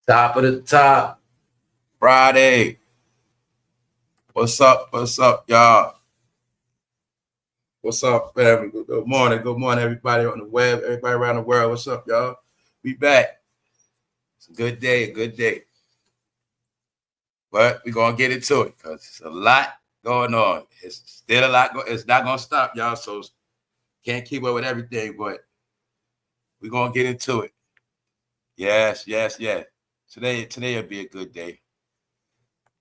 Top of the top. Friday. What's up? What's up, y'all? What's up, family? Good morning. Good morning, everybody on the web, everybody around the world. What's up, y'all? We back. It's a good day, a good day. But we're going to get into it because it's a lot going on. It's still a lot. It's not going to stop, y'all, so can't keep up with everything, but we're going to get into it. Yes. Today will be a good day.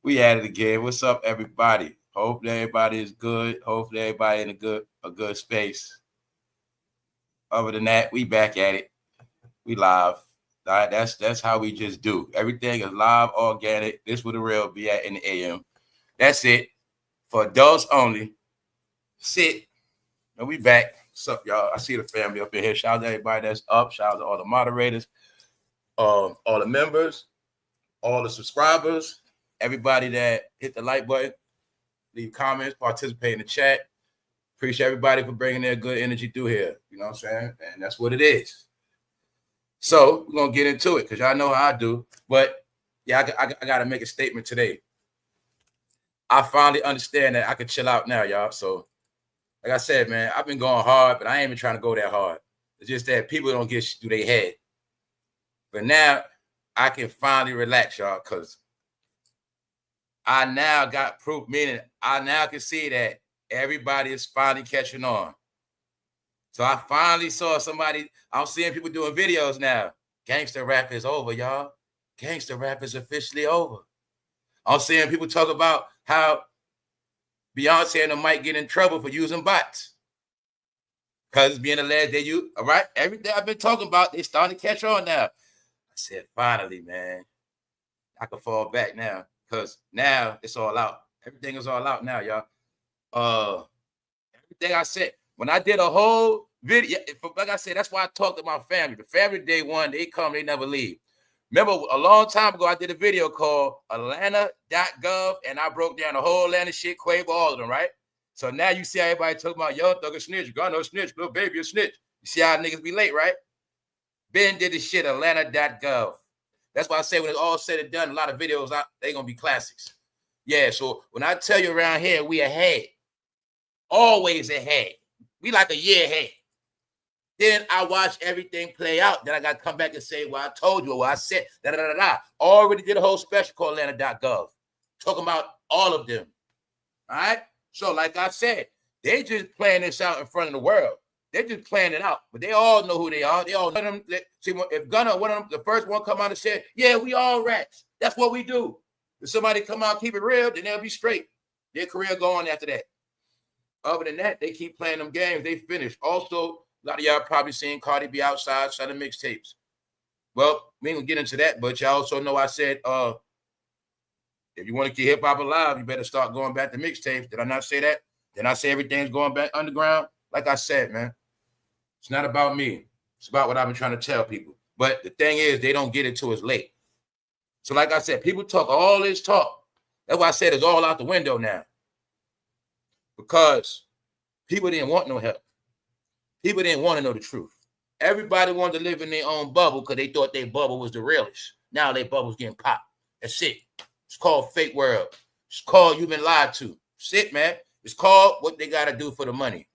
We at it again. What's up, everybody? Hopefully everybody is good. Hopefully everybody in a good space. Other than that, we back at it. We live. All right, that's how we just do. Everything is live, organic. This where the real be at in the AM. That's it. For adults only. Sit. And we back. What's up, y'all? I see the family up in here. Shout out to everybody that's up. Shout out to all the moderators, all the members, all the subscribers, everybody that hit the like button, leave comments, participate in the chat. Appreciate everybody for bringing their good energy through here. You know what I'm saying? And that's what it is. So we're going to get into it because y'all know how I do. But, yeah, I got to make a statement today. I finally understand that I can chill out now, y'all. So, like I said, man, I've been going hard, but I ain't even trying to go that hard. It's just that people don't get through their head. But now I can finally relax, y'all, because I now got proof, meaning I now can see that everybody is finally catching on. So I finally saw somebody, I'm seeing people doing videos now. Gangster rap is over, y'all. Gangster rap is officially over. I'm seeing people talk about how Beyonce and them might get in trouble for using bots. Because it's being alleged they use, all right? Everything I've been talking about, they starting to catch on now. I said, finally, man, I can fall back now. Because now it's all out. Everything is all out now, y'all. Everything I said, when I did a whole video, like I said, that's why I talked to my family. The family day one, they come, they never leave. Remember, a long time ago, I did a video called Atlanta.gov, and I broke down the whole Atlanta shit, Quavo, all of them, right? So now you see how everybody talking about Young Thug a snitch, gun no snitch, little baby a snitch. You see how niggas be late, right? Ben did this shit, Atlanta.gov. That's why I say when it's all said and done, a lot of videos, they going to be classics. Yeah, so when I tell you around here, we ahead. Always ahead. We like a year ahead. Then I watch everything play out. Then I got to come back and say, well, I told you, well, I said, da-da-da-da-da. Already did a whole special called Atlanta.gov. Talking about all of them. All right? So like I said, they just playing this out in front of the world. They're just playing it out. But they all know who they are. They all know them. See, if Gunna, one of them, the first one come out and said, yeah, we all rats. That's what we do. If somebody come out and keep it real, then they'll be straight. Their career go on after that. Other than that, they keep playing them games. They finish. Also, a lot of y'all probably seen Cardib be outside selling mixtapes. Well, we ain't gonna get into that, but y'all also know I said, if you want to keep hip-hop alive, you better start going back to mixtapes. Did I not say that? Did I say everything's going back underground? Like I said, man, it's not about me. It's about what I've been trying to tell people. But the thing is, they don't get it till it's late. So like I said, people talk all this talk. That's why I said it's all out the window now. Because people didn't want no help. People didn't want to know the truth. Everybody wanted to live in their own bubble because they thought their bubble was the realest. Now their bubble's getting popped. That's it. It's called fake world. It's called you've been lied to. That's it, man. It's called what they got to do for the money.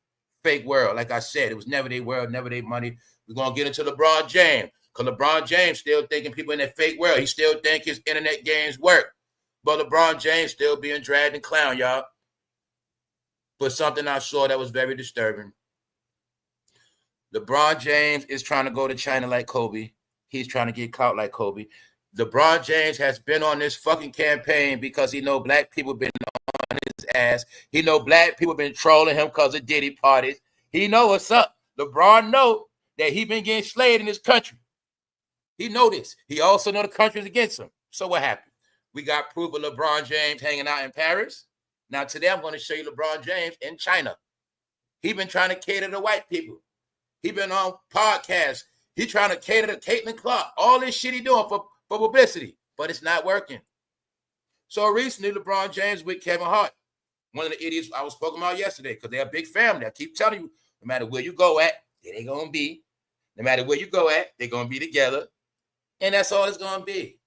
Fake world. Like I said, it was never their world, never their money. We're going to get into LeBron James because LeBron James still thinking people in that fake world. He still think his internet games work. But LeBron James still being dragged and clown, y'all. But something I saw that was very disturbing. LeBron James is trying to go to China like Kobe. He's trying to get clout like Kobe. LeBron James has been on this fucking campaign because he know black people been on his ass. He know black people been trolling him because of Diddy parties. He know what's up. LeBron know that he been getting slayed in this country. He know this. He also know the country's against him. So what happened? We got proof of LeBron James hanging out in Paris. Now today I'm going to show you LeBron James in China. He been trying to cater to white people. He been on podcasts. He trying to cater to Caitlin Clark. All this shit he doing for publicity, but it's not working. So recently, LeBron James with Kevin Hart, one of the idiots I was speaking about yesterday, because they're a big family. I keep telling you, no matter where you go at, there they going to be. No matter where you go at, they're going to be together. And that's all it's going to be.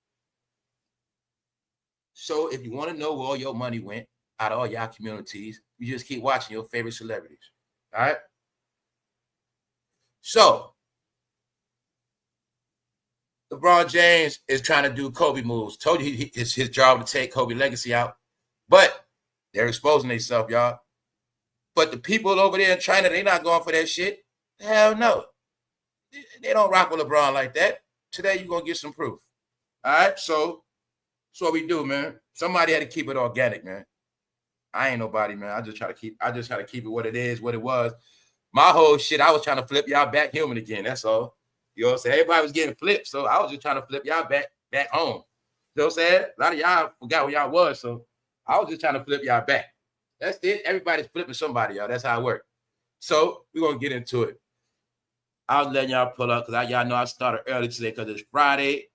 So if you want to know where all your money went out of all y'all communities, you just keep watching your favorite celebrities. All right. So LeBron James is trying to do Kobe moves. Told you it's his job to take Kobe legacy out, but they're exposing themselves, y'all. But the people over there in China, they're not going for that shit. Hell no. They don't rock with LeBron like that. Today, you're going to get some proof. All right? So that's what we do, man. Somebody had to keep it organic, man. I ain't nobody, man. I just try to keep it what it is, what it was. My whole shit, I was trying to flip y'all back human again. That's all. You know what I'm saying? Everybody was getting flipped, so I was just trying to flip y'all back home. You know what I'm saying? A lot of y'all forgot where y'all was, so I was just trying to flip y'all back. That's it. Everybody's flipping somebody, y'all. That's how it works. So we're going to get into it. I was letting y'all pull up because y'all know I started early today because it's Friday.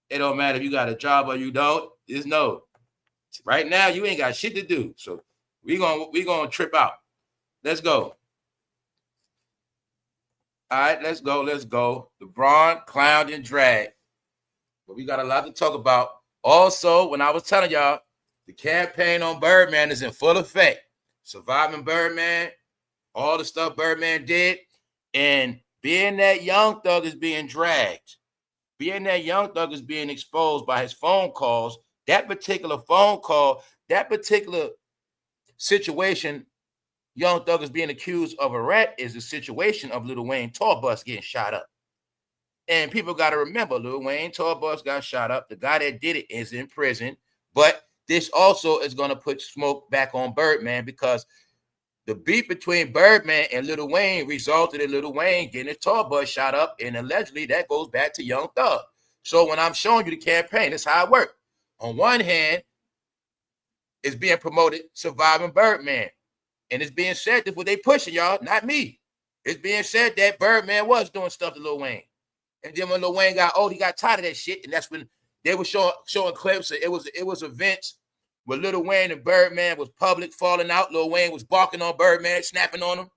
It don't matter if you got a job or you don't. Just know. Right now, you ain't got shit to do. So we gonna trip out. Let's go. All right, let's go. LeBron clowned and dragged. But we got a lot to talk about. Also, when I was telling y'all, the campaign on Birdman is in full effect. Surviving Birdman, all the stuff Birdman did, and being that Young Thug is being dragged, being that Young Thug is being exposed by his phone calls, that particular phone call, that particular situation Young Thug is being accused of a rat is the situation of Lil Wayne tour bus getting shot up. And people got to remember, Lil Wayne tour bus got shot up. The guy that did it is in prison, but this also is going to put smoke back on Birdman because the beef between Birdman and Lil Wayne resulted in Lil Wayne getting his tour bus shot up, and allegedly that goes back to Young Thug. So when I'm showing you the campaign, that's how it worked. On one hand, it's being promoted Surviving Birdman, and it's being said that what they pushing, y'all, not me. It's being said that Birdman was doing stuff to Lil Wayne. And then when Lil Wayne got old, he got tired of that shit, and that's when they were showing clips. It was events where Lil Wayne and Birdman was public falling out. Lil Wayne was barking on Birdman, snapping on him.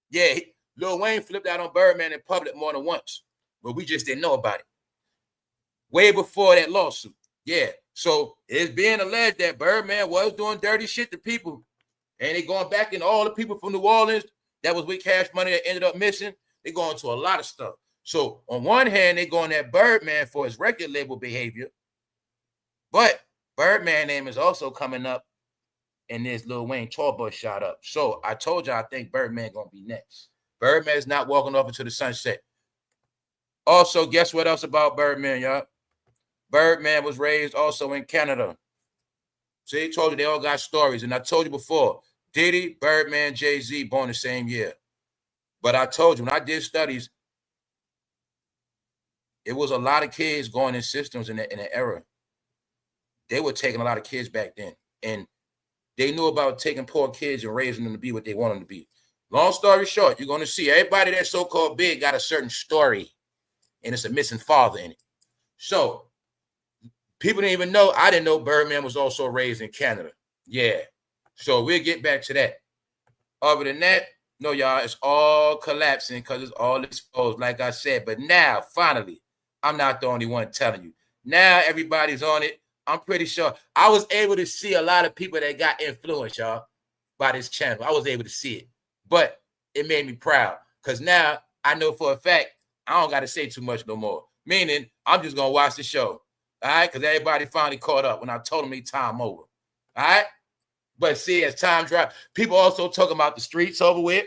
Yeah, Lil Wayne flipped out on Birdman in public more than once, but we just didn't know about it. Way before that lawsuit. Yeah, so it's being alleged that Birdman was doing dirty shit to people, and they going back in all the people from New Orleans that was with Cash Money that ended up missing. They going to a lot of stuff. So on one hand, they going at Birdman for his record label behavior, but Birdman name is also coming up in this Lil Wayne tour bus shot up. So I told you I think Birdman gonna be next. Birdman is not walking off into the sunset. Also, guess what else about Birdman, y'all? Birdman was raised also in Canada. See, I told you they all got stories. And I told you before, Diddy, Birdman, Jay-Z born the same year. But I told you, when I did studies, it was a lot of kids going in systems in the era. They were taking a lot of kids back then. And they knew about taking poor kids and raising them to be what they want them to be. Long story short, you're going to see everybody that's so-called big got a certain story. And it's a missing father in it. So people didn't even know. I didn't know Birdman was also raised in Canada. Yeah. So we'll get back to that. Other than that, no, y'all, it's all collapsing because it's all exposed, like I said. But now, finally, I'm not the only one telling you. Now everybody's on it. I'm pretty sure I was able to see a lot of people that got influenced, y'all, by this channel. I was able to see it. But it made me proud because now I know for a fact I don't got to say too much no more. Meaning, I'm just going to watch the show. All right? Because everybody finally caught up when I told them they time over. All right? But see, as time drops, people also talking about the streets over with.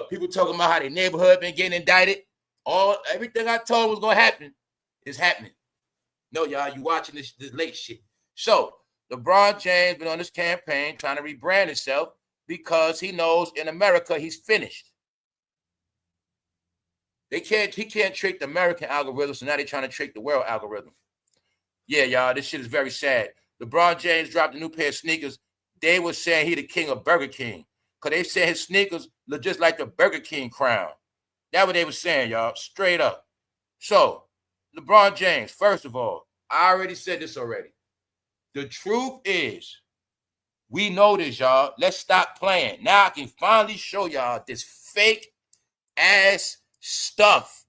People talking about how their neighborhood been getting indicted. Everything I told was going to happen is happening. No, y'all, you watching this late shit. So, LeBron James been on this campaign trying to rebrand himself because he knows in America he's finished. He can't trick the American algorithm, so now they're trying to trick the world algorithm. Yeah, y'all, this shit is very sad. LeBron James dropped a new pair of sneakers. They were saying he the king of Burger King because they said his sneakers look just like the Burger King crown. That's what they were saying, y'all, straight up. So, LeBron James, first of all, I already said this already. The truth is, we know this, y'all. Let's stop playing. Now I can finally show y'all this fake ass stuff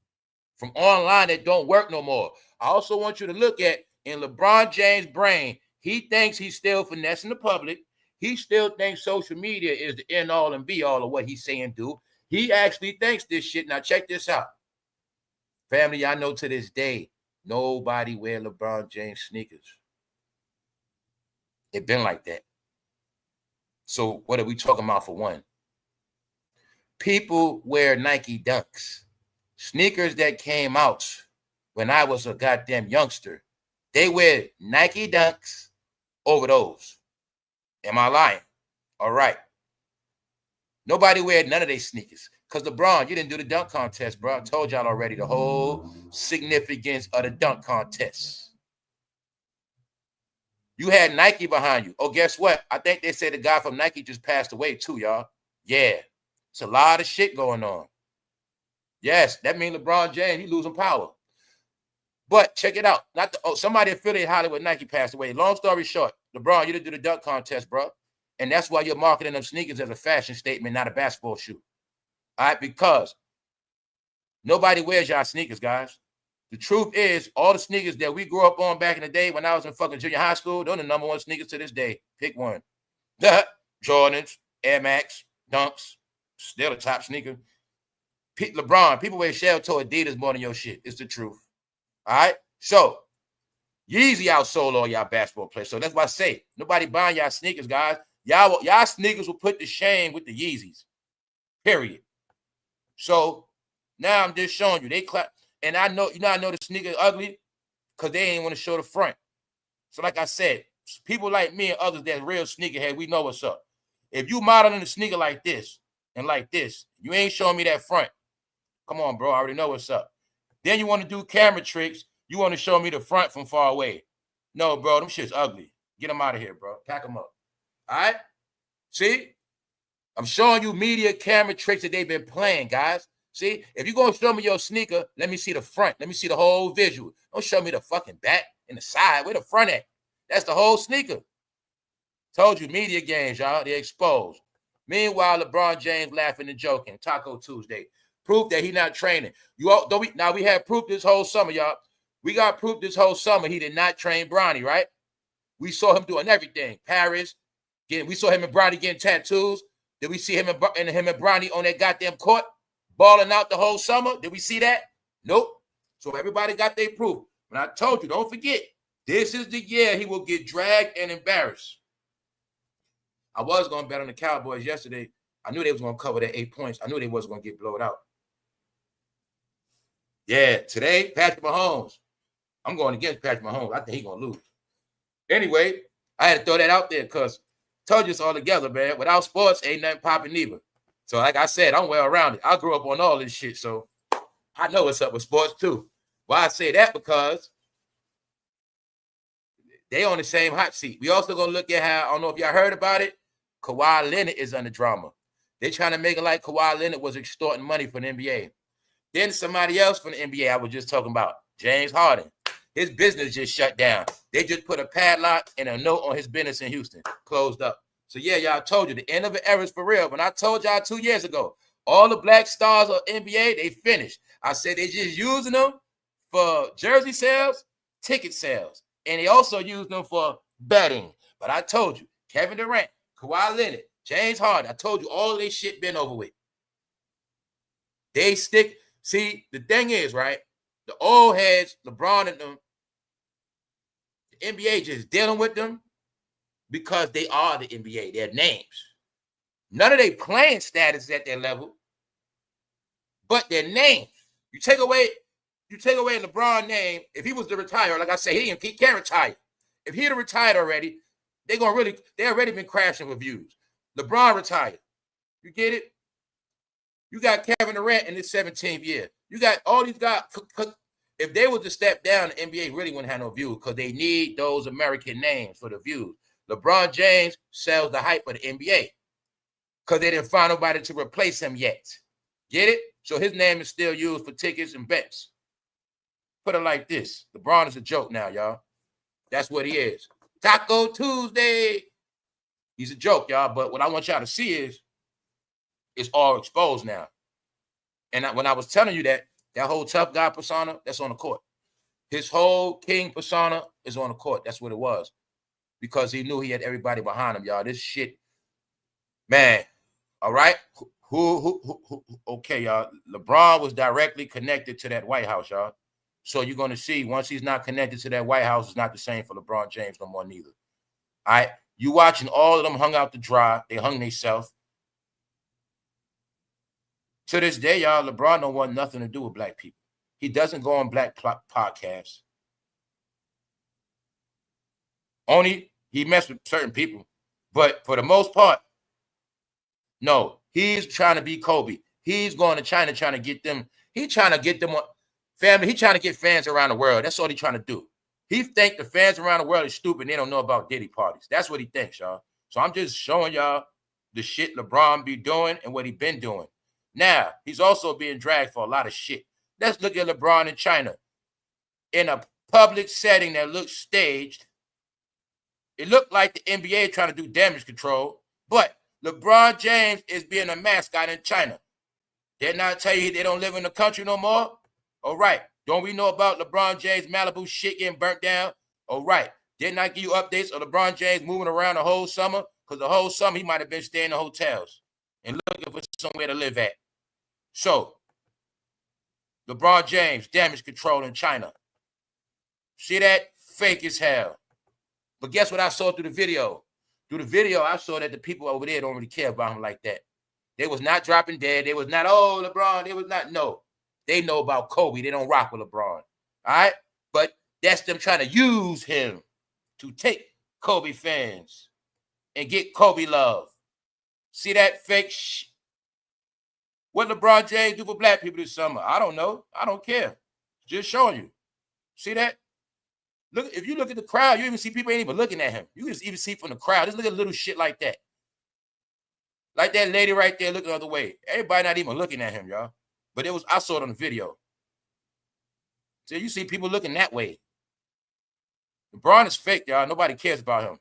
from online that don't work no more. I also want you to look at in LeBron James' brain, He thinks he's still finessing the public. He still thinks social media is the end all and be all of what he's saying do. He actually thinks this shit. Now check this out. Family, I know to this day, nobody wear LeBron James sneakers. It been like that. So what are we talking about for one? People wear Nike Dunks. Sneakers that came out when I was a goddamn youngster. They wear Nike Dunks over those. Am I lying? All right. Nobody wear none of these sneakers. Because LeBron, you didn't do the dunk contest, bro. I told y'all already the whole significance of the dunk contest. You had Nike behind you. Oh, guess what? I think they said the guy from Nike just passed away too, y'all. Yeah. It's a lot of shit going on. Yes, that means LeBron James, he losing power. But check it out. Somebody affiliated Hollywood Nike passed away. Long story short, LeBron, you didn't do the dunk contest, bro. And that's why you're marketing them sneakers as a fashion statement, not a basketball shoe. All right, because nobody wears y'all sneakers, guys. The truth is, all the sneakers that we grew up on back in the day when I was in fucking junior high school, those are the number one sneakers to this day. Pick one. Jordans, Air Max, Dunks, still a top sneaker. LeBron, people wear shell-toe Adidas more than your shit. It's the truth. All right? So, Yeezy outsold all y'all basketball players. So that's why I say, nobody buying y'all sneakers, guys. Y'all sneakers will put to shame with the Yeezys. Period. So now I'm just showing you. They clap. And I know, I know the sneaker ugly because they ain't want to show the front. So like I said, people like me and others that real sneakerhead, we know what's up. If you modeling a sneaker like this and like this, you ain't showing me that front. Come on, bro. I already know what's up. Then you want to do camera tricks. You want to show me the front from far away. No, bro. Them shit's ugly. Get them out of here, bro. Pack them up. All right? See? I'm showing you media camera tricks that they've been playing, guys. See? If you're going to show me your sneaker, let me see the front. Let me see the whole visual. Don't show me the fucking back and the side. Where the front at? That's the whole sneaker. Told you, media games, y'all. They're exposed. Meanwhile, LeBron James laughing and joking. Taco Tuesday. Proof that he not training. Now we have proof this whole summer, y'all. We got proof this whole summer he did not train Bronny, right? We saw him doing everything. Paris. We saw him and Bronny getting tattoos. Did we see him and Bronny on that goddamn court balling out the whole summer? Did we see that? Nope. So everybody got their proof. But I told you, don't forget, this is the year he will get dragged and embarrassed. I was going to bet on the Cowboys yesterday. I knew they was going to cover their 8 points. I knew they wasn't going to get blown out. Yeah, today, Patrick Mahomes. I'm going against Patrick Mahomes. I think he's going to lose. Anyway, I had to throw that out there because I told you it's all together, man. Without sports, ain't nothing popping either. So like I said, I'm well around it. I grew up on all this shit, so I know what's up with sports too. Why I say that? Because they on the same hot seat. We also going to look at how, I don't know if y'all heard about it, Kawhi Leonard is under drama. They're trying to make it like Kawhi Leonard was extorting money from the NBA. Then somebody else from the NBA I was just talking about, James Harden. His business just shut down. They just put a padlock and a note on his business in Houston. Closed up. So, yeah, y'all told you the end of the era is for real. When I told y'all 2 years ago, all the black stars of NBA, they finished. I said they just using them for jersey sales, ticket sales. And they also used them for betting. But I told you, Kevin Durant, Kawhi Leonard, James Harden, I told you all this shit been over with. They stick. See, the thing is, right? The old heads, LeBron and them, the NBA just dealing with them because they are the NBA. Their names. None of their playing status is at their level, but their names. You take away LeBron's name. If he was to retire, like I say, he can't retire. If he'd have retired already, they already been crashing with views. LeBron retired. You get it? You got Kevin Durant in his 17th year. You got all these guys. If they were to step down, the NBA really wouldn't have no views because they need those American names for the views. LeBron James sells the hype of the NBA because they didn't find nobody to replace him yet. Get it? So his name is still used for tickets and bets. Put it like this. LeBron is a joke now, y'all. That's what he is. Taco Tuesday. He's a joke, y'all. But what I want y'all to see is it's all exposed now. And when I was telling you that whole tough guy persona, that's on the court. His whole king persona is on the court. That's what it was. because he knew he had everybody behind him, y'all. This shit, man. All right. Okay, y'all. LeBron was directly connected to that White House, y'all. So you're going to see once he's not connected to that White House, it's not the same for LeBron James no more neither. All right. You watching all of them hung out to dry. They hung themselves. To this day, y'all, LeBron don't want nothing to do with black people. He doesn't go on black podcasts. Only he messed with certain people. But for the most part, no, he's trying to be Kobe. He's going to China trying to get them. He's trying to get them on family. He's trying to get fans around the world. That's all he's trying to do. He thinks the fans around the world is stupid. And they don't know about Diddy parties. That's what he thinks, y'all. So I'm just showing y'all the shit LeBron be doing and what he been doing. Now, he's also being dragged for a lot of shit. Let's look at LeBron in China. In a public setting that looks staged, it looked like the NBA trying to do damage control, but LeBron James is being a mascot in China. Didn't I tell you they don't live in the country no more? All right. Don't we know about LeBron James Malibu shit getting burnt down? All right. Didn't I give you updates of LeBron James moving around the whole summer? Because the whole summer he might have been staying in hotels and looking for somewhere to live at. So, LeBron James, damage control in China. See that? Fake as hell. But guess what I saw through the video? Through the video, I saw that the people over there don't really care about him like that. They was not dropping dead. They was not, oh, LeBron. They was not, no. They know about Kobe. They don't rock with LeBron. All right? But that's them trying to use him to take Kobe fans and get Kobe love. See that fake shit? What LeBron James do for black people this summer? I don't know. I don't care. Just showing you. See that? Look, if you look at the crowd, you even see people ain't even looking at him. You can even see from the crowd. Just look at little shit like that. Like that lady right there looking the other way. Everybody not even looking at him, y'all. But it was, I saw it on the video. So you see people looking that way. LeBron is fake, y'all. Nobody cares about him.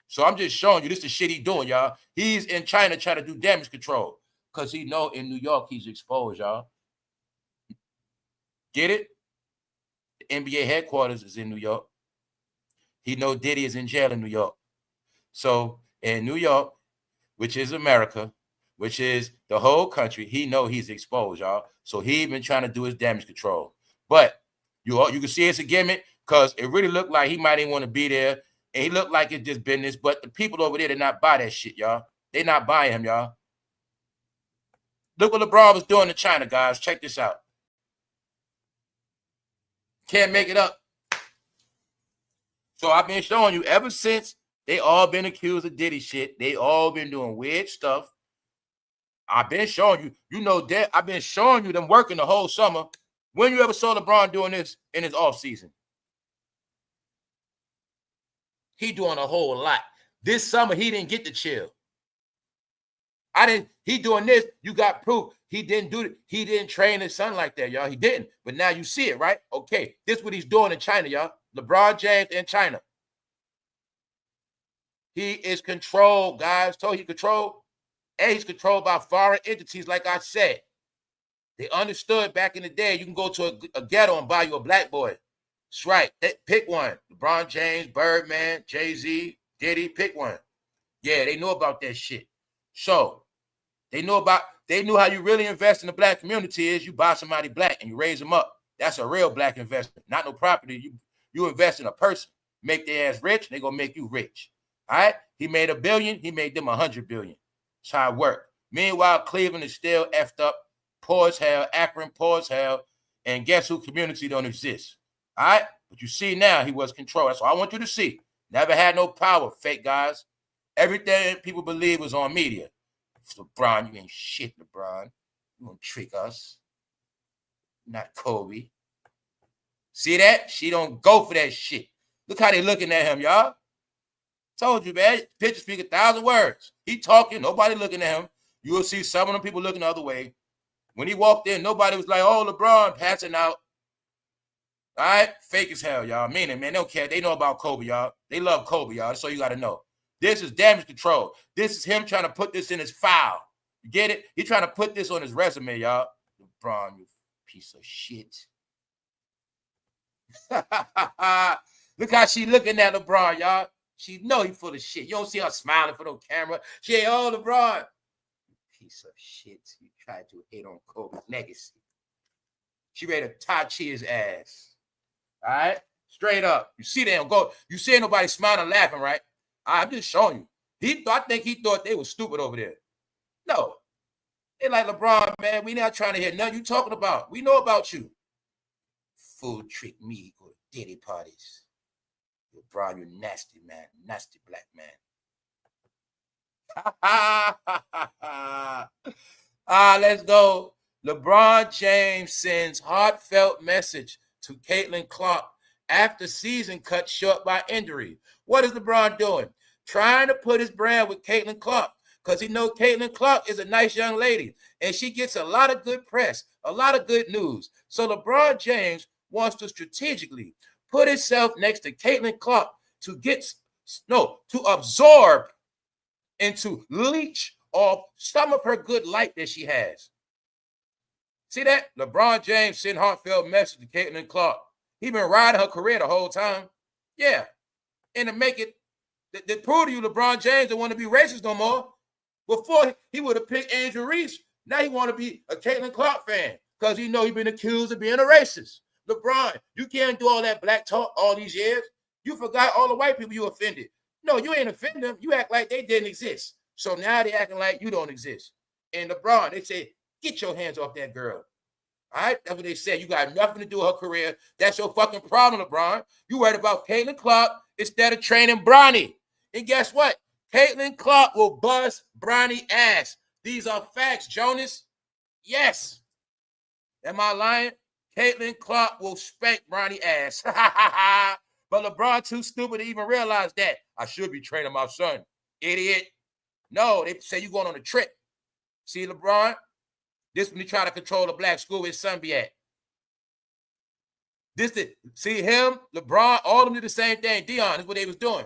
So I'm just showing you this is the shit he doing, y'all. He's in China trying to do damage control. Because he know in New York he's exposed, y'all. Get it? The NBA headquarters is in New York. He know Diddy is in jail in New York. So in New York, which is America, which is the whole country, he know he's exposed, y'all. So he been trying to do his damage control. But you can see it's a gimmick because it really looked like he might even want to be there. And he looked like it's just business. But the people over there did not buy that shit, y'all. They not buying him, y'all. Look what LeBron was doing in China, guys. Check this out. Can't make it up. So I've been showing you ever since they all been accused of Diddy shit. They all been doing weird stuff. I've been showing you. You know that I've been showing you them working the whole summer. When you ever saw LeBron doing this in his off season? He doing a whole lot. This summer he didn't get to chill. He doing this. You got proof. He didn't do it. He didn't train his son like that, y'all. He didn't. But now you see it, right? Okay. This is what he's doing in China, y'all. LeBron James in China. He is controlled, guys. Told he controlled. And he's controlled by foreign entities, like I said. They understood back in the day, you can go to a ghetto and buy you a black boy. That's right. Pick one. LeBron James, Birdman, Jay-Z, Diddy, pick one. Yeah, they know about that shit. So they knew how you really invest in the black community is you buy somebody black and you raise them up. That's a real black investment, not no property. You invest in a person, make their ass rich, they gonna make you rich. All right? He made $1 billion, he made them $100 billion. That's how it worked. Meanwhile, Cleveland is still effed up, poor as hell, Akron, poor as hell, and guess who community don't exist? All right? But you see now he was controlled. That's what I want you to see. Never had no power, fake guys. Everything people believe was on media. LeBron, you ain't shit, LeBron. You gonna trick us. Not Kobe. See that? She don't go for that shit. Look how they looking at him, y'all. Told you, man. Picture speak 1,000 words. He talking, nobody looking at him. You will see some of them people looking the other way. When he walked in, nobody was like, oh, LeBron passing out. All right? Fake as hell, y'all. Meaning, man, they don't care. They know about Kobe, y'all. They love Kobe, y'all. That's all you got to know. This is damage control. This is him trying to put this in his file. You get it? He's trying to put this on his resume, y'all. LeBron, you piece of shit. Look how she looking at LeBron, y'all. She know he full of shit. You don't see her smiling for no camera. She ain't all LeBron. Piece of shit. You tried to hate on Kobe's legacy. She ready to touch his ass. All right? Straight up. You see them go. You see nobody smiling and laughing, right? I'm just showing you. I think he thought they were stupid over there. No. They like, LeBron, man, we not trying to hear nothing you talking about. We know about you. Fool trick me, go to Diddy parties. LeBron, you nasty man. Nasty black man. Let's go. LeBron James sends heartfelt message to Caitlin Clark after season cut short by injury. What is LeBron doing? Trying to put his brand with Caitlin Clark because he knows Caitlin Clark is a nice young lady and she gets a lot of good press, a lot of good news. So LeBron James wants to strategically put himself next to Caitlin Clark to absorb and to leech off some of her good light that she has. See that? LeBron James sent heartfelt message to Caitlin Clark. He been riding her career the whole time. Yeah. And to make it, to prove to you LeBron James don't want to be racist no more. Before, he would have picked Andrew Reese. Now he want to be a Caitlin Clark fan because he know he been accused of being a racist. LeBron, you can't do all that black talk all these years. You forgot all the white people you offended. No, you ain't offend them. You act like they didn't exist. So now they acting like you don't exist. And LeBron, they say, get your hands off that girl. All right? That's what they said. You got nothing to do with her career. That's your fucking problem, LeBron. You worried about Caitlin Clark instead of training Bronny. And guess what? Caitlin Clark will bust Bronny ass. These are facts, Jonas. Yes. Am I lying? Caitlin Clark will spank Bronny ass. But LeBron too stupid to even realize that. I should be training my son. Idiot. No, they say you going on a trip. See, LeBron? This when he try to control the black school where his son be at. See him, LeBron, all of them did the same thing. Deion, is what they was doing.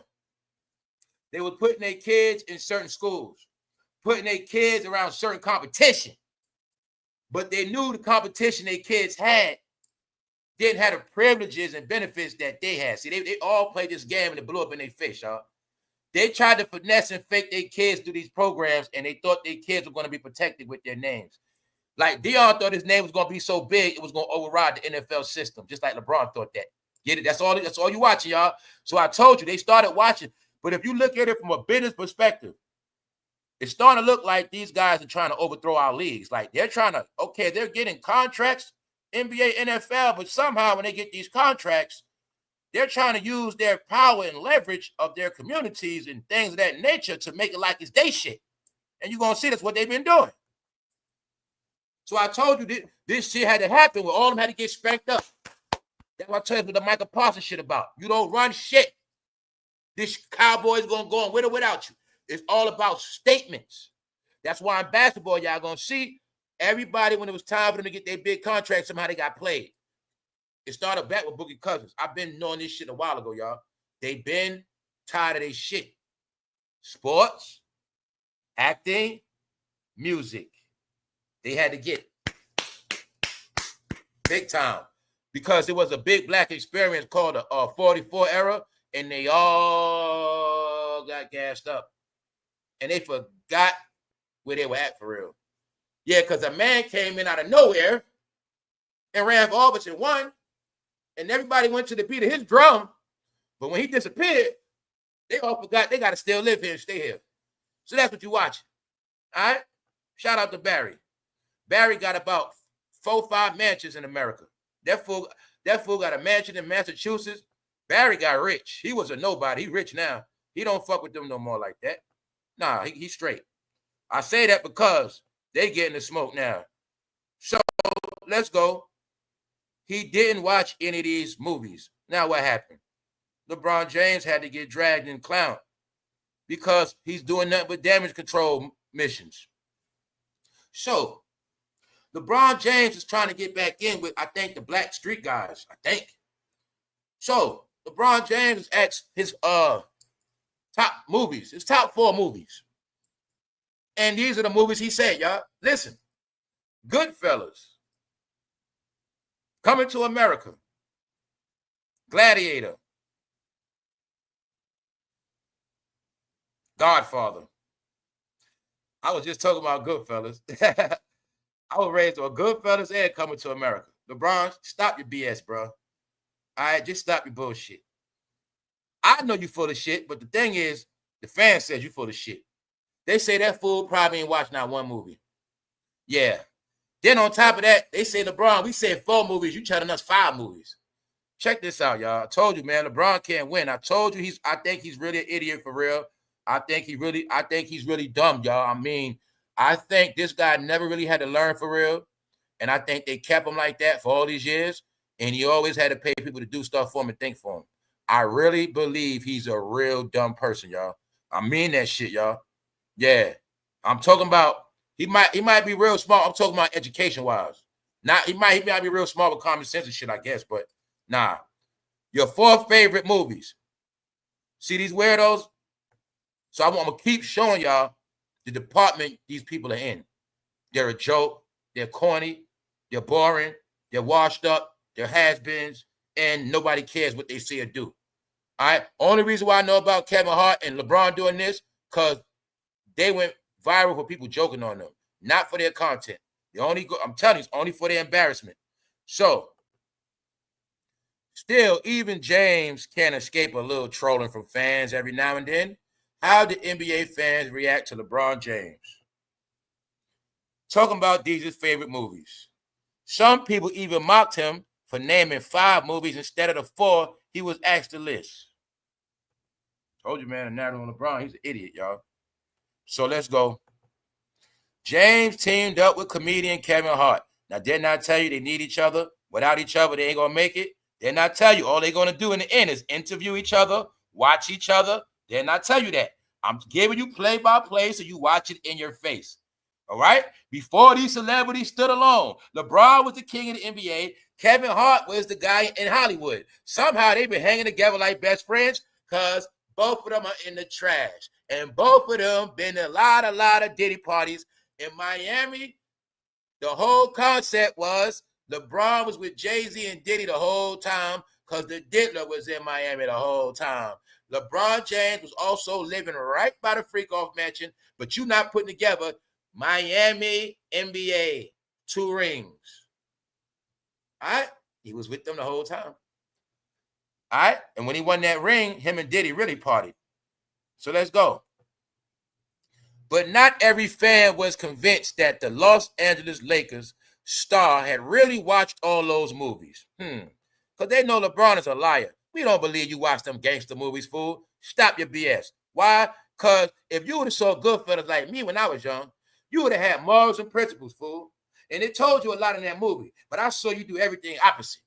They were putting their kids in certain schools, putting their kids around certain competition. But they knew the competition their kids had didn't have the privileges and benefits that they had. See, they all played this game and it blew up in their face, y'all. They tried to finesse and fake their kids through these programs, and they thought their kids were going to be protected with their names. Like Deion thought his name was going to be so big, it was going to override the NFL system, just like LeBron thought that. Get it? That's all you watching, y'all. So I told you, they started watching. But if you look at it from a business perspective, it's starting to look like these guys are trying to overthrow our leagues. Like they're trying to, okay, they're getting contracts, NBA, NFL, but somehow when they get these contracts, they're trying to use their power and leverage of their communities and things of that nature to make it like it's they shit. And you're going to see that's what they've been doing. So I told you this shit had to happen where all of them had to get spanked up. That's what I told you what the Michael Parsons shit about. You don't run shit. This Cowboys going to go on with or without you. It's all about statements. That's why in basketball, y'all going to see everybody when it was time for them to get their big contract, somehow they got played. It started back with Boogie Cousins. I've been knowing this shit a while ago, y'all. They been tired of their shit. Sports, acting, music. They had to get big time because it was a big black experience called the 44 era, and they all got gassed up. And they forgot where they were at for real. Yeah, because a man came in out of nowhere and ran for office and won, and everybody went to the beat of his drum. But when he disappeared, they all forgot they got to still live here and stay here. So that's what you watching. All right? Shout out to Barry. Barry got about 4 or 5 mansions in America. That fool got a mansion in Massachusetts. Barry got rich. He was a nobody. He rich now. He don't fuck with them no more like that. Nah, he's straight. I say that because they getting the smoke now. So let's go. He didn't watch any of these movies. Now what happened? LeBron James had to get dragged and clowned because he's doing nothing but damage control missions. So LeBron James is trying to get back in with, I think, the Black Street guys. I think. So LeBron James has asked his top movies, his top 4 movies. And these are the movies he said, y'all. Listen. Goodfellas. Coming to America. Gladiator. Godfather. I was just talking about Goodfellas. I was raised on Goodfellas and Coming to America. LeBron, stop your BS, bro. All right, just stop your bullshit. I know you full of shit, but the thing is, the fan says you full of shit. They say that fool probably ain't watched not one movie. Yeah. Then on top of that, they say, LeBron, we said 4 movies. You telling us 5 movies. Check this out, y'all. I told you, man, LeBron can't win. I told you I think he's really an idiot for real. I think he's really dumb, y'all. I mean, I think this guy never really had to learn for real. And I think they kept him like that for all these years. And he always had to pay people to do stuff for him and think for him. I really believe he's a real dumb person, y'all. I mean that shit, y'all. Yeah. I'm talking about he might be real smart. I'm talking about education-wise. He might be real smart with common sense and shit, I guess, but nah. Your 4 favorite movies. See these weirdos? So I'm gonna keep showing y'all the department these people are in. They're a joke, they're corny, they're boring, they're washed up, they're has-beens, and nobody cares what they say or do. All right. Only reason why I know about Kevin Hart and LeBron doing this, because they went viral for people joking on them, not for their content. I'm telling you, it's only for their embarrassment. So, still, even James can't escape a little trolling from fans every now and then. How did NBA fans react to LeBron James? Talking about these his favorite movies. Some people even mocked him for naming 5 movies instead of the 4 he was asked to list. Told you, man, and now on LeBron, he's an idiot, y'all. So let's go. James teamed up with comedian Kevin Hart. Now, didn't I tell you they need each other? Without each other, they ain't going to make it. Didn't I tell you all they're going to do in the end is interview each other, watch each other? Didn't I tell you that? I'm giving you play-by-play so you watch it in your face. All right? Before these celebrities stood alone, LeBron was the king of the NBA. Kevin Hart was the guy in Hollywood. Somehow they've been hanging together like best friends because both of them are in the trash. And both of them been in a lot of Diddy parties. In Miami, the whole concept was LeBron was with Jay-Z and Diddy the whole time because the Diddler was in Miami the whole time. LeBron James was also living right by the Freak-Off Mansion, but you not putting together Miami NBA 2 rings. All right? He was with them the whole time. All right? And when he won that ring, him and Diddy really partied. So let's go. But not every fan was convinced that the Los Angeles Lakers star had really watched all those movies. Because they know LeBron is a liar. We don't believe you watched them gangster movies, fool. Stop your BS. Why? Because if you would have saw Goodfellas like me when I was young, you would have had morals and principles, fool. And it told you a lot in that movie. But I saw you do everything opposite.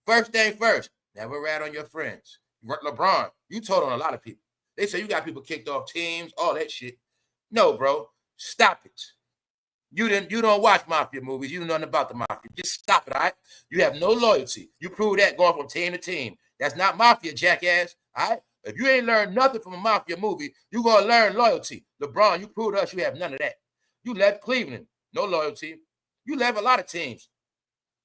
First thing first, never rat on your friends. LeBron, you told on a lot of people. They say you got people kicked off teams, all that shit. No, bro. Stop it. You don't watch mafia movies. You don't know nothing about the mafia. Just stop it, all right? You have no loyalty. You prove that going from team to team. That's not mafia, jackass, all right? If you ain't learned nothing from a mafia movie, you're going to learn loyalty. LeBron, you proved us you have none of that. You left Cleveland, no loyalty. You left a lot of teams.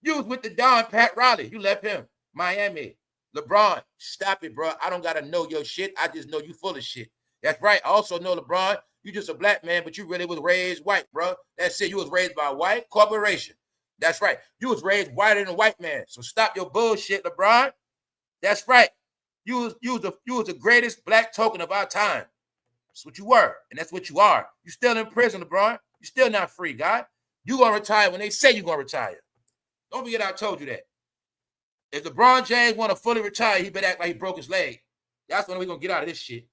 You was with the Don Pat Riley. You left him. Miami. LeBron, stop it, bro. I don't got to know your shit. I just know you full of shit. That's right. I also know, LeBron, you just a black man, but you really was raised white, bro. That's it. You was raised by a white corporation. That's right. You was raised whiter than a white man. So stop your bullshit, LeBron. That's right. You was the greatest black token of our time. That's what you were, and that's what you are. You still in prison, LeBron. You still not free, guy. You gonna retire when they say you gonna retire. Don't forget I told you that. If LeBron James want to fully retire, he better act like he broke his leg. That's when we're going to get out of this shit.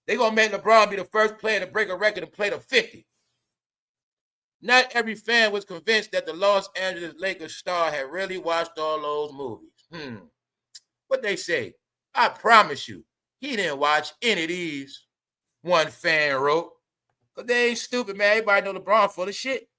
They're going to make LeBron be the first player to break a record and play to 50. Not every fan was convinced that the Los Angeles Lakers star had really watched all those movies. What they say? I promise you, he didn't watch any of these. One fan wrote. But they ain't stupid, man. Everybody know LeBron full of shit.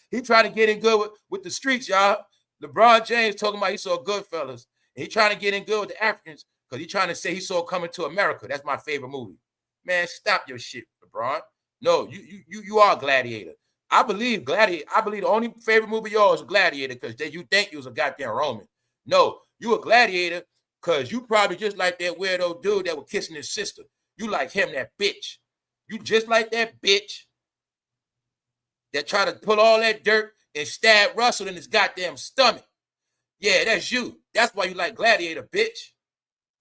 He trying to get in good with the streets, y'all. LeBron James talking about he saw Goodfellas. And he trying to get in good with the Africans because he trying to say he saw Coming to America. That's my favorite movie. Man, stop your shit, LeBron. No, you are Gladiator. I believe Gladiator. I believe the only favorite movie of yours is Gladiator because you think you was a goddamn Roman. No, you a Gladiator Because you probably just like that weirdo dude that was kissing his sister. You like him, that bitch. You just like that bitch that try to pull all that dirt and stab Russell in his goddamn stomach. Yeah, that's you. That's why you like Gladiator, bitch.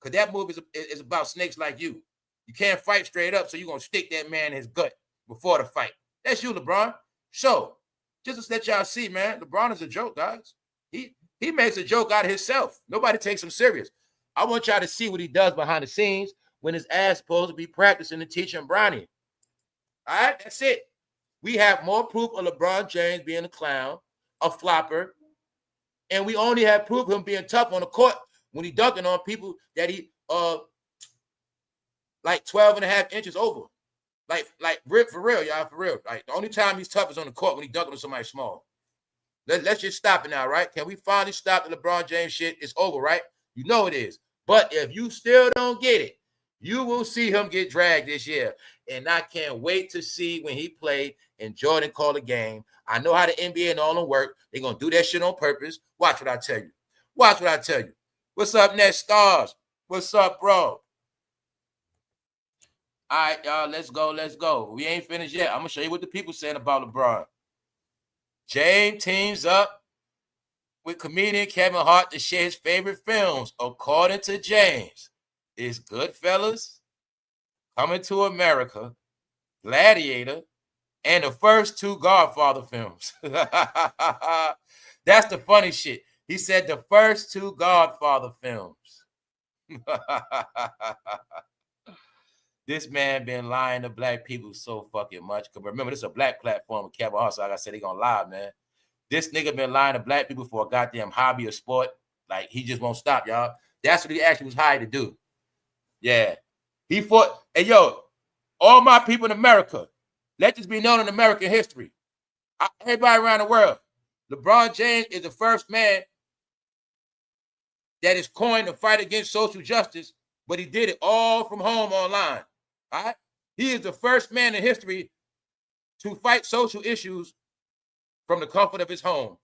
Because that movie is about snakes like you. You can't fight straight up, so you're going to stick that man in his gut before the fight. That's you, LeBron. So, just to let y'all see, man, LeBron is a joke, guys. He makes a joke out of himself. Nobody takes him serious. I want y'all to see what he does behind the scenes when his ass supposed to be practicing and teaching Bronny. All right, that's it. We have more proof of LeBron James being a clown, a flopper, and we only have proof of him being tough on the court when he dunking on people that he like 12 and a half inches over. Like for real, y'all, for real. Like the only time he's tough is on the court when he dunking on somebody small. Let's just stop it now, right? Can we finally stop the LeBron James shit? It's over, right? You know it is. But if you still don't get it, you will see him get dragged this year. And I can't wait to see when he played and Jordan called a game. I know how the NBA and all them work. They're going to do that shit on purpose. Watch what I tell you. Watch what I tell you. What's up, Nest Stars? What's up, bro? All right, y'all, let's go. Let's go. We ain't finished yet. I'm going to show you what the people saying about LeBron. James teams up with comedian Kevin Hart to share his favorite films. According to James, it's Goodfellas, Coming to America, Gladiator, and the first two Godfather films. That's the funny shit. He said the first two Godfather films. This man been lying to black people so fucking much. Because remember, this is a black platform with Kevin Hart, so like I said, they gonna lie, man. This nigga been lying to black people for a goddamn hobby or sport. Like, he just won't stop, y'all. That's what he actually was hired to do. Yeah. He fought, hey, yo, all my people in America, let this be known in American history. Everybody around the world, LeBron James is the first man that is coined to fight against social justice, but he did it all from home online. All right? He is the first man in history to fight social issues from the comfort of his home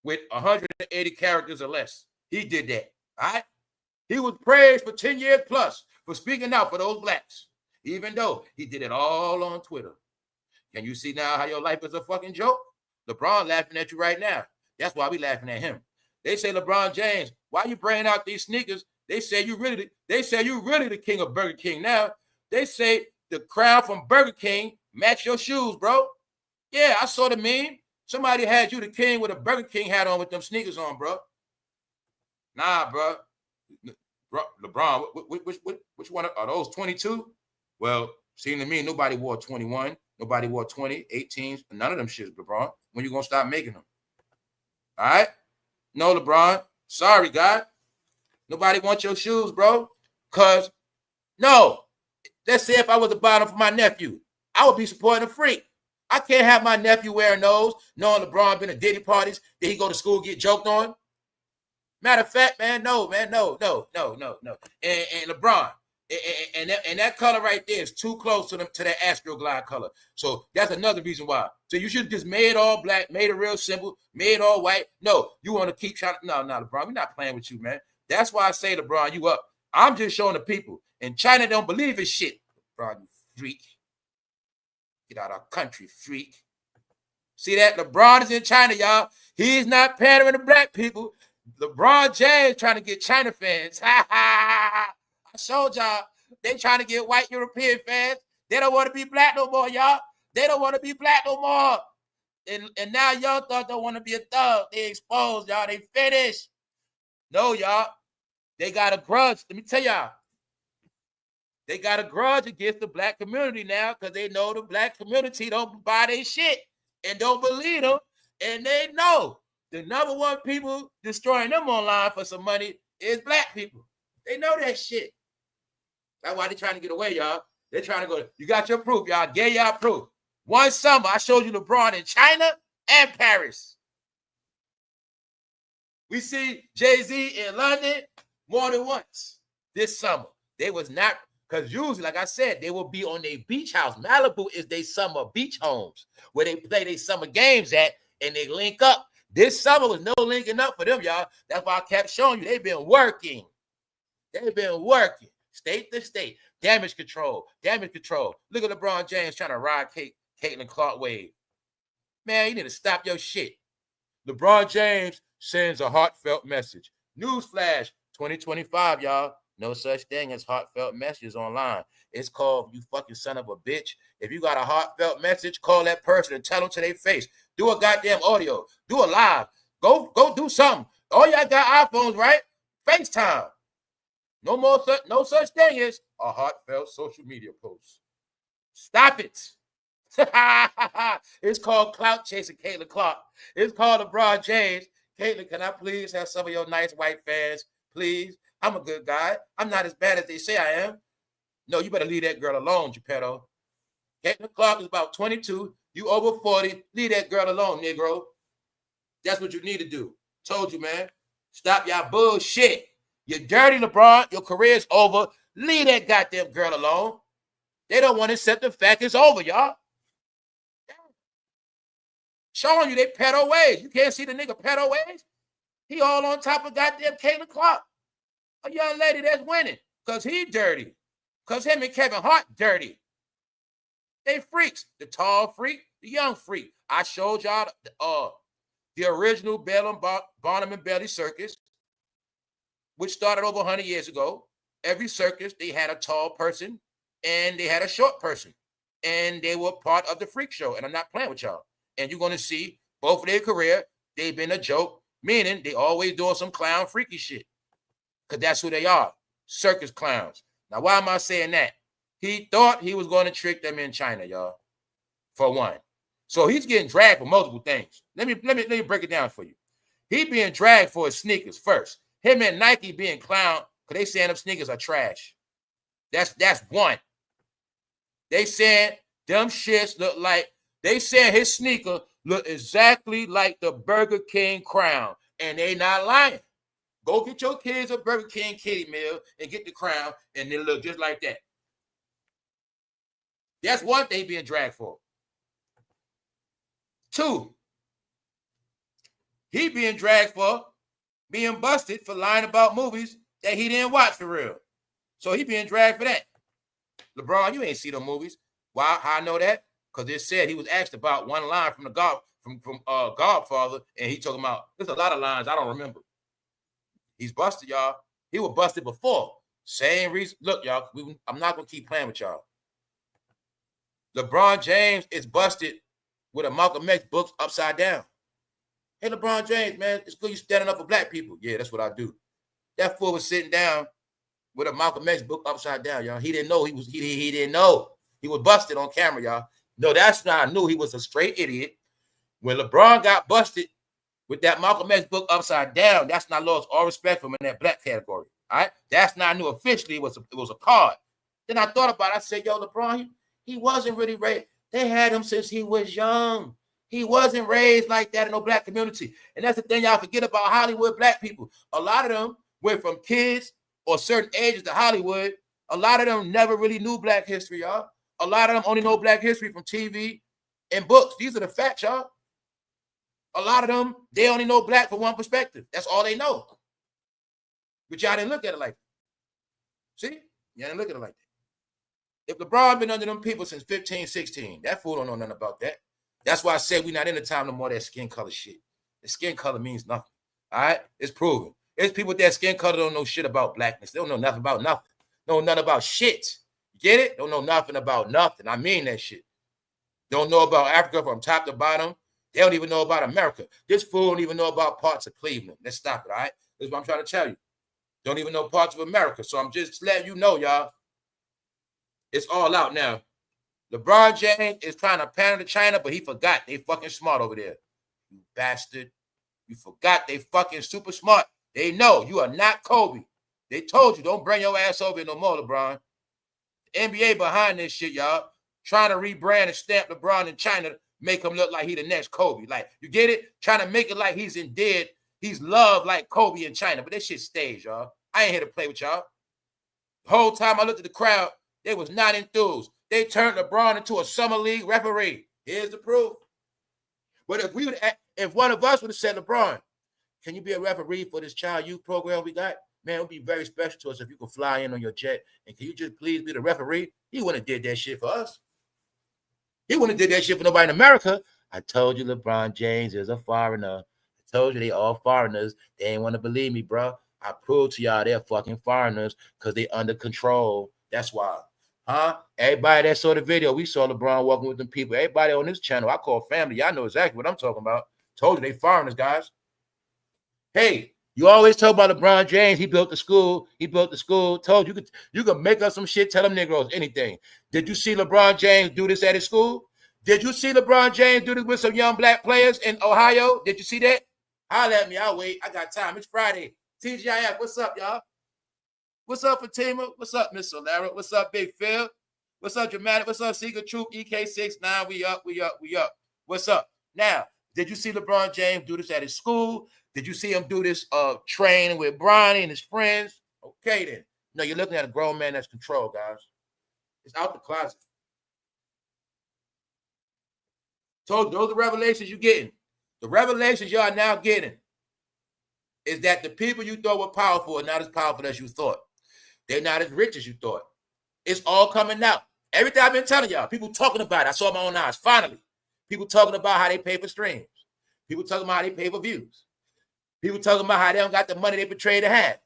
with 180 characters or less. He did that. All right? He was praised for 10 years plus for speaking out for those blacks, even though he did it all on Twitter. Can you see now how your life is a fucking joke? LeBron laughing at you right now. That's why we laughing at him. They say, LeBron James, why you bringing out these sneakers? They say you really the king of Burger King now. They say the crown from Burger King match your shoes, bro. Yeah, I saw the meme. Somebody had you the king with a Burger King hat on with them sneakers on, bro. Nah, bro. LeBron, which one are those? 22? Well, seeing to me, nobody wore 21. Nobody wore 20, 18s. None of them shits, LeBron. When you gonna stop making them? All right? No, LeBron. Sorry, God. Nobody wants your shoes, bro. Because, no. Let's say if I was to buy them for my nephew, I would be supporting a freak. I can't have my nephew wearing those, knowing LeBron been to Diddy parties. Did he go to school get joked on? Matter of fact, man, no. And LeBron, and that color right there is too close to that Astroglide color. So that's another reason why. So you should have just made it all black, made it real simple, made it all white. No, you want to keep trying to, no, LeBron, we're not playing with you, man. That's why I say, LeBron, you up. I'm just showing the people. And China don't believe in shit. LeBron, you freak. Get out of our country, freak. See that? LeBron is in China, y'all. He's not pandering to black people. LeBron James trying to get China fans. I showed y'all. They trying to get white European fans. They don't want to be black no more, y'all. They don't want to be black no more. And now Young Thug don't want to be a thug. They exposed, y'all. They finished. No, y'all. They got a grudge. Let me tell y'all. They got a grudge against the black community now because they know the black community don't buy their shit and don't believe them. And they know the number one people destroying them online for some money is black people. They know that shit. That's why they're trying to get away, y'all. They're trying to go. You got your proof, y'all. Get y'all proof. One summer, I showed you LeBron in China and Paris. We see Jayz in London more than once this summer. They was not, because usually, like I said, they will be on their beach house. Malibu is their summer beach homes where they play their summer games at and they link up. This summer was no linking up for them, y'all. That's why I kept showing you they've been working. They've been working state to state. Damage control, damage control. Look at LeBron James trying to ride Caitlin Clark wave. Man, you need to stop your shit. LeBron James sends a heartfelt message. Newsflash, 2025, y'all. No such thing as heartfelt messages online. It's called you fucking son of a bitch. If you got a heartfelt message, call that person and tell them to their face. Do a goddamn audio. Do a live. Go do something. All y'all got iPhones, right? FaceTime. No such thing as a heartfelt social media post. Stop it. It's called clout chasing Caitlin Clark. It's called LeBron James. Caitlin, can I please have some of your nice white fans? Please. I'm a good guy. I'm not as bad as they say I am. No, you better leave that girl alone, Geppetto. Caitlin Clark is about 22. You over 40. Leave that girl alone, Negro. That's what you need to do. Told you, man. Stop y'all bullshit. You're dirty, LeBron. Your career's over. Leave that goddamn girl alone. They don't want to accept the fact it's over, y'all. Showing you they pedo ways. You can't see the nigga pedo ways. He all on top of goddamn Caitlin Clark. A young lady that's winning. Because he dirty. Because him and Kevin Hart dirty. They freaks. The tall freak, the young freak. I showed y'all the original Bell and Barnum and Bailey circus, which started over 100 years ago. Every circus, they had a tall person and they had a short person. And they were part of the freak show. And I'm not playing with y'all. And you're going to see both of their career, they've been a joke, meaning they always doing some clown freaky shit. Because that's who they are, circus clowns. Now, why am I saying that? He thought he was going to trick them in China, y'all, for one. So he's getting dragged for multiple things. Let me break it down for you. He being dragged for his sneakers first. Him and Nike being clown because they saying them sneakers are trash. That's one. They saying them shits look like, they saying his sneaker look exactly like the Burger King crown. And they not lying. Go get your kids a Burger King kiddie meal and get the crown, and they look just like that. That's one thing being dragged for. Two, he being dragged for being busted for lying about movies that he didn't watch for real. So he being dragged for that. LeBron, you ain't see them movies. Why? How I know that? Because it said he was asked about one line from the Godfather, and he talking about, there's a lot of lines I don't remember. He's busted, y'all. He was busted before. Same reason. Look, y'all, I'm not going to keep playing with y'all. LeBron James is busted with a Malcolm X book upside down. Hey, LeBron James, man, it's good you standing up for black people. Yeah, that's what I do. That fool was sitting down with a Malcolm X book upside down, y'all. He didn't know he didn't know. He was busted on camera, y'all. No, that's not. I knew he was a straight idiot. When LeBron got busted with that Malcolm X book upside down, that's not lost all respect for him in that black category. All right, that's not new officially. It was a card. Then I thought about it. I said, yo, LeBron, he wasn't really raised. They had him since he was young. He wasn't raised like that in no black community. And that's the thing y'all forget about Hollywood black people. A lot of them went from kids or certain ages to Hollywood. A lot of them never really knew black history, y'all. A lot of them only know black history from TV and books. These are the facts, y'all. A lot of them, they only know black from one perspective. That's all they know. But y'all didn't look at it like that. See? Y'all didn't look at it like that. If LeBron been under them people since 15, 16, that fool don't know nothing about that. That's why I said we're not in the time no more that skin color shit. The skin color means nothing. All right? It's proven. It's people with that skin color don't know shit about blackness. They don't know nothing about nothing. Don't know nothing about shit. Get it? Don't know nothing about nothing. I mean that shit. Don't know about Africa from top to bottom. They don't even know about America. This fool don't even know about parts of Cleveland. Let's stop it, all right? That's what I'm trying to tell you. Don't even know parts of America. So I'm just letting you know, y'all. It's all out now. LeBron James is trying to pander to China, but he forgot they fucking smart over there. You bastard. You forgot they fucking super smart. They know you are not Kobe. They told you, don't bring your ass over here no more, LeBron. The NBA behind this shit, y'all. Trying to rebrand and stamp LeBron in China, make him look like he the next Kobe. Like, you get it? Trying to make it like he's he's loved like Kobe in China. But this shit stays, y'all. I ain't here to play with y'all. The whole time I looked at the crowd, they was not enthused. They turned LeBron into a summer league referee. Here's the proof. But if one of us would have said, LeBron, can you be a referee for this child youth program we got? Man, it would be very special to us if you could fly in on your jet and can you just please be the referee? He wouldn't have did that shit for us. He wouldn't have did that shit for nobody in America. I told you LeBron James is a foreigner. I told you they all foreigners. They ain't want to believe me, bro. I proved to y'all they're fucking foreigners because they under control. That's why. Huh? Everybody that saw the video, we saw LeBron walking with them people. Everybody on this channel, I call family. Y'all know exactly what I'm talking about. Told you they foreigners, guys. Hey, you always talk about LeBron James. He built the school. He built the school. Told you could make up some shit, tell them Negroes anything. Did you see LeBron James do this at his school? Did you see LeBron James do this with some young black players in Ohio? Did you see that? Holler at me. I'll wait. I got time. It's Friday. TGIF. What's up, y'all? What's up, Fatima? What's up, Miss Solara? What's up, Big Phil? What's up, Dramatic? What's up, Secret Troop? EK69. We up. What's up? Now, did you see LeBron James do this at his school? Did you see him do this training with Bronny and his friends? Okay, then. No, you're looking at a grown man that's controlled, guys. It's out the closet. So those are revelations you're getting. The revelations y'all now getting is that the people you thought were powerful are not as powerful as you thought. They're not as rich as you thought. It's all coming out. Everything I've been telling y'all, people talking about it. I saw my own eyes, finally. People talking about how they pay for streams. People talking about how they pay for views. People talking about how they don't got the money they portray to have.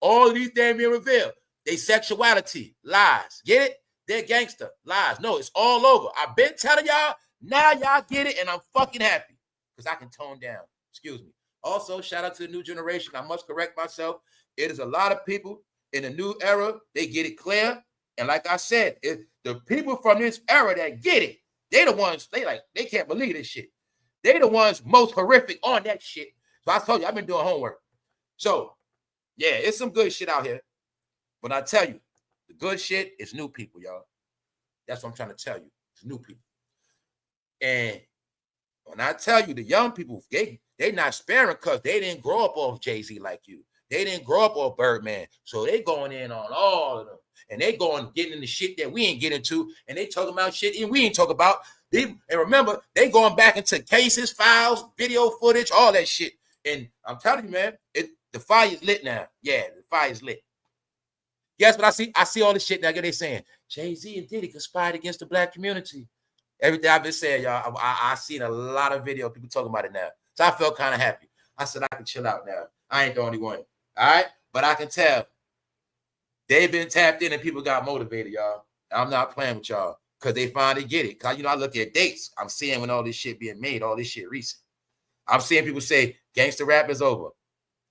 All of these things being revealed. They sexuality, lies. Get it? They're gangster, lies. No, it's all over. I've been telling y'all. Now y'all get it, and I'm fucking happy because I can tone down. Excuse me. Also, shout out to the new generation. I must correct myself. It is a lot of people in the new era. They get it clear. And like I said, the people from this era that get it, they the ones, they can't believe this shit. They the ones most horrific on that shit. So I told you, I've been doing homework. So, yeah, it's some good shit out here. But I tell you, the good shit is new people, y'all. That's what I'm trying to tell you. It's new people. And when I tell you, the young people, they not sparing because they didn't grow up off Jay-Z like you. They didn't grow up off Birdman. So they going in on all of them. And they going getting into shit that we ain't getting into. And they talking about shit and we ain't talking about. And remember, they going back into cases, files, video footage, all that shit. And I'm telling you, man, the fire is lit now. Yeah, the fire is lit. Guess what I see? I see all this shit now. They saying Jay-Z and Diddy conspired against the black community. Everything I've been saying, y'all, I seen a lot of video people talking about it now. So I felt kind of happy. I said I can chill out now. I ain't the only one. All right? But I can tell they've been tapped in and people got motivated, y'all. I'm not playing with y'all because they finally get it. Because, I look at dates. I'm seeing when all this shit being made, all this shit recent. I'm seeing people say gangster rap is over.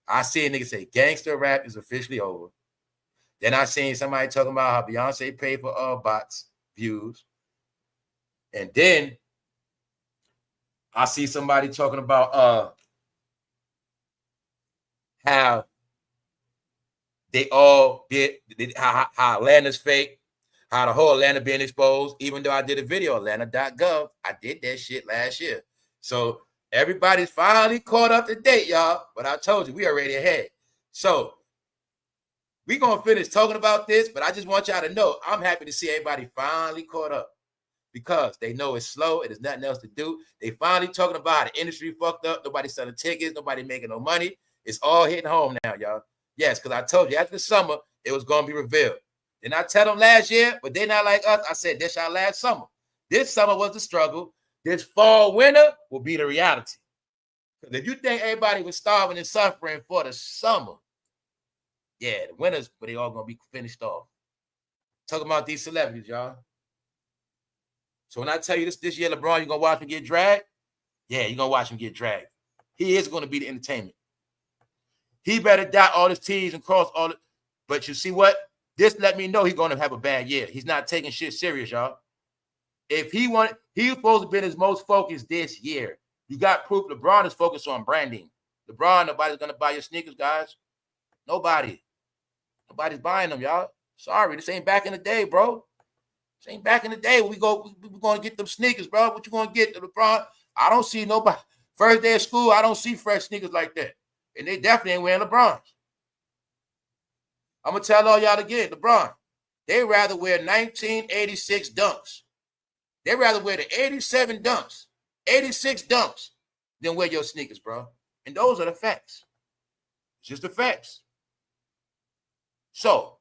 I see a nigga say gangster rap is officially over. Then I seen somebody talking about how Beyonce paid for bots, views. And then I see somebody talking about how they all did how Atlanta's fake, how the whole Atlanta being exposed, even though I did a video, Atlanta.gov. I did that shit last year. So everybody's finally caught up to date, y'all. But I told you, we already ahead. So we're going to finish talking about this, but I just want y'all to know I'm happy to see everybody finally caught up. Because they know it's slow and there's nothing else to do. They finally talking about how the industry fucked up. Nobody selling tickets. Nobody making no money. It's all hitting home now, y'all. Yes, because I told you after the summer, it was going to be revealed. Didn't I tell them last year? But they're not like us. I said, this our last summer. This summer was the struggle. This fall, winter will be the reality. Because if you think everybody was starving and suffering for the summer, yeah, the winters, but they all going to be finished off. Talking about these celebrities, y'all. So when I tell you this year, LeBron, you're going to watch him get dragged? Yeah, you're going to watch him get dragged. He is going to be the entertainment. He better dot all his T's and cross all it. But you see what? This let me know he's going to have a bad year. He's not taking shit serious, y'all. If he was supposed to be his most focused this year. You got proof LeBron is focused on branding. LeBron, nobody's going to buy your sneakers, guys. Nobody. Nobody's buying them, y'all. Sorry, this ain't back in the day, bro. This ain't back in the day when we're going to get them sneakers, bro. What you going to get, LeBron? I don't see nobody. First day of school, I don't see fresh sneakers like that. And they definitely ain't wearing LeBrons. I'm going to tell all y'all again, LeBron, they rather wear 1986 dunks. They rather wear the 87 dunks, 86 dunks than wear your sneakers, bro. And those are the facts. It's just the facts. So,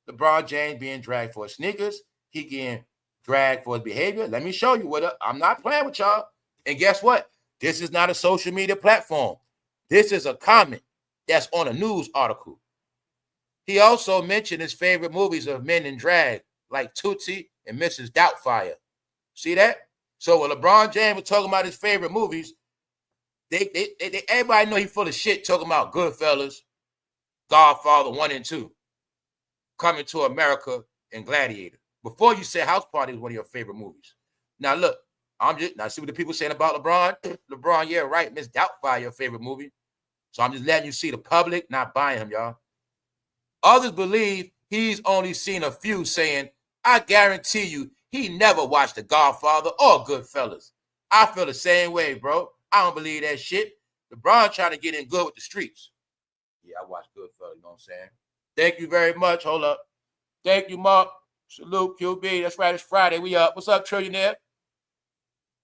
LeBron James being dragged for his sneakers. He getting dragged for his behavior. Let me show you what I'm not playing with y'all. And guess what? This is not a social media platform. This is a comment that's on a news article. He also mentioned his favorite movies of men in drag, like Tootsie and Mrs. Doubtfire. See that? So when LeBron James was talking about his favorite movies, everybody know he full of shit talking about Goodfellas, Godfather 1 and 2, Coming to America, and Gladiator. Before you said House Party was one of your favorite movies. Now look, now see what the people saying about LeBron? LeBron, yeah, right. Miss Doubtfire, your favorite movie. So I'm just letting you see the public not buying him, y'all. Others believe he's only seen a few saying, I guarantee you he never watched The Godfather or Goodfellas. I feel the same way, bro. I don't believe that shit. LeBron trying to get in good with the streets. Yeah, I watched Goodfellas, you know what I'm saying? Thank you very much. Hold up. Thank you, Mark. Salute, QB. That's right, it's Friday. We up. What's up, Trillionaire?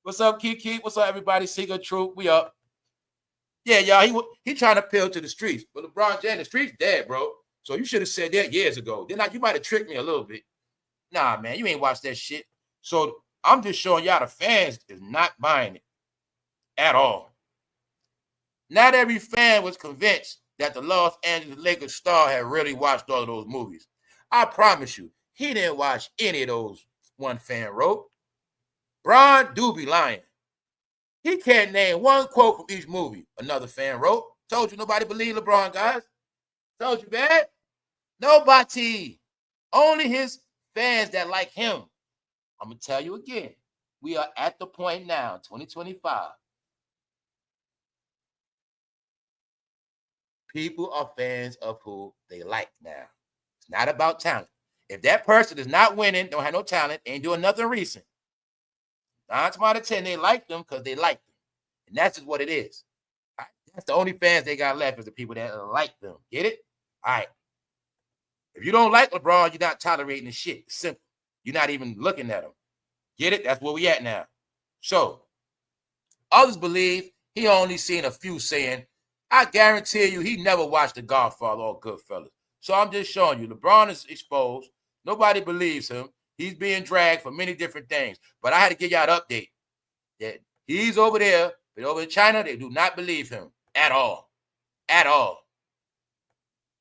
What's up, Kiki? What's up, everybody? Seeker Truth. We up. Yeah, y'all, he trying to appeal to the streets. But LeBron James, the streets dead, bro. So you should have said that years ago. Then you might have tricked me a little bit. Nah, man, you ain't watched that shit. So I'm just showing y'all the fans is not buying it at all. Not every fan was convinced that the Los Angeles Lakers star had really watched all of those movies. I promise you, he didn't watch any of those, one fan wrote. Bron do be lying. He can't name one quote from each movie, another fan wrote. Told you nobody believed LeBron, guys. Told you, man. Nobody. Only his fans that like him. I'm going to tell you again. We are at the point now, 2025. People are fans of who they like now. It's not about talent. If that person is not winning, don't have no talent, ain't doing nothing recent, 9 times out of 10, they like them because they like them. And that's just what it is. Right? That's the only fans they got left is the people that like them. Get it? All right. If you don't like LeBron, you're not tolerating the shit. It's simple. You're not even looking at him. Get it? That's where we at now. So, others believe he only seen a few saying, I guarantee you he never watched The Godfather or Goodfellas. So I'm just showing you, LeBron is exposed. Nobody believes him. He's being dragged for many different things. But I had to give y'all an update that he's over there, but over in China, they do not believe him at all. At all.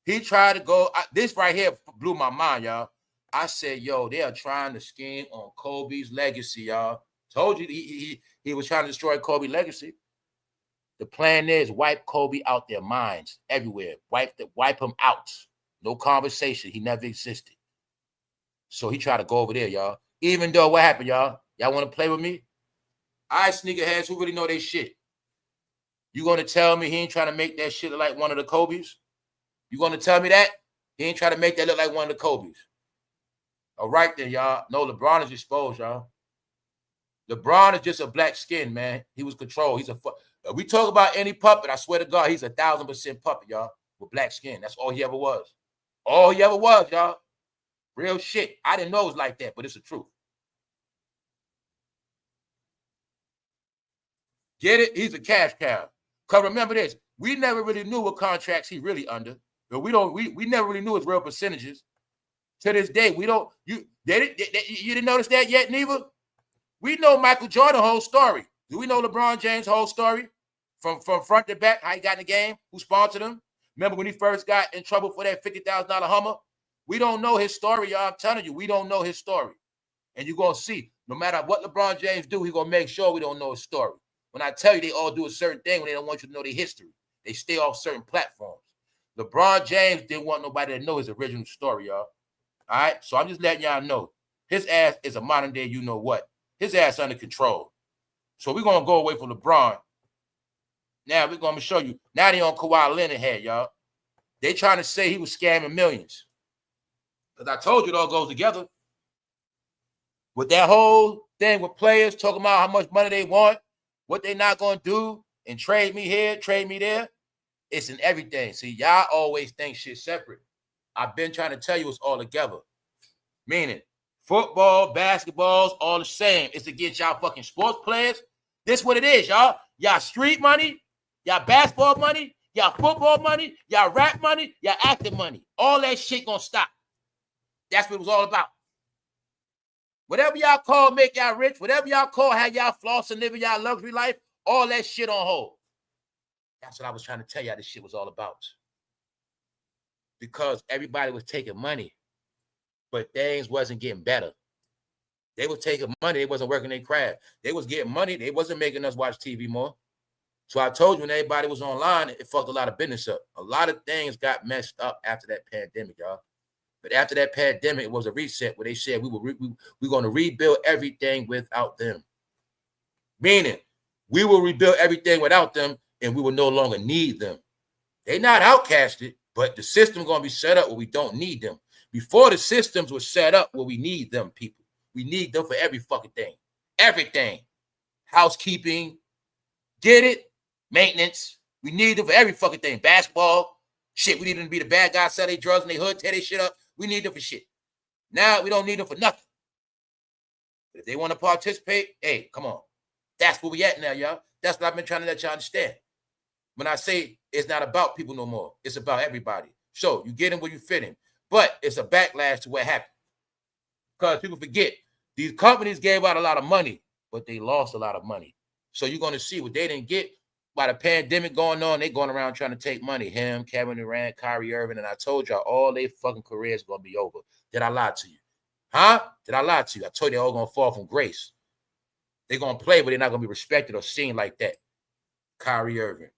He tried to go, this right here blew my mind, y'all. I said, yo, they are trying to scheme on Kobe's legacy, y'all. Told you he was trying to destroy Kobe's legacy. The plan is wipe Kobe out their minds everywhere. Wipe him out. No conversation. He never existed. So he tried to go over there, y'all. Even though, what happened, y'all? Y'all want to play with me? All right, sneakerheads who really know their shit. You going to tell me he ain't trying to make that shit look like one of the Kobe's? You going to tell me that? He ain't trying to make that look like one of the Kobe's. All right then, y'all. No, LeBron is exposed, y'all. LeBron is just a black skin, man. He was controlled. If we talk about any puppet, I swear to God, he's 1,000% puppet, y'all, with black skin. That's all he ever was. All he ever was, y'all. Real shit. I didn't know it was like that, but it's the truth. Get it? He's a cash cow. Because remember this, we never really knew what contracts he really under. But we never really knew his real percentages. To this day, we don't. You didn't notice that yet, neither? We know Michael Jordan's whole story. Do we know LeBron James' whole story? From front to back, how he got in the game, who sponsored him? Remember when he first got in trouble for that $50,000 Hummer? We don't know his story, y'all. I'm telling you, we don't know his story. And you're going to see, no matter what LeBron James do, he's going to make sure we don't know his story. When I tell you they all do a certain thing when they don't want you to know their history, they stay off certain platforms. LeBron James didn't want nobody to know his original story, y'all. All right? So I'm just letting y'all know. His ass is a modern day you-know-what. His ass under control. So we're going to go away from LeBron. Now we're going to show you. Now they on Kawhi Leonard head, y'all. They trying to say he was scamming millions. Because I told you it all goes together. With that whole thing with players talking about how much money they want, what they not going to do, and trade me here, trade me there, it's in everything. See, y'all always think shit separate. I've been trying to tell you it's all together. Meaning, football, basketball's all the same. It's against y'all fucking sports players. This what it is, y'all. Y'all street money, y'all basketball money, y'all football money, y'all rap money, y'all acting money. All that shit gonna stop. That's what it was all about. Whatever y'all call make y'all rich, whatever y'all call how y'all floss and living y'all luxury life, all that shit on hold. That's what I was trying to tell y'all this shit was all about. Because everybody was taking money, but things wasn't getting better. They were taking money, they wasn't working their craft. They was getting money, they wasn't making us watch TV more. So I told you when everybody was online, it fucked a lot of business up. A lot of things got messed up after that pandemic, y'all. But after that pandemic, it was a reset where they said we're going to rebuild everything without them. Meaning, we will rebuild everything without them, and we will no longer need them. They're not outcasted, but the system going to be set up where we don't need them. Before the systems were set up where we need them, people. We need them for every fucking thing. Everything. Housekeeping. Get it? Maintenance. We need them for every fucking thing. Basketball. Shit, we need them to be the bad guys, sell their drugs in their hood, tear their shit up. We need them for shit. Now we don't need them for nothing. But if they want to participate, hey, come on. That's where we at now, y'all. That's what I've been trying to let y'all understand. When I say it's not about people no more, it's about everybody. So you get in where you fit in. But it's a backlash to what happened. Because people forget, these companies gave out a lot of money, but they lost a lot of money. So you're going to see what they didn't get by the pandemic going on. They going around trying to take money. Him, Kevin Durant, Kyrie Irving, and I told y'all all their fucking careers going to be over. Did I lie to you? Huh? Did I lie to you? I told you they're all going to fall from grace. They're going to play, but they're not going to be respected or seen like that. Kyrie Irving,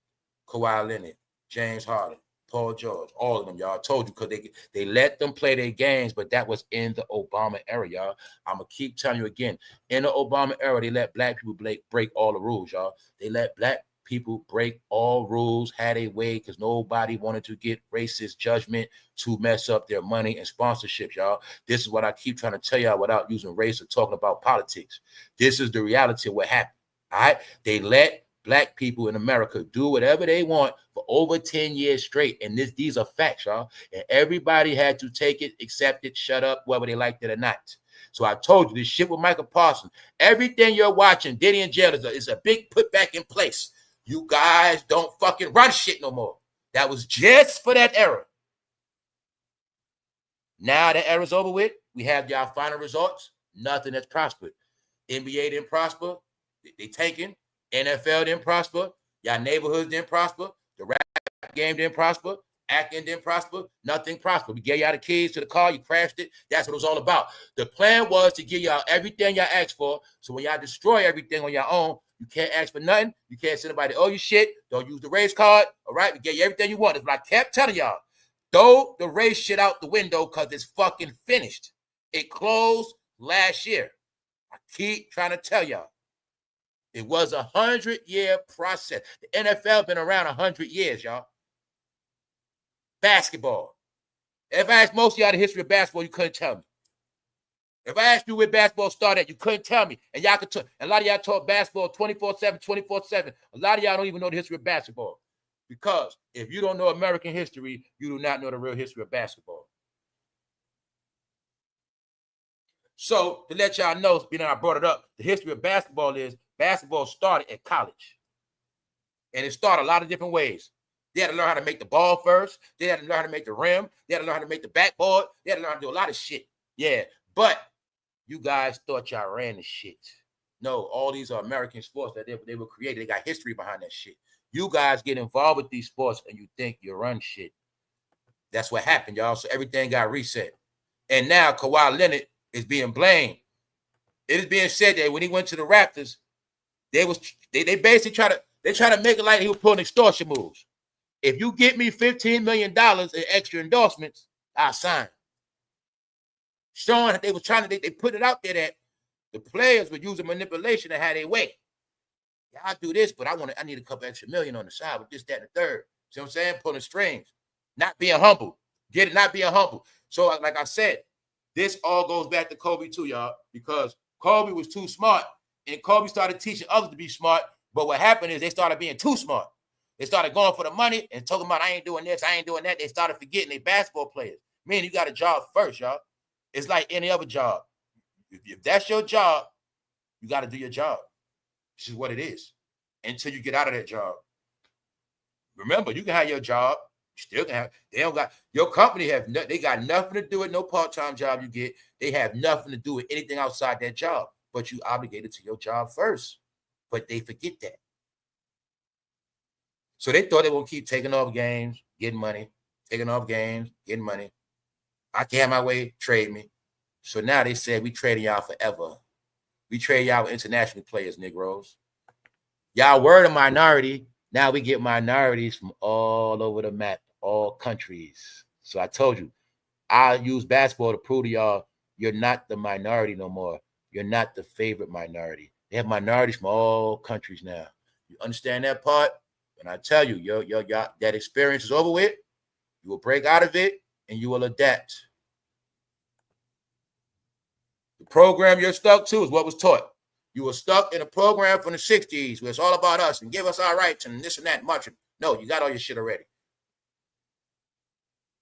Kawhi Leonard, James Harden, Paul George, all of them, y'all. I told you because they let them play their games, but that was in the Obama era, y'all. I'm going to keep telling you again. In the Obama era, they let black people break all the rules, y'all. They let black people break all rules, had a way, because nobody wanted to get racist judgment to mess up their money and sponsorships, y'all. This is what I keep trying to tell y'all without using race or talking about politics. This is the reality of what happened, all right? They let black people in America do whatever they want for over 10 years straight, and these are facts, y'all, and everybody had to take it, accept it, shut up, whether they liked it or not. So I told you, this shit with Michael Parsons, everything you're watching, Diddy and jail is a big put back in place. You guys don't fucking run shit no more. That was just for that era. Now that era's over with, we have y'all final results. Nothing that's prospered. NBA didn't prosper. They tanking. NFL didn't prosper. Y'all neighborhoods didn't prosper. The rap game didn't prosper. Acting didn't prosper. Nothing prospered. We gave y'all the keys to the car. You crashed it. That's what it was all about. The plan was to give y'all everything y'all asked for. So when y'all destroy everything on your own, you can't ask for nothing. You can't send nobody, oh, you shit. Don't use the race card. All right? We gave you everything you want. That's what I kept telling y'all. Throw the race shit out the window because it's fucking finished. It closed last year. I keep trying to tell y'all. It was a 100-year process. The NFL been around 100 years, y'all. Basketball. If I asked most of y'all the history of basketball, you couldn't tell me. If I asked you where basketball started, you couldn't tell me. And y'all could talk. A lot of y'all talk basketball 24/7, 24/7. A lot of y'all don't even know the history of basketball. Because if you don't know American history, you do not know the real history of basketball. So to let y'all know, I brought it up, the history of basketball is basketball started at college. And it started a lot of different ways. They had to learn how to make the ball first. They had to learn how to make the rim. They had to learn how to make the backboard. They had to learn how to do a lot of shit. Yeah, but you guys thought y'all ran the shit. No, all these are American sports that they were created. They got history behind that shit. You guys get involved with these sports and you think you run shit. That's what happened, y'all. So everything got reset. And now Kawhi Leonard is being blamed. It is being said that when he went to the Raptors, they basically try to make it like he was pulling extortion moves. If you get me $15 million in extra endorsements, I'll sign. Showing that they put it out there that the players were using manipulation to have their way. Yeah, I do this, but I need a couple extra million on the side with this, that, and the third. See what I'm saying? Pulling strings. Not being humble. Get it? Not being humble. So like I said, this all goes back to Kobe too, y'all, because Kobe was too smart and Kobe started teaching others to be smart. But what happened is they started being too smart. They started going for the money and talking about, I ain't doing this, I ain't doing that. They started forgetting they basketball players. Meaning you got a job first, y'all. It's like any other job. If that's your job, you got to do your job. This is what it is until you get out of that job. Remember, you can have your job. You still can have. They don't got your company have. They got nothing to do with no part-time job you get. They have nothing to do with anything outside that job. But you obligated to your job first. But they forget that. So they thought they were gonna keep taking off games, getting money, taking off games, getting money. I can't have my way, trade me. So now they said we trading y'all forever. We trade y'all with international players, Negroes. Y'all were the minority. Now we get minorities from all over the map, all countries. So I told you, I use basketball to prove to y'all you're not the minority no more. You're not the favorite minority. They have minorities from all countries now. You understand that part? When I tell you, that experience is over with, you will break out of it and you will adapt. The program you're stuck to is what was taught. You were stuck in a program from the 60s where it's all about us and give us our rights and this and that much. No, you got all your shit already.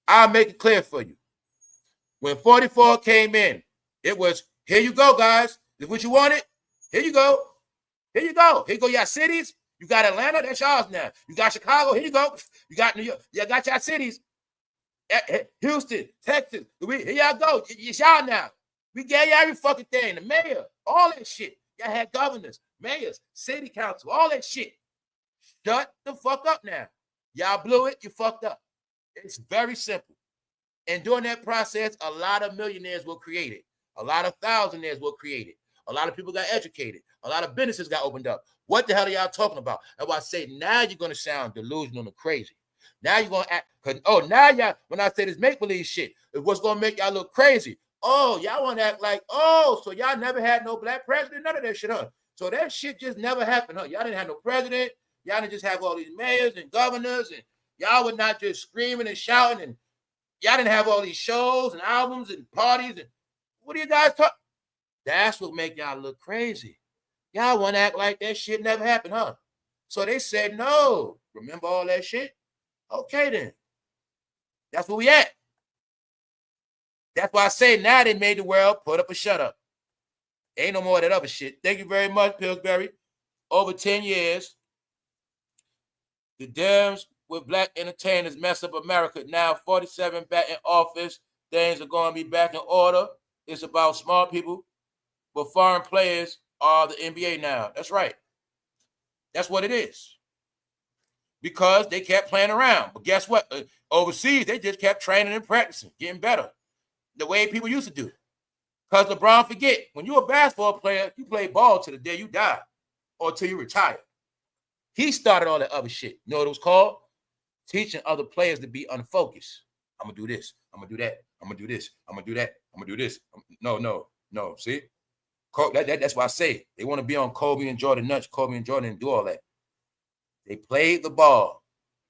I'll make it clear for you. When 44 came in, it was, here you go, guys. This is what you wanted. Here you go. Here you go. Here you go, your cities. You got Atlanta, that's yours now. You got Chicago, here you go. You got New York, you got your cities. Houston, Texas, here y'all go. It's y'all now. We gave you every fucking thing. The mayor, all that shit. Y'all had governors, mayors, city council, all that shit. Shut the fuck up now. Y'all blew it, you fucked up. It's very simple. And during that process, a lot of millionaires were created. A lot of thousandaires were created. A lot of people got educated. A lot of businesses got opened up. What the hell are y'all talking about? That's why I say now you're going to sound delusional and crazy. Now you're going to act, now y'all, when I say this make-believe shit, is what's going to make y'all look crazy. Oh, y'all want to act like, so y'all never had no black president? None of that shit, huh? So that shit just never happened, huh? Y'all didn't have no president. Y'all didn't just have all these mayors and governors, and y'all were not just screaming and shouting, and y'all didn't have all these shows and albums and parties. And what are you guys talking? That's what make y'all look crazy. Y'all want to act like that shit never happened, huh? So they said, no. Remember all that shit? Okay, then. That's where we at. That's why I say now they made the world put up or shut up. Ain't no more of that other shit. Thank you very much, Pillsbury. Over 10 years, the Dems with black entertainers mess up America. Now 47 back in office. Things are going to be back in order. It's about smart people. But foreign players are the NBA now. That's right. That's what it is. Because they kept playing around. But guess what? Overseas, they just kept training and practicing, getting better. The way people used to do. Because LeBron forget, when you're a basketball player, you play ball till the day you die or till you retire. He started all that other shit. You know what it was called? Teaching other players to be unfocused. I'm going to do this. I'm going to do that. I'm going to do this. I'm going to do that. I'm going to do this. No. See? That's why I say they want to be on Kobe and Jordan nuts, Kobe and Jordan, and do all that. They played the ball.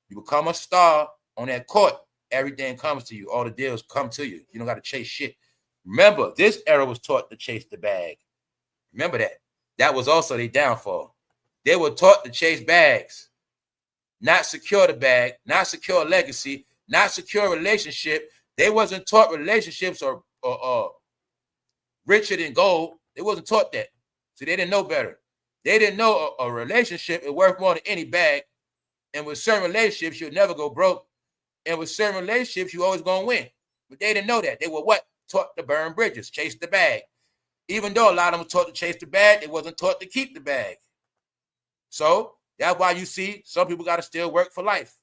You become a star on that court. Everything comes to you. All the deals come to you. You don't got to chase shit. Remember, this era was taught to chase the bag. Remember that. That was also their downfall. They were taught to chase bags, not secure the bag, not secure legacy, not secure relationship. They wasn't taught relationships or richer than gold. They wasn't taught that. So they didn't know better. They didn't know a relationship is worth more than any bag. And with certain relationships, you'll never go broke. And with certain relationships, you always going to win. But they didn't know that. They were what? Taught to burn bridges, chase the bag. Even though a lot of them were taught to chase the bag, they wasn't taught to keep the bag. So that's why you see some people got to still work for life.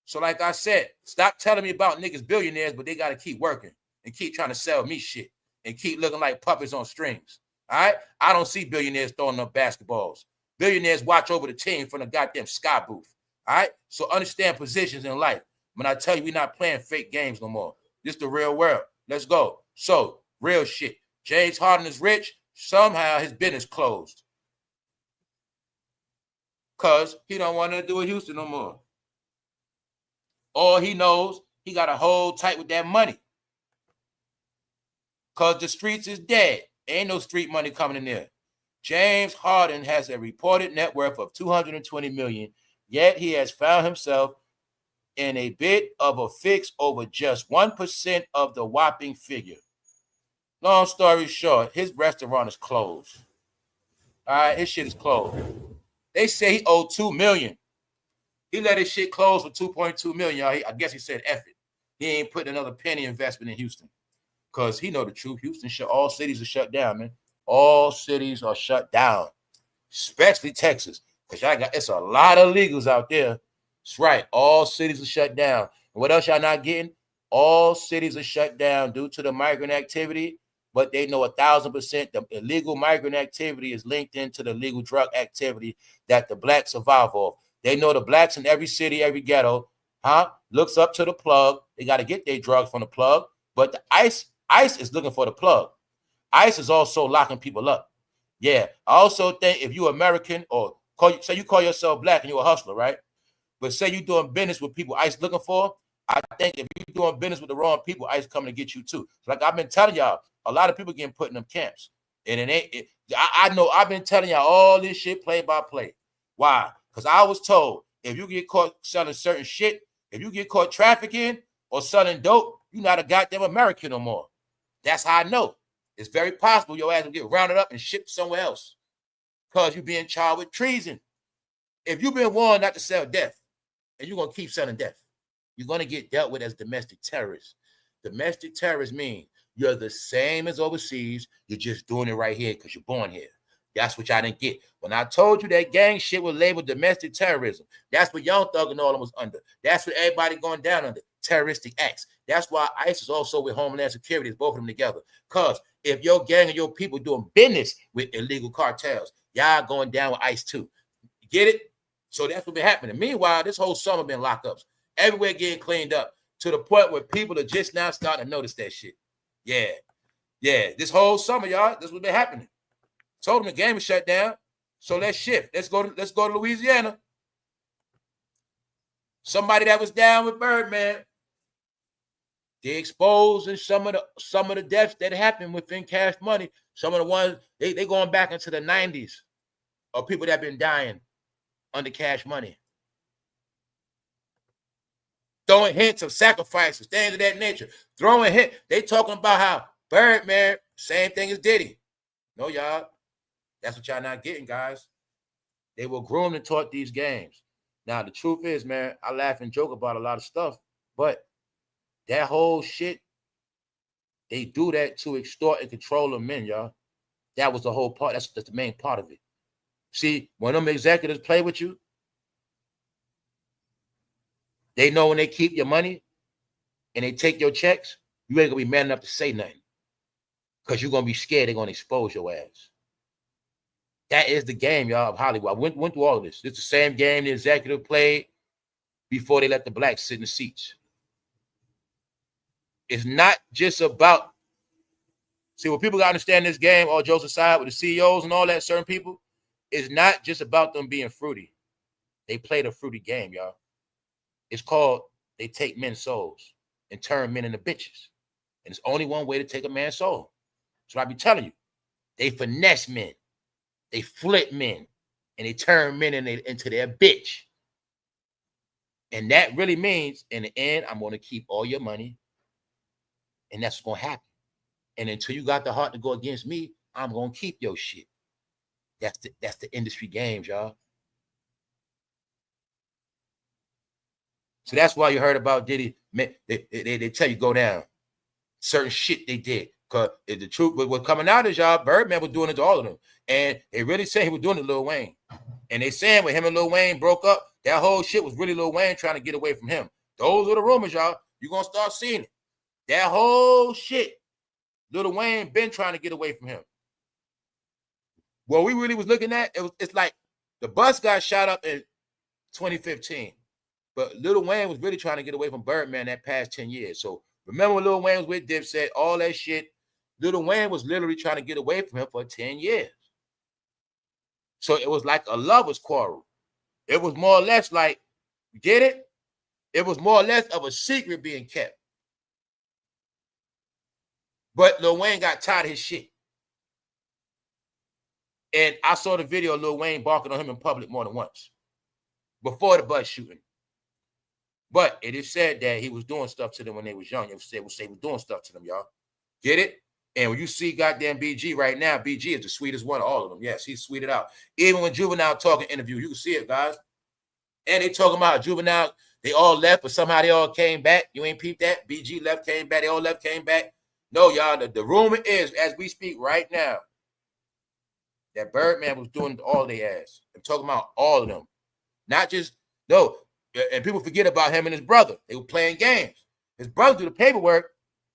So like I said, stop telling me about niggas billionaires, but they got to keep working and keep trying to sell me shit and keep looking like puppets on strings. All right? I don't see billionaires throwing up basketballs. Billionaires watch over the team from the goddamn sky booth. All right? So understand positions in life. When I tell you we're not playing fake games no more. This is the real world. Let's go. So, real shit. James Harden is rich. Somehow his business closed. Because he don't want to do with Houston no more. All he knows, he got to hold tight with that money. Because the streets is dead. Ain't no street money coming in there. James Harden has a reported net worth of $220 million, yet he has found himself in a bit of a fix over just 1% of the whopping figure. Long story short, his restaurant is closed. All right, his shit is closed. They say he owed $2 million. He let his shit close for 2.2 million, y'all. I guess he said F it. He ain't putting another penny investment in Houston. Because he know the truth. Houston, all cities are shut down, man. All cities are shut down. Especially Texas. Because y'all got, it's a lot of illegals out there. That's right. All cities are shut down. And what else y'all not getting? All cities are shut down due to the migrant activity. But they know 1,000% the illegal migrant activity is linked into the legal drug activity that the blacks survive off. They know the blacks in every city, every ghetto, looks up to the plug. They got to get their drugs from the plug. But the ICE is looking for the plug. ICE is also locking people up. Yeah. I also think if you're American or say you call yourself black and you're a hustler, right? But say you're doing business with people ICE looking for, I think if you're doing business with the wrong people, ICE coming to get you too. Like I've been telling y'all, a lot of people getting put in them camps. And it ain't, I know I've been telling y'all all this shit play by play. Why? Because I was told if you get caught selling certain shit, if you get caught trafficking or selling dope, you're not a goddamn American no more. That's how I know. It's very possible your ass will get rounded up and shipped somewhere else because you're being charged with treason. If you've been warned not to sell death and you're going to keep selling death, you're going to get dealt with as domestic terrorists. Domestic terrorists mean you're the same as overseas. You're just doing it right here because you're born here. That's what y'all didn't get. When I told you that gang shit was labeled domestic terrorism, that's what Young Thug and all of them was under. That's what everybody going down under, terroristic acts. That's why ICE is also with Homeland Security, both of them together. Because if your gang and your people doing business with illegal cartels, y'all going down with ICE too. You get it? So that's what been happening. Meanwhile, this whole summer been lockups. Everywhere getting cleaned up to the point where people are just now starting to notice that shit. Yeah. This whole summer, y'all, this what's been happening. Told them the game is shut down. So let's shift. Let's go to Louisiana. Somebody that was down with Birdman. They exposing some of the deaths that happened within Cash Money. Some of the ones they going back into the 90s of people that been dying under Cash Money. Throwing hints of sacrifices, things of that nature. Throwing hints. They talking about how Birdman, same thing as Diddy. No, y'all. That's what y'all not getting, guys. They were groomed and taught these games. Now, the truth is, man, I laugh and joke about a lot of stuff, but that whole shit, they do that to extort and control the men, y'all. That was the whole part. That's the main part of it. See, when them executives play with you, they know when they keep your money and they take your checks, you ain't going to be man enough to say nothing because you're going to be scared they're going to expose your ass. That is the game, y'all, of Hollywood. I went through all of this. It's the same game the executive played before they let the blacks sit in the seats. It's not just about, see, what people got to understand this game, all jokes aside, with the CEOs and all that, certain people, it's not just about them being fruity. They played a fruity game, y'all. It's called, they take men's souls and turn men into bitches. And it's only one way to take a man's soul. That's what I be telling you. They finesse men. They flip men. And they turn men into their bitch. And that really means, in the end, I'm going to keep all your money. And that's what's going to happen. And until you got the heart to go against me, I'm going to keep your shit. That's the industry games, y'all. So that's why you heard about Diddy. They tell you go down. Certain shit they did. Because the truth, what's coming out is, y'all, Birdman was doing it to all of them. And they really say he was doing it to Lil Wayne. And they saying when him and Lil Wayne broke up, that whole shit was really Lil Wayne trying to get away from him. Those are the rumors, y'all. You're going to start seeing it. That whole shit, Lil Wayne been trying to get away from him. What we really was looking at, it's like the bus got shot up in 2015. But Lil Wayne was really trying to get away from Birdman that past 10 years. So remember when Lil Wayne was with Dipset, all that shit, Lil Wayne was literally trying to get away from him for 10 years. So it was like a lover's quarrel. It was more or less like, you get it? It was more or less of a secret being kept. But Lil Wayne got tired of his shit. And I saw the video of Lil Wayne barking on him in public more than once before the bus shooting. But it is said that he was doing stuff to them when they was young. It was said he was doing stuff to them, y'all. Get it? And when you see goddamn BG right now, BG is the sweetest one of all of them. Yes, he's sweeted out. Even when Juvenile talking interview, you can see it, guys. And they talking about juvenile. They all left, but somehow they all came back. You ain't peeped that? BG left, came back. They all left, came back. No, y'all, the rumor is, as we speak right now, that Birdman was doing all their ass. I'm talking about all of them. Not just, no. And people forget about him and his brother. They were playing games. His brother do the paperwork.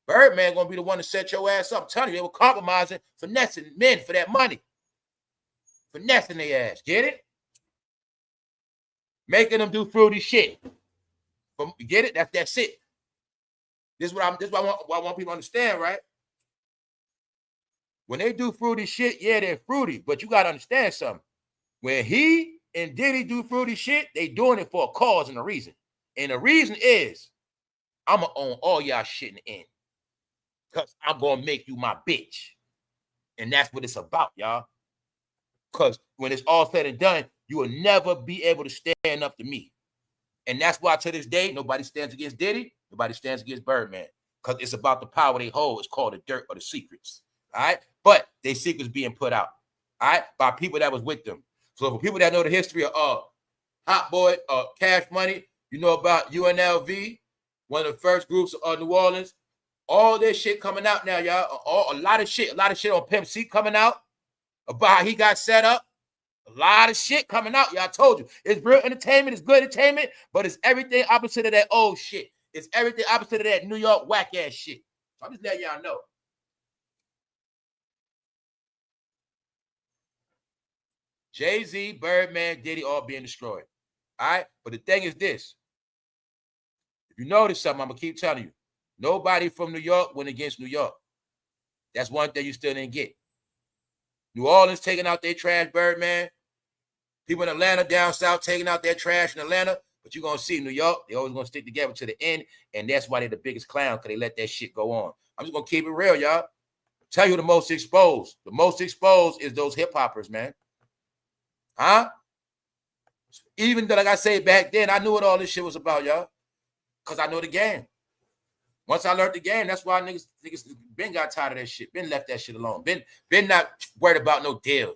Birdman going to be the one to set your ass up. I'm telling you, they were compromising, finessing men for that money. Finessing their ass. Get it? Making them do fruity shit. Get it? That's it. This is what I want people to understand, right? When they do fruity shit, yeah, they're fruity, but you got to understand something. When he and Diddy do fruity shit, they doing it for a cause and a reason. And the reason is, I'm going to own all y'all shit in the end. Because I'm going to make you my bitch. And that's what it's about, y'all. Because when it's all said and done, you will never be able to stand up to me. And that's why to this day, nobody stands against Diddy. Nobody stands against Birdman. Because it's about the power they hold. It's called the dirt or the secrets. All right? But they secrets being put out. All right? By people that was with them. So for people that know the history of Hot Boy, Cash Money, you know about UNLV, one of the first groups of New Orleans. All this shit coming out now, y'all. A lot of shit on Pimp C coming out about how he got set up. A lot of shit coming out, y'all. I told you. It's real entertainment. It's good entertainment, but it's everything opposite of that old shit. It's everything opposite of that New York whack-ass shit. So I'm just letting y'all know. Jay-Z, Birdman, Diddy all being destroyed. All right? But the thing is this. If you notice something, I'm going to keep telling you. Nobody from New York went against New York. That's one thing you still didn't get. New Orleans taking out their trash, Birdman. People in Atlanta down south taking out their trash in Atlanta. But you're going to see New York, they always going to stick together to the end. And that's why they're the biggest clown, because they let that shit go on. I'm just going to keep it real, y'all. Tell you the most exposed. The most exposed is those hip-hoppers, man. Huh? Even though, like I said back then, I knew what all this shit was about, y'all. Because I know the game. Once I learned the game, that's why niggas been got tired of that shit. Been left that shit alone. Been not worried about no deal.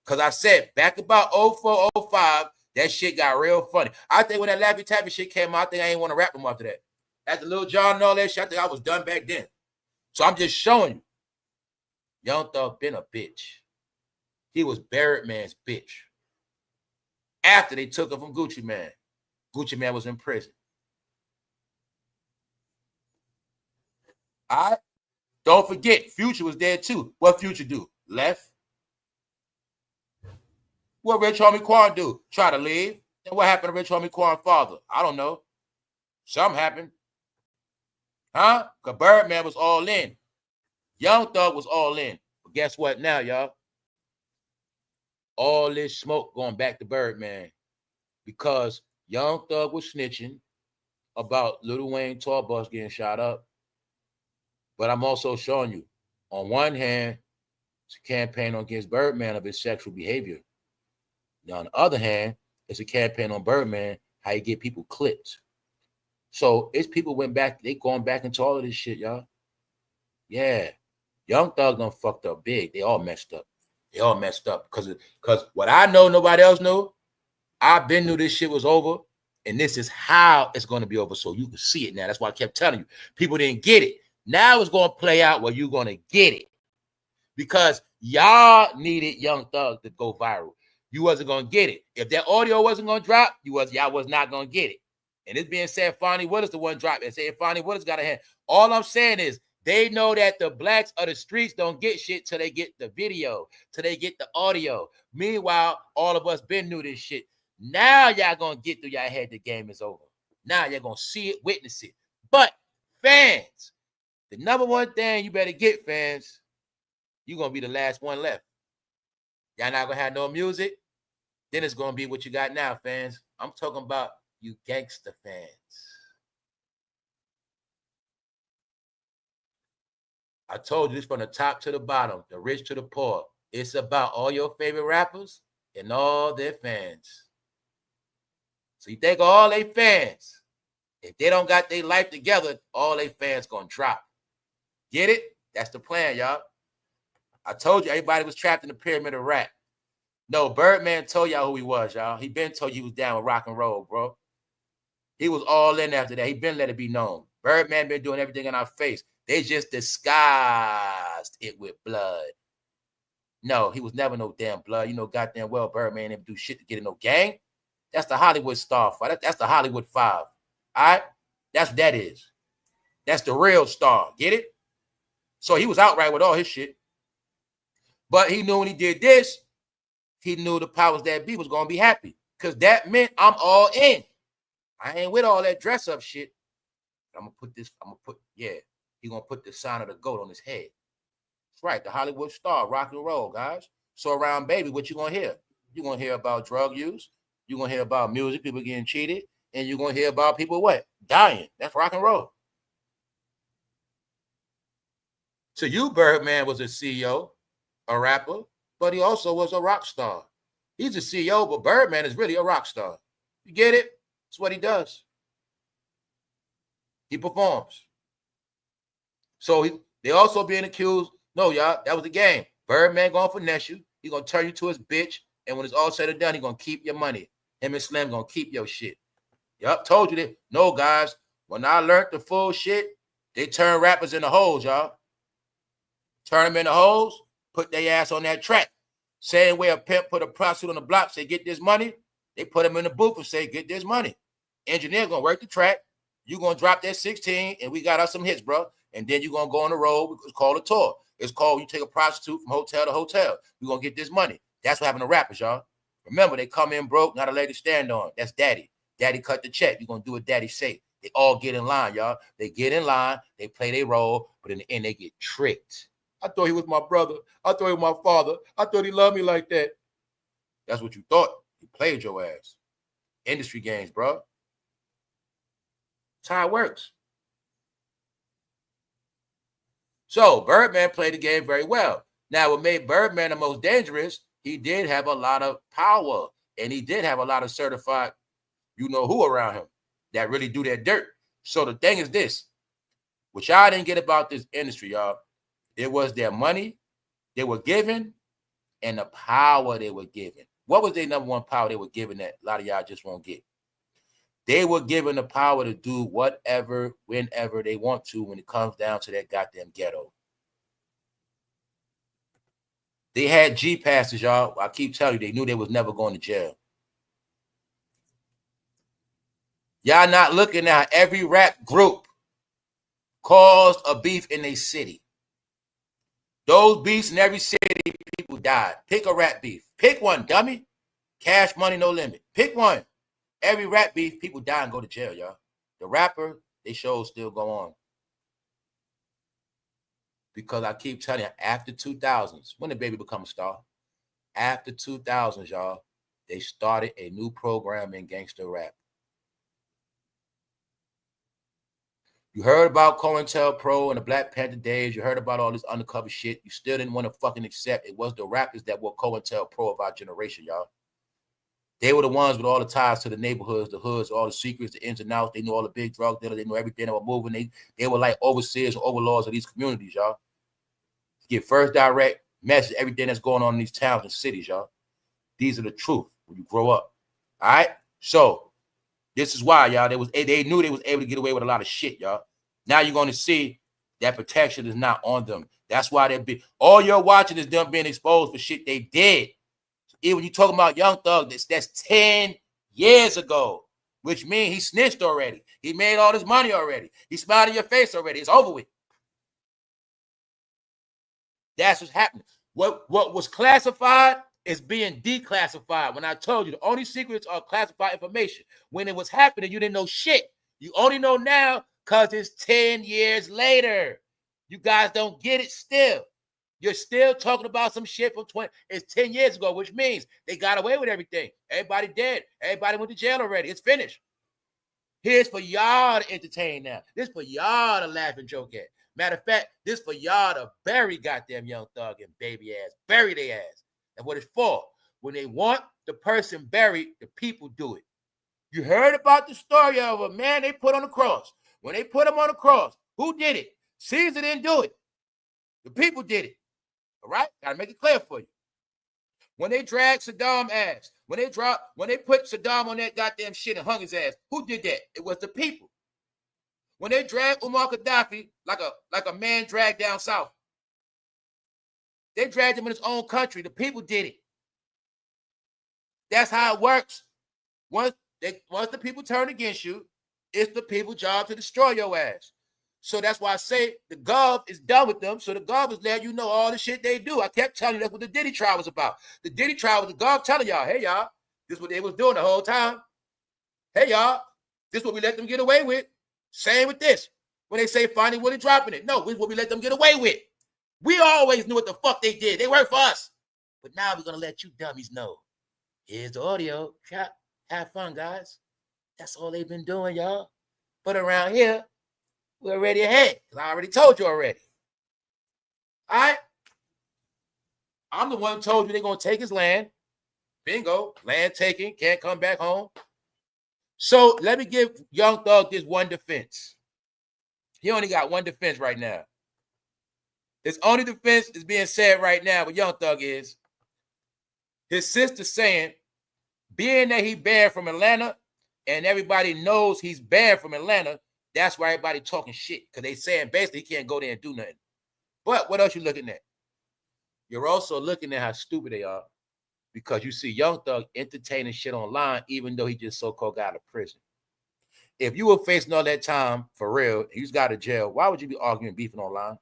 Because I said, back about 04, 05, that shit got real funny. I think when that Laffy Taffy shit came out, I think I ain't want to rap them after that. After Lil Jon and all that shit, I think I was done back then. So I'm just showing you. Young Thug been a bitch. He was Birdman's bitch. After they took him from Gucci Man. Gucci Man was in prison. All right? Don't forget, Future was there too. What Future do? Left. What Rich Homie Quan do? Try to leave. And what happened to Rich Homie Quan's father? I don't know. Something happened. Huh? Because Birdman was all in. Young Thug was all in. But guess what now, y'all? All this smoke going back to Birdman. Because Young Thug was snitching about Lil Wayne tour bus getting shot up. But I'm also showing you, on one hand, it's a campaign against Birdman of his sexual behavior. Now, on the other hand, it's a campaign on Birdman, how you get people clipped. So it's people went back, they going back into all of this shit, y'all. Yeah. Young Thug done fucked up big. They all messed up. They all messed up. Because what I know, nobody else knew, I've been knew this shit was over, and this is how it's going to be over. So you can see it now. That's why I kept telling you. People didn't get it. Now it's going to play out where you're going to get it. Because y'all needed Young Thug to go viral. You wasn't going to get it. If that audio wasn't going to drop, y'all was not going to get it. And it's being said, Fonnie Willis the one dropped and saying Fonnie Willis got a hand. All I'm saying is they know that the blacks of the streets don't get shit till they get the video, till they get the audio. Meanwhile, all of us been knew this shit. Now y'all going to get through y'all head the game is over. Now you're going to see it, witness it. But fans, the number one thing you better get, fans, you're going to be the last one left. Y'all not going to have no music. Then it's going to be what you got now, fans. I'm talking about you gangster fans. I told you this from the top to the bottom, the rich to the poor. It's about all your favorite rappers and all their fans. So you think all their fans, if they don't got their life together, all their fans going to drop. Get it? That's the plan, y'all. I told you everybody was trapped in the pyramid of rap. No, Birdman told y'all who he was, y'all. He been told you he was down with rock and roll, bro. He was all in after that. He been let it be known. Birdman been doing everything in our face. They just disguised it with blood. No, he was never no damn blood. You know goddamn well Birdman didn't do shit to get in no gang. That's the Hollywood star fight. That's the Hollywood 5. All right? That's what that is. That's the real star. Get it? So he was outright with all his shit. But he knew when he did this, he knew the powers that be was going to be happy. Because that meant I'm all in. I ain't with all that dress up shit. I'm going to put this, he going to put the sign of the goat on his head. That's right, the Hollywood star, rock and roll, guys. So around baby, what you going to hear? You're going to hear about drug use. You're going to hear about music, people getting cheated. And you're going to hear about people what? Dying. That's rock and roll. So you, Birdman, was a CEO, a rapper, but he also was a rock star. He's a CEO, but Birdman is really a rock star. You get it? That's what he does. He performs. So they also being accused. No, y'all, that was the game. Birdman gonna finesse you. He gonna turn you to his bitch. And when it's all said and done, he gonna keep your money. Him and Slim gonna keep your shit. Yup, told you that. No, guys, when I learned the full shit, they turn rappers into hoes, y'all. Turn them into hoes, put their ass on that track. Same way a pimp put a prostitute on the block, say, get this money. They put them in the booth and say, get this money. Engineer gonna work the track. You gonna drop that 16, and we got us some hits, bro. And then you gonna go on the road. It's called a tour. It's called you take a prostitute from hotel to hotel. We're gonna get this money. That's what happened to rappers, y'all. Remember, they come in broke, not a leg to stand on. That's daddy. Daddy cut the check. You're gonna do what daddy say. They all get in line, y'all. They get in line, they play their role, but in the end, they get tricked. I thought he was my brother. I thought he was my father. I thought he loved me like that. That's what you thought. He played your ass. Industry games, bro. That's how it works. So Birdman played the game very well. Now, what made Birdman the most dangerous, he did have a lot of power, and he did have a lot of certified you-know-who around him that really do that dirt. So the thing is this, what y'all didn't get about this industry, y'all, it was their money they were given and the power they were given. What was their number one power they were given that a lot of y'all just won't get? They were given the power to do whatever, whenever they want to when it comes down to that goddamn ghetto. They had G passes, y'all. I keep telling you, they knew they was never going to jail. Y'all not looking at every rap group caused a beef in a city. Those beefs in every city, people died. Pick a rap beef. Pick one, dummy. Cash money, no limit. Pick one. Every rap beef, people die and go to jail, y'all. The rapper, they shows still go on. Because I keep telling you, after 2000s, when did Baby become a star? After 2000s, y'all, they started a new program in gangster rap. You heard about COINTELPRO and the Black Panther days. You heard about all this undercover shit. You still didn't want to fucking accept it was the rappers that were COINTELPRO of our generation, y'all. They were the ones with all the ties to the neighborhoods, the hoods, all the secrets, the ins and outs. They knew all the big drug dealers. They knew everything that were moving. They were like overseers or overlords of these communities, y'all. Get first direct message, everything that's going on in these towns and cities, y'all. These are the truth when you grow up. All right? So this is why, y'all, they knew they was able to get away with a lot of shit, y'all. Now you're going to see that protection is not on them. That's why all you're watching is them being exposed for shit they did. Even when you talking about Young Thug, that's 10 years ago, which means he snitched already. He made all this money already. He smiled in your face already. It's over with. That's what's happening. What was classified is being declassified. When I told you the only secrets are classified information. When it was happening, you didn't know shit. You only know now because it's 10 years later. You guys don't get it still. You're still talking about some shit from 10 years ago, which means they got away with everything. Everybody dead. Everybody went to jail already. It's finished. Here's for y'all to entertain now. This for y'all to laugh and joke at. Matter of fact, this for y'all to bury goddamn Young Thug and baby ass. Bury their ass. And what it's for. When they want the person buried, the people do it. You heard about the story of a man they put on the cross. When they put him on the cross, who did it? Caesar didn't do it. The people did it. All right? Got to make it clear for you. When they dragged Saddam ass, when they put Saddam on that goddamn shit and hung his ass, who did that? It was the people. When they dragged Umar Gaddafi like a man dragged down south, they dragged him in his own country. The people did it. That's how it works. Once the people turn against you, it's the people's job to destroy your ass. So that's why I say the gov is done with them. So the gov is letting you know all the shit they do. I kept telling you that's what the Diddy trial was about. The Diddy trial was the gov telling y'all, hey, y'all, this is what they was doing the whole time. Hey, y'all, this is what we let them get away with. Same with this. When they say finally Willie dropping it. No, this is what we let them get away with. We always knew what the fuck they did. They worked for us. But now we're going to let you dummies know. Here's the audio. Have fun, guys. That's all they've been doing, y'all. But around here, we're already ahead. Because I already told you already. All right? I'm the one who told you they're going to take his land. Bingo. Land taken. Can't come back home. So let me give Young Thug this one defense. He only got one defense right now. His only defense is being said right now with Young Thug is his sister saying, being that he banned from Atlanta and everybody knows he's banned from Atlanta, that's why everybody talking shit. Because they saying basically he can't go there and do nothing. But what else you looking at? You're also looking at how stupid they are. Because you see Young Thug entertaining shit online, even though he just so-called got out of prison. If you were facing all that time for real, you just got out of jail, why would you be arguing beefing online?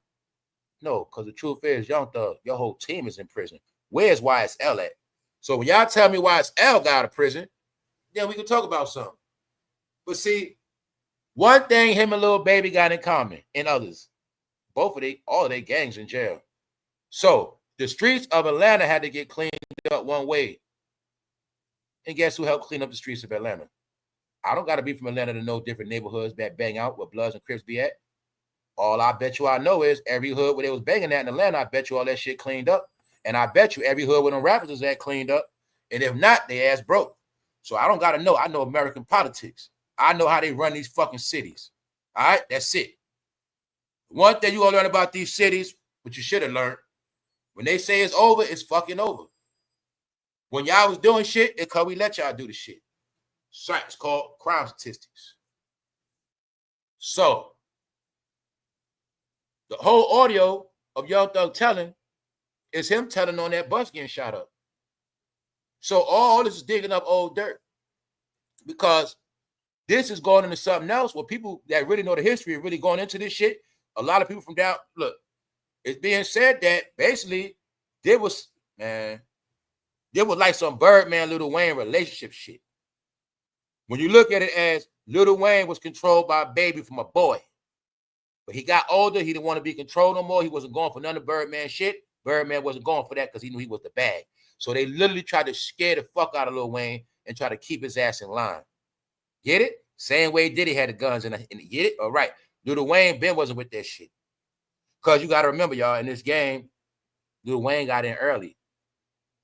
No, because the truth is, Young Thug, your whole team is in prison. Where's YSL at? So when y'all tell me YSL got out of prison, then we can talk about something. But see, one thing him and Lil Baby got in common, and others, all of their gangs in jail. So the streets of Atlanta had to get cleaned up one way. And guess who helped clean up the streets of Atlanta? I don't got to be from Atlanta to know different neighborhoods that bang out where Bloods and Crips be at. All I bet you I know is every hood where they was banging at in Atlanta, I bet you all that shit cleaned up. And I bet you every hood where them rappers is at cleaned up. And if not, they ass broke. So I don't got to know. I know American politics. I know how they run these fucking cities. All right? That's it. One thing you going to learn about these cities, which you should have learned, when they say it's over, it's fucking over. When y'all was doing shit, it's because we let y'all do the shit. So it's called crime statistics. So the whole audio of Young Thug telling is him telling on that bus getting shot up. So all this is digging up old dirt. Because this is going into something else where people that really know the history are really going into this shit. A lot of people from down, look, it's being said that basically there was like some Birdman, Lil Wayne relationship shit. When you look at it as Lil Wayne was controlled by a baby from a boy. But he got older. He didn't want to be controlled no more. He wasn't going for none of Birdman shit. Birdman wasn't going for that because he knew he was the bag. So they literally tried to scare the fuck out of Lil Wayne and try to keep his ass in line. Get it? Same way Diddy had the guns in get it? All right. Lil Wayne Ben wasn't with that shit. Because you got to remember, y'all, in this game, Lil Wayne got in early.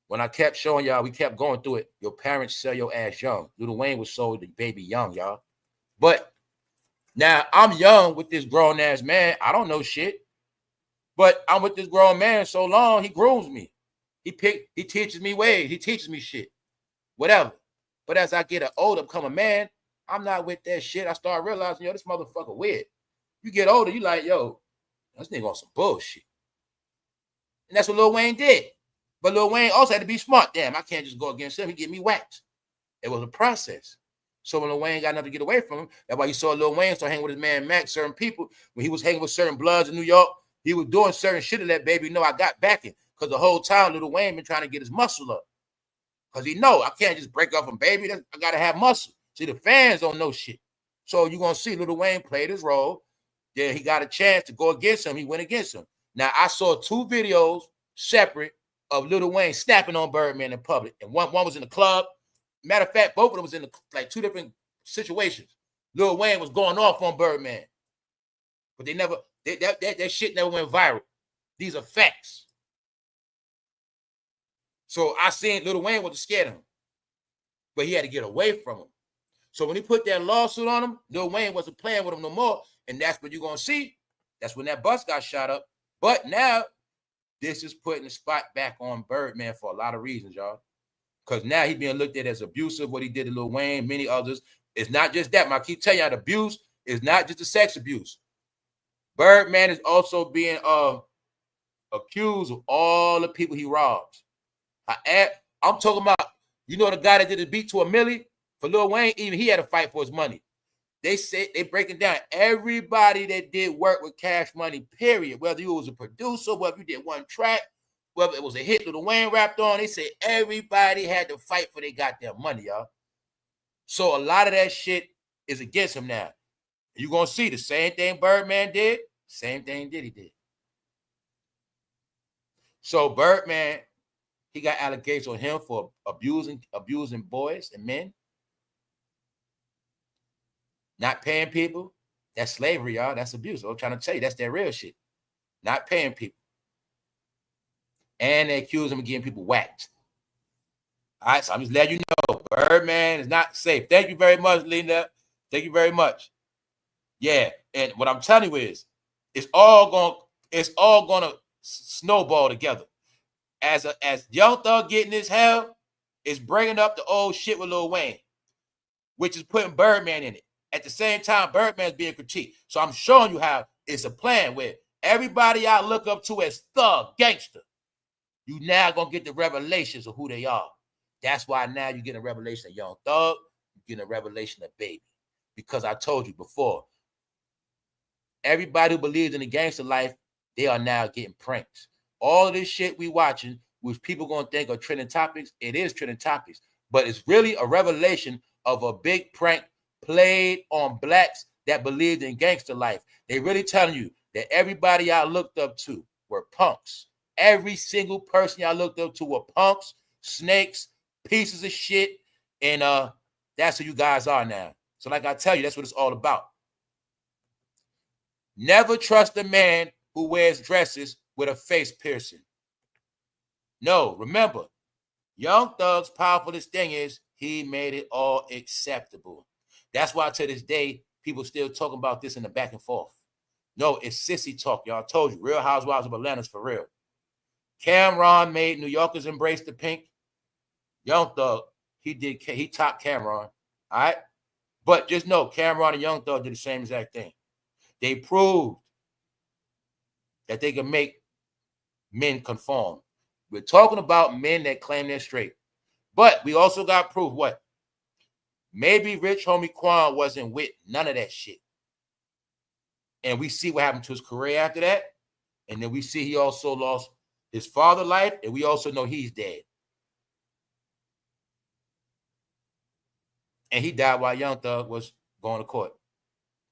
When I kept showing y'all, we kept going through it. Your parents sell your ass young. Lil Wayne was sold the baby young, y'all. But now I'm young with this grown ass man. I don't know shit. But I'm with this grown man so long, he grooms me. He teaches me ways. He teaches me shit. Whatever. But as I get older, become a man, I'm not with that shit. I start realizing, yo, this motherfucker weird. You get older, you like, yo, this nigga on some bullshit. And that's what Lil Wayne did. But Lil Wayne also had to be smart. Damn, I can't just go against him. He get me whacked. It was a process. So when Lil Wayne got nothing to get away from him, that's why you saw Lil Wayne start hanging with his man Mac, certain people. When he was hanging with certain Bloods in New York, he was doing certain shit to let baby know I got backing. Because the whole time Lil Wayne been trying to get his muscle up. Because he know I can't just break off from baby. I got to have muscle. See, the fans don't know shit. So you're going to see Lil Wayne played his role. Then he got a chance to go against him. He went against him. Now, I saw 2 videos separate of Lil Wayne snapping on Birdman in public. And one was in the club. Matter of fact, both of them was in like 2 different situations. Lil Wayne was going off on Birdman. But they never, that shit never went viral. These are facts. So I seen Lil Wayne was scared of him. But he had to get away from him. So when he put that lawsuit on him, Lil Wayne wasn't playing with him no more. And that's what you're going to see. That's when that bus got shot up. But now this is putting the spot back on Birdman for a lot of reasons, y'all. Because now he's being looked at as abusive, what he did to Lil Wayne, many others. It's not just that. I keep telling y'all, the abuse is not just the sex abuse. Birdman is also being accused of all the people he robs. I'm talking about, you know, the guy that did the beat to a milli for Lil Wayne, even he had to fight for his money. They say they breaking down everybody that did work with Cash Money, period. Whether you was a producer, whether you did one track, whether it was a hit Lil Wayne rapped on, they say everybody had to fight for they goddamn money, y'all. So a lot of that shit is against him now. You're gonna see the same thing Birdman did, same thing Diddy did. So Birdman, he got allegations on him for abusing boys and men. Not paying people, that's slavery, y'all. That's abuse. I'm trying to tell you, that's that real shit. Not paying people. And they accuse him of getting people whacked. All right, so I'm just letting you know, Birdman is not safe. Thank you very much, Linda. Thank you very much. Yeah, and what I'm telling you is, it's all gonna snowball together. As Young Thug getting his hell, is bringing up the old shit with Lil Wayne, which is putting Birdman in it. At the same time, Birdman's being critiqued. So I'm showing you how it's a plan where everybody I look up to as thug, gangster, you now gonna get the revelations of who they are. That's why now you're getting a revelation of Young Thug, you're getting a revelation of Baby. Because I told you before, everybody who believes in the gangster life, they are now getting pranked. All of this shit we watching, which people gonna think are trending topics, it is trending topics, but it's really a revelation of a big prank played on blacks that believed in gangster life. They really telling you that everybody y'all looked up to were punks. Every single person y'all looked up to were punks, snakes, pieces of shit, and that's who you guys are now. So like I tell you, that's what it's all about. Never trust a man who wears dresses with a face piercing. No, remember, Young Thug's powerfulest thing is he made it all acceptable. That's why to this day, people still talking about this in the back and forth. No, it's sissy talk, y'all. I told you, Real Housewives of Atlanta's for real. Cameron made New Yorkers embrace the pink. Young Thug, he topped Cameron, all right? But just know, Cameron and Young Thug did the same exact thing. They proved that they can make men conform. We're talking about men that claim they're straight. But we also got proof what? Maybe Rich Homie Quan wasn't with none of that shit. And we see what happened to his career after that. And then we see he also lost his father's life. And we also know he's dead. And he died while Young Thug was going to court.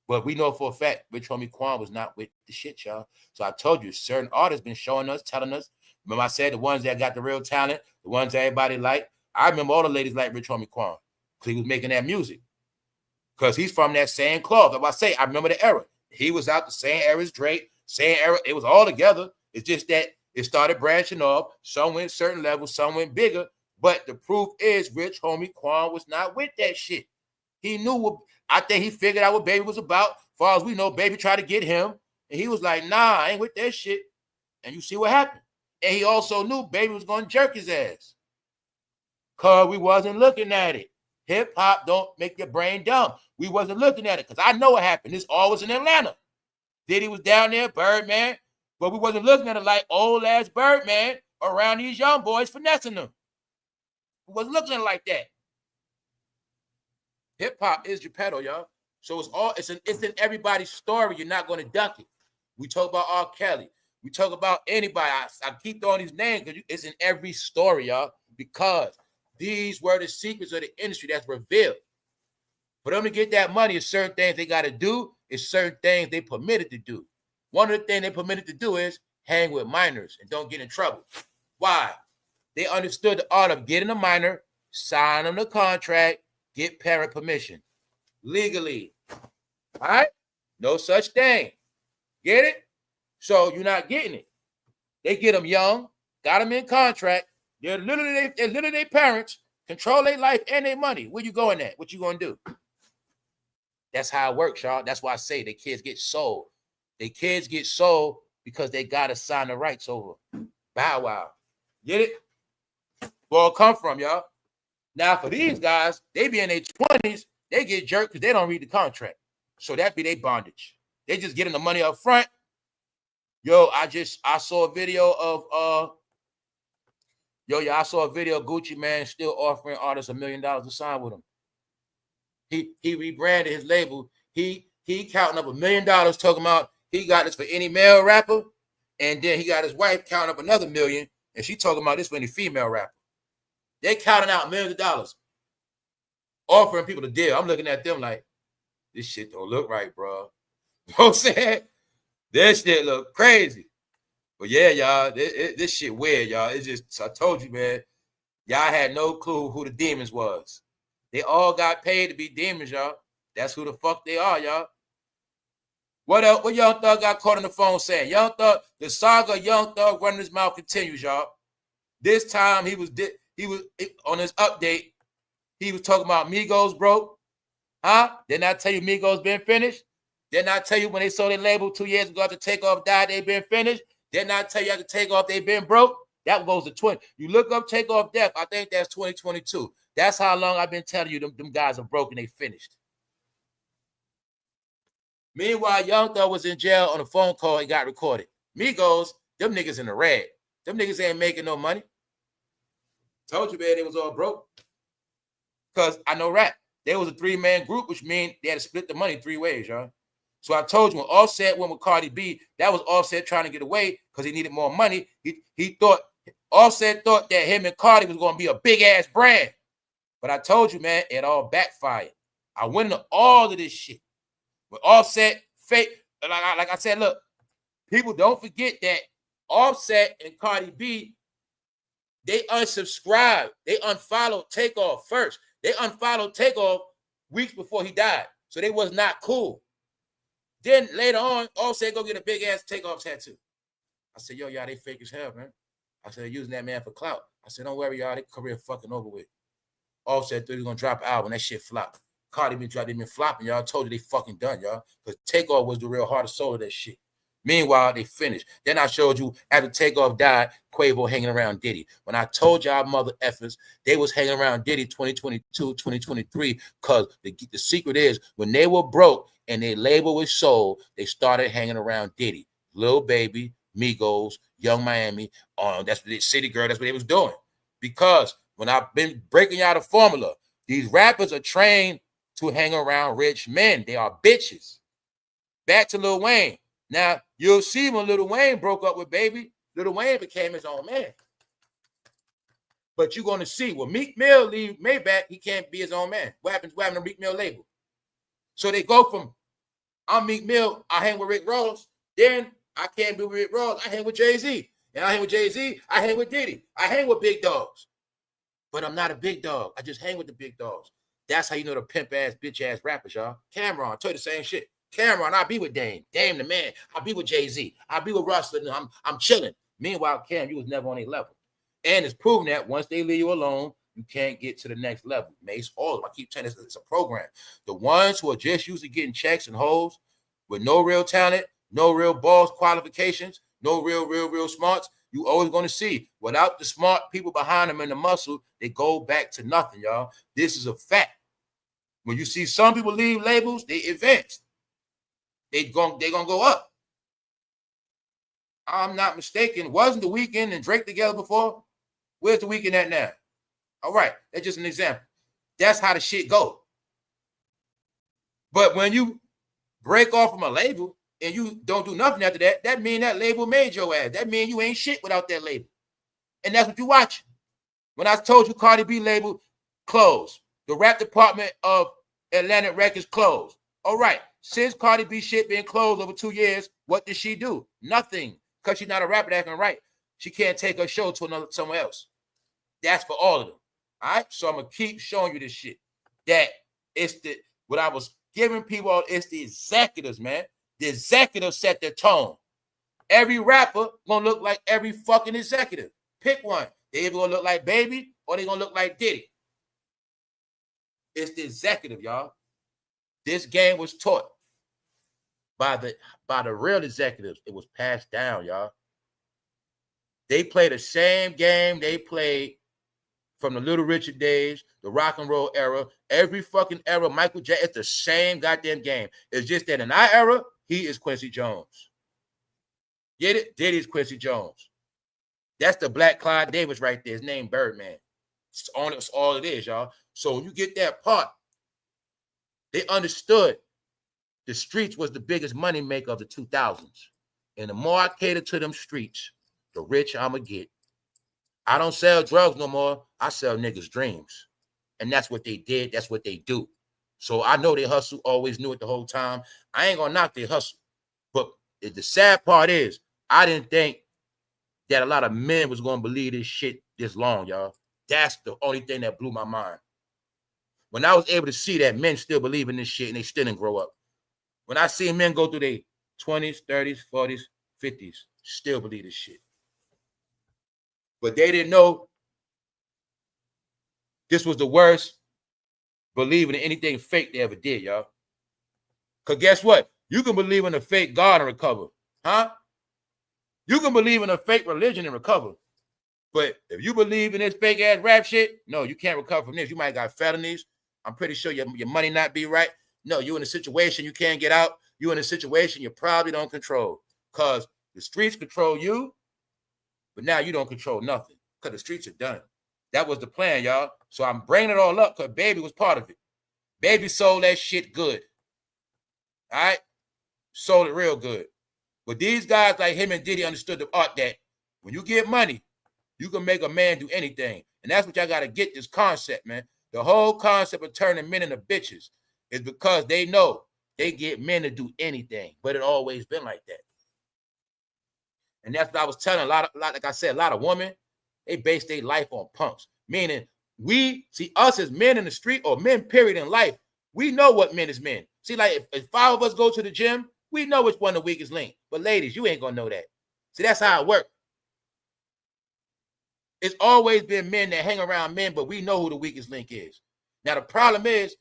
But we know for a fact Rich Homie Quan was not with the shit, y'all. So I told you, certain artists been showing us, telling us. Remember I said the ones that got the real talent, the ones that everybody liked. I remember all the ladies like Rich Homie Quan. He was making that music because he's from that same cloth. Like I say, I remember the era. He was out the same era as Drake, same era. It was all together. It's just that it started branching off. Some went certain levels, some went bigger. But the proof is Rich Homie Quan was not with that shit. He knew what, I think he figured out what Baby was about. As far as we know, Baby tried to get him. And he was like, nah, I ain't with that shit. And you see what happened. And he also knew Baby was going to jerk his ass. Because we wasn't looking at it. Hip-hop don't make your brain dumb. We wasn't looking at it because I know what happened. This all was in Atlanta. Diddy was down there, Birdman, but we wasn't looking at it like old-ass Birdman around these young boys finessing them. We wasn't looking at it like that. Hip-hop is Geppetto, y'all. So it's in everybody's story. You're not going to duck it. We talk about R. Kelly. We talk about anybody. I keep throwing these names because it's in every story, y'all, because these were the secrets of the industry that's revealed. For them to get that money, it's certain things they got to do. It's certain things they permitted to do. One of the things they permitted to do is hang with minors and don't get in trouble. Why? They understood the art of getting a minor, sign them the contract, get parent permission. Legally. All right? No such thing. Get it? So you're not getting it. They get them young, got them in contract. They're literally their parents, control their life and their money. Where you going at? What you going to do? That's how it works, y'all. That's why I say the kids get sold. The kids get sold because they got to sign the rights over. Bow Wow. Get it? Where it come from, y'all. Now, for these guys, they be in their 20s, they get jerked because they don't read the contract. So that be their bondage. They just getting the money up front. Yo, I saw a video of I saw a video of Gucci Man still offering artists $1 million to sign with him. He rebranded his label. He counting up $1 million, talking about he got this for any male rapper, and then he got his wife counting up another $1 million, and she talking about this for any female rapper. They counting out millions of dollars, offering people the deal. I'm looking at them like, this shit don't look right, bro. You know what I'm saying? This shit look crazy. But yeah, y'all, this shit weird, y'all. It's just, I told you, man, y'all had no clue who the demons was. They all got paid to be demons, y'all. That's who the fuck they are, y'all. What else? What Young Thug got caught on the phone saying? Young Thug, the saga of Young Thug running his mouth continues, y'all. This time he was on his update. He was talking about Migos broke. Huh? Didn't I tell you Migos been finished? Didn't I tell you when they sold their label 2 years ago after Takeoff died, they been finished? Didn't I tell you after Takeoff they been broke? That goes to 20. You look up Takeoff death, I think that's 2022. That's how long I've been telling you them guys are broke and they finished. Meanwhile, Young Thug was in jail on a phone call. He got recorded. Migos, them niggas in the red. Them niggas ain't making no money. Told you, man, they was all broke. Because I know rap. They was a 3-man group, which means they had to split the money 3 ways, y'all. So I told you, when Offset went with Cardi B, that was Offset trying to get away because he needed more money. Offset thought that him and Cardi was going to be a big-ass brand. But I told you, man, it all backfired. I went into all of this shit. When Offset, fake, like I said, look, people don't forget that Offset and Cardi B, they unsubscribed. They unfollowed Takeoff first. They unfollowed Takeoff weeks before he died. So they was not cool. Then later on, Offset go get a big-ass Takeoff tattoo. I said, yo, y'all, they fake as hell, man. I said, using that man for clout. I said, don't worry, y'all, their career fucking over with. Offset thought he was going to drop an album. That shit flopped. Cardi B dropped, they been flopping, y'all. I told you they fucking done, y'all. Because Takeoff was the real heart and soul of that shit. Meanwhile, they finished. Then I showed you after Takeoff died, Quavo hanging around Diddy. When I told y'all mother effers, they was hanging around Diddy 2022, 2023, because the secret is when they were broke and their label was sold, they started hanging around Diddy. Lil Baby, Migos, Young Miami, that's what City Girl, that's what they was doing. Because when I've been breaking y'all the formula, these rappers are trained to hang around rich men. They are bitches. Back to Lil Wayne. Now, you'll see when Lil Wayne broke up with Baby, Lil Wayne became his own man. But you're going to see, when Meek Mill leave Maybach, he can't be his own man. What happened to Meek Mill label? So they go from, I'm Meek Mill, I hang with Rick Ross. Then I can't be with Rick Ross, I hang with Jay-Z. And I hang with Jay-Z, I hang with Diddy. I hang with big dogs. But I'm not a big dog. I just hang with the big dogs. That's how you know the pimp-ass, bitch-ass rappers, y'all. Cameron, I told you the same shit. Cameron, I'll be with Dame. Dame the man. I'll be with Jay-Z. I'll be with Russell. I'm chilling. Meanwhile, Cam, you was never on a level. And it's proven that once they leave you alone, you can't get to the next level. Mace, all of them. I keep telling you, it's a program. The ones who are just used to getting checks and hoes with no real talent, no real balls qualifications, no real smarts, you always going to see. Without the smart people behind them and the muscle, they go back to nothing, y'all. This is a fact. When you see some people leave labels, they advance. They're gonna go up. I'm not mistaken. Wasn't The Weeknd and Drake together before? Where's The Weeknd at now? All right, that's just an example. That's how the shit go. But when you break off from a label and you don't do nothing after that, that means that label made your ass. That means you ain't shit without that label. And that's what you watching. When I told you Cardi B label closed, the rap department of Atlantic Records closed. All right, since Cardi B shit been closed over 2 years, what did she do? Nothing, because she's not a rapper that can write. She can't take her show to somewhere else. That's for all of them. All right, so I'm gonna keep showing you this shit. That it's what I was giving people. It's the executives, man. The executives set the tone. Every rapper gonna look like every fucking executive. Pick one. They either gonna look like Baby or they gonna look like Diddy. It's the executive, y'all. This game was taught by the real executives. It was passed down, y'all. They play the same game they played from the Little Richard days, the rock and roll era, every fucking era. Michael Jackson, it's the same goddamn game. It's just that in our era, he is Quincy Jones. Get it? Diddy's Quincy Jones. That's the Black Clyde Davis right there. His name Birdman. It's all it is, y'all. So when you get that part, they understood the streets was the biggest money maker of the 2000s. And the more I cater to them streets, the richer I'ma get. I don't sell drugs no more. I sell niggas' dreams. And that's what they did. That's what they do. So I know they hustle, always knew it the whole time. I ain't gonna knock their hustle. But the sad part is, I didn't think that a lot of men was gonna believe this shit this long, y'all. That's the only thing that blew my mind. When I was able to see that men still believe in this shit and they still didn't grow up. When I see men go through their 20s, 30s, 40s, 50s, still believe this shit. But they didn't know this was the worst believing in anything fake they ever did, y'all. Because guess what? You can believe in a fake God and recover. Huh? You can believe in a fake religion and recover. But if you believe in this fake ass rap shit, no, you can't recover from this. You might got felonies. I'm pretty sure your money not be right. No, you in a situation you can't get out. You in a situation you probably don't control. Because the streets control you, but now you don't control nothing. Because the streets are done. That was the plan, y'all. So I'm bringing it all up because Baby was part of it. Baby sold that shit good. All right? Sold it real good. But these guys like him and Diddy understood the art that when you get money, you can make a man do anything. And that's what y'all got to get this concept, man. The whole concept of turning men into bitches is because they know they get men to do anything. But it always been like that. And that's what I was telling a lot, like I said, a lot of women, they base their life on punks. Meaning we see us as men in the street or men, period, in life. We know what men is men. See, like if 5 of us go to the gym, we know which one the weakest link. But ladies, you ain't going to know that. See, that's how it works. It's always been men that hang around men, but we know who the weakest link is. Now, the problem is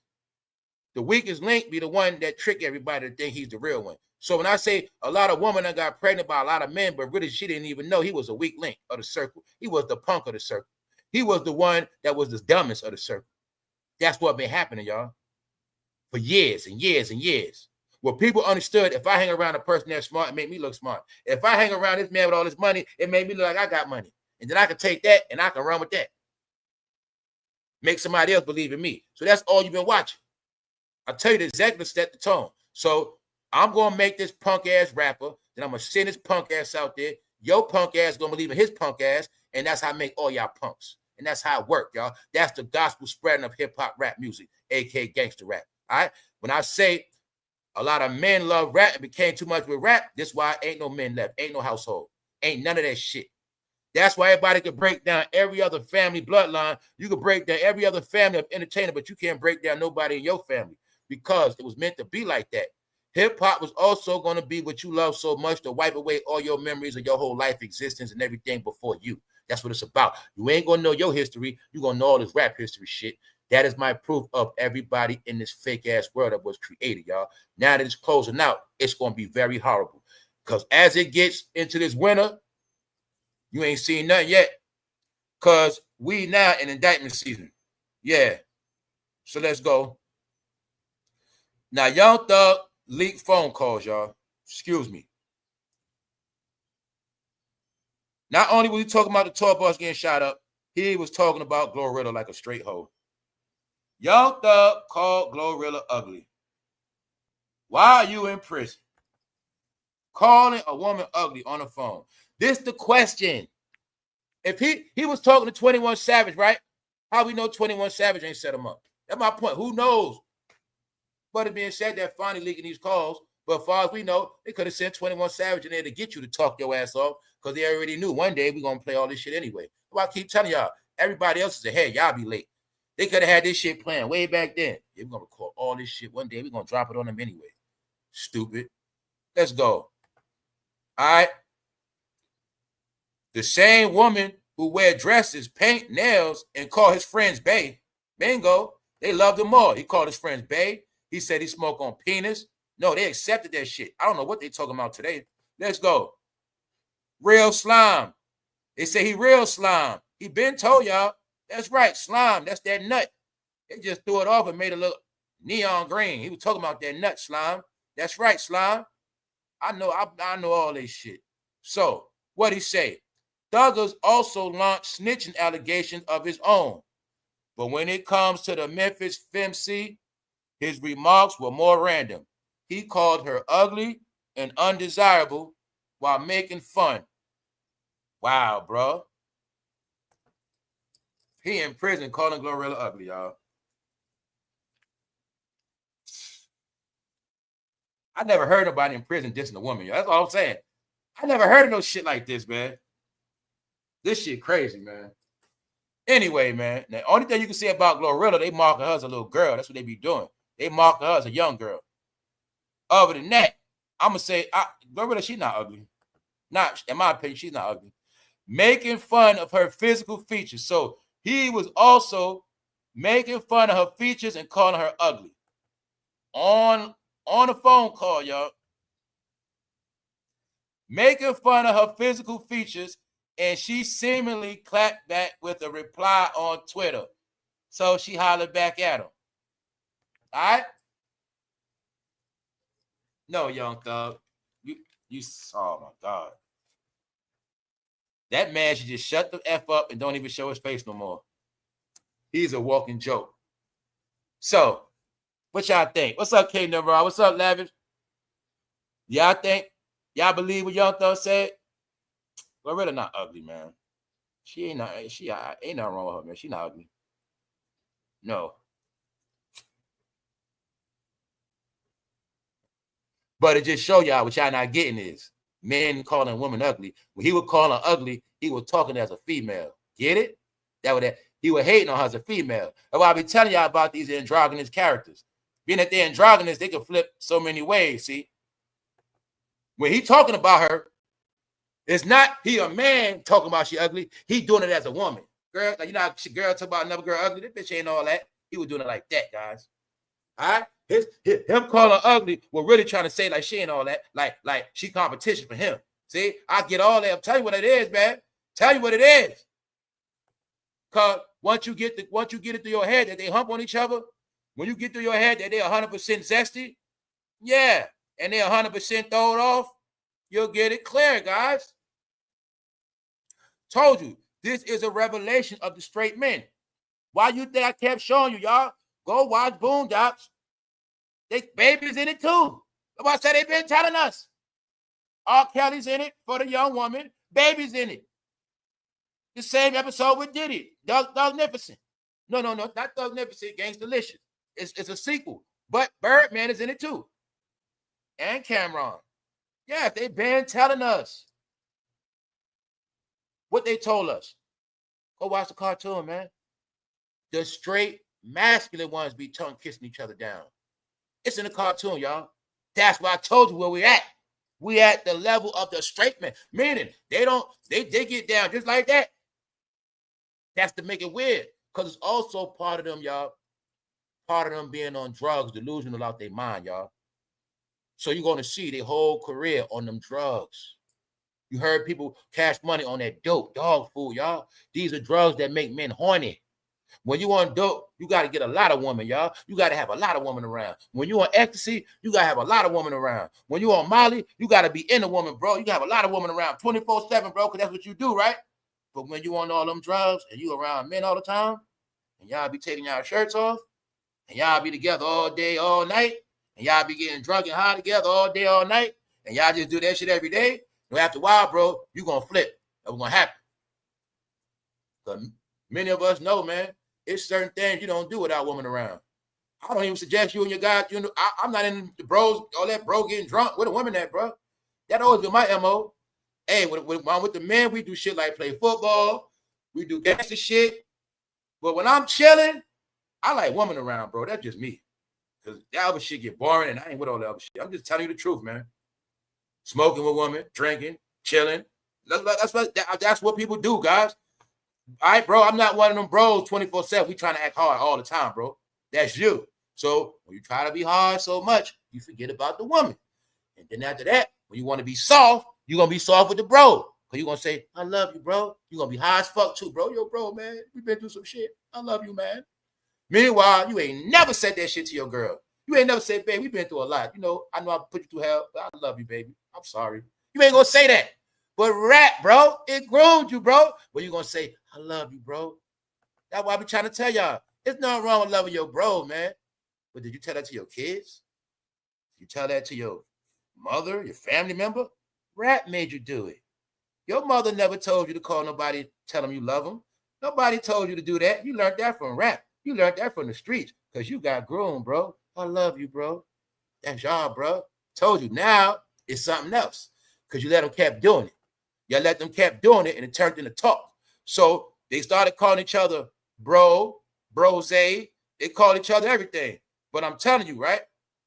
the weakest link be the one that trick everybody to think he's the real one. So when I say a lot of women that got pregnant by a lot of men, but really she didn't even know he was a weak link of the circle. He was the punk of the circle. He was the one that was the dumbest of the circle. That's what been happening, y'all, for years and years and years. Well, people understood if I hang around a person that's smart, it made me look smart. If I hang around this man with all this money, it made me look like I got money. And then I can take that and I can run with that. Make somebody else believe in me. So that's all you've been watching. I tell you, the executive set the tone. So I'm going to make this punk ass rapper. Then I'm going to send his punk ass out there. Your punk ass going to believe in his punk ass. And that's how I make all y'all punks. And that's how it works, y'all. That's the gospel spreading of hip hop rap music, aka gangster rap. All right. When I say a lot of men love rap and became too much with rap, this is why ain't no men left. Ain't no household. Ain't none of that shit. That's why everybody could break down every other family bloodline. You could break down every other family of entertainer, but you can't break down nobody in your family because it was meant to be like that. Hip-hop was also going to be what you love so much to wipe away all your memories of your whole life existence and everything before you. That's what it's about. You ain't going to know your history. You're going to know all this rap history shit. That is my proof of everybody in this fake-ass world that was created, y'all. Now that it's closing out, it's going to be very horrible because as it gets into this winter, you ain't seen nothing yet because we now in indictment season. Yeah. So let's go. Now, Young Thug leaked phone calls, y'all. Excuse me. Not only was he talking about the tour bus getting shot up, he was talking about GLORILLA like a straight hoe. Young Thug called GLORILLA ugly. Why are you in prison? Calling a woman ugly on the phone. This the question. If he was talking to 21 Savage, right? How we know 21 Savage ain't set him up? That's my point. Who knows? But it being said, that finally leaking these calls. But as far as we know, they could have sent 21 Savage in there to get you to talk your ass off because they already knew one day we're going to play all this shit anyway. Well, I keep telling y'all, everybody else is ahead. Y'all be late. They could have had this shit planned way back then. Yeah, we're going to record all this shit one day. We're going to drop it on them anyway. Stupid. Let's go. All right. The same woman who wear dresses, paint nails, and call his friends bae. Bingo. They loved him more. He called his friends bae. He said he smoked on penis. No, they accepted that shit. I don't know what they talking about today. Let's go. Real Slime. They say he real slime. He been told y'all. That's right, slime. That's that nut. They just threw it off and made it look neon green. He was talking about that nut, slime. That's right, slime. I know all this shit. So, what he say? Thuggers also launched snitching allegations of his own. But when it comes to the Memphis femc, his remarks were more random. He called her ugly and undesirable while making fun. Wow, bro. He in prison calling GLORILLA ugly, y'all. I never heard nobody in prison dissing a woman, y'all. That's all I'm saying. I never heard of no shit like this, man. This shit crazy, man. Anyway, man, the only thing you can say about GLORILLA, they market her as a little girl. That's what they be doing. They market her as a young girl. Other than that, I'm going to say, GLORILLA, she's not ugly. Not, in my opinion, she's not ugly. Making fun of her physical features. So he was also making fun of her features and calling her ugly. On a phone call, y'all. Making fun of her physical features, and she seemingly clapped back with a reply on Twitter. So she hollered back at him. All right? No, Young Thug. Oh my God. That man should just shut the F up and don't even show his face no more. He's a walking joke. So, what y'all think? What's up, K Number? What's up, Lavish? Y'all y'all believe what Young Thug said? GLORILLA not ugly, man. She ain't nothing wrong with her, man. She not ugly. No. But it just show y'all what y'all not getting is men calling women ugly. When he would call her ugly, he was talking as a female. Get it? He was hating on her as a female. That's why I be telling y'all about these androgynous characters. Being that they're androgynous, they can flip so many ways, see? When he talking about her, it's not he a man talking about she ugly. He doing it as a woman. Girl, like, you know how girl talk about another girl ugly? This bitch ain't all that. He was doing it like that, guys. All right? Him calling her ugly, we're really trying to say like she ain't all that. Like she competition for him. See? I get all that. I'm telling you what it is, man. Tell you what it is. Because once you get it through your head that they hump on each other, when you get through your head that they're 100% zesty, yeah, and they're 100% thrown off, you'll get it clear, guys. Told you, this is a revelation of the straight men. Why you think I kept showing you, y'all? Go watch Boondocks. They babies in it too. That's why I said they've been telling us. R. Kelly's in it for the young woman. Baby's in it. The same episode with Diddy. Thugnificent. No, not Thugnificent. Gangstalicious. It's a sequel. But Birdman is in it too. And Cameron. Yeah, they've been telling us what they told us. Go watch the cartoon, man. The straight masculine ones be tongue kissing each other down. It's in the cartoon, y'all. That's why I told you where we at. We at the level of the straight man. Meaning they get down just like that. That's to make it weird. Because it's also part of them, y'all. Part of them being on drugs, delusional out their mind, y'all. So you're going to see their whole career on them drugs. You heard people cash money on that dope, dog food, y'all. These are drugs that make men horny. When you on dope, you got to get a lot of women, y'all. You got to have a lot of women around. When you on ecstasy, you got to have a lot of women around. When you on Molly, you got to be in a woman, bro. You got to have a lot of women around 24/7, bro, because that's what you do, right? But when you on all them drugs and you around men all the time, and y'all be taking y'all shirts off, and y'all be together all day, all night, and y'all be getting drunk and high together all day, all night, and y'all just do that shit every day, and after a while, bro, you going to flip. That's what's going to happen. Because many of us know, man, it's certain things you don't do without women around. I don't even suggest you and your guys, you know, I'm not in the bros, all that bro getting drunk with a woman at, bro. That always been my MO. Hey, with the men, we do shit like play football. We do gangster shit. But when I'm chilling, I like women around, bro. That's just me. Because that other shit get boring, and I ain't with all that other shit. I'm just telling you the truth, man. Smoking with women, drinking, chilling. That's what people do, guys. All right, bro, I'm not one of them bros 24/7. We trying to act hard all the time, bro. That's you. So when you try to be hard so much, you forget about the woman. And then after that, when you want to be soft, you're going to be soft with the bro. Because you're going to say, I love you, bro. You're going to be high as fuck too, bro. Yo, bro, man, we been through some shit. I love you, man. Meanwhile, you ain't never said that shit to your girl. You ain't never said, babe, we been through a lot. You know, I know I put you through hell, but I love you, baby. I'm sorry. You ain't going to say that. But rap, bro, it groomed you, bro. But you're going to say, I love you, bro. That's why I be trying to tell y'all. There's nothing wrong with loving your bro, man. But did you tell that to your kids? You tell that to your mother, your family member? Rap made you do it. Your mother never told you to call nobody, tell them you love them. Nobody told you to do that. You learned that from rap. You learned that from the streets because you got groomed, bro. I love you, bro. That's y'all, bro. Told you. Now it's something else because you let them kept doing it. You let them kept doing it and it turned into talk. So they started calling each other bro, brose. They called each other everything. But I'm telling you, right?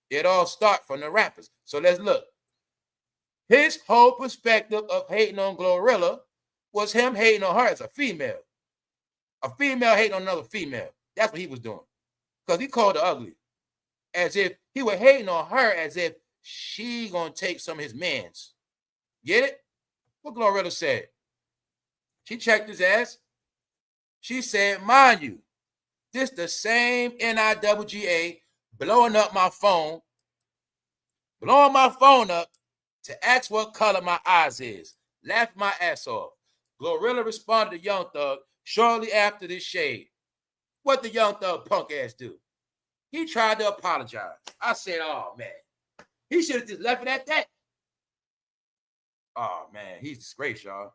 It all starts from the rappers. So let's look. His whole perspective of hating on GLORILLA was him hating on her as a female. A female hating on another female. That's what he was doing. Because he called her ugly. As if he was hating on her as if she gonna take some of his mans. Get it? What GLORILLA said. She checked his ass. She said, mind you, this the same NIWGA blowing up my phone up to ask what color my eyes is. Laughed my ass off. GLORILLA responded to Young Thug shortly after this shade. What the Young Thug punk ass do? He tried to apologize. I said, oh, man. He should have just left it at that. Oh, man. He's disgraced, y'all.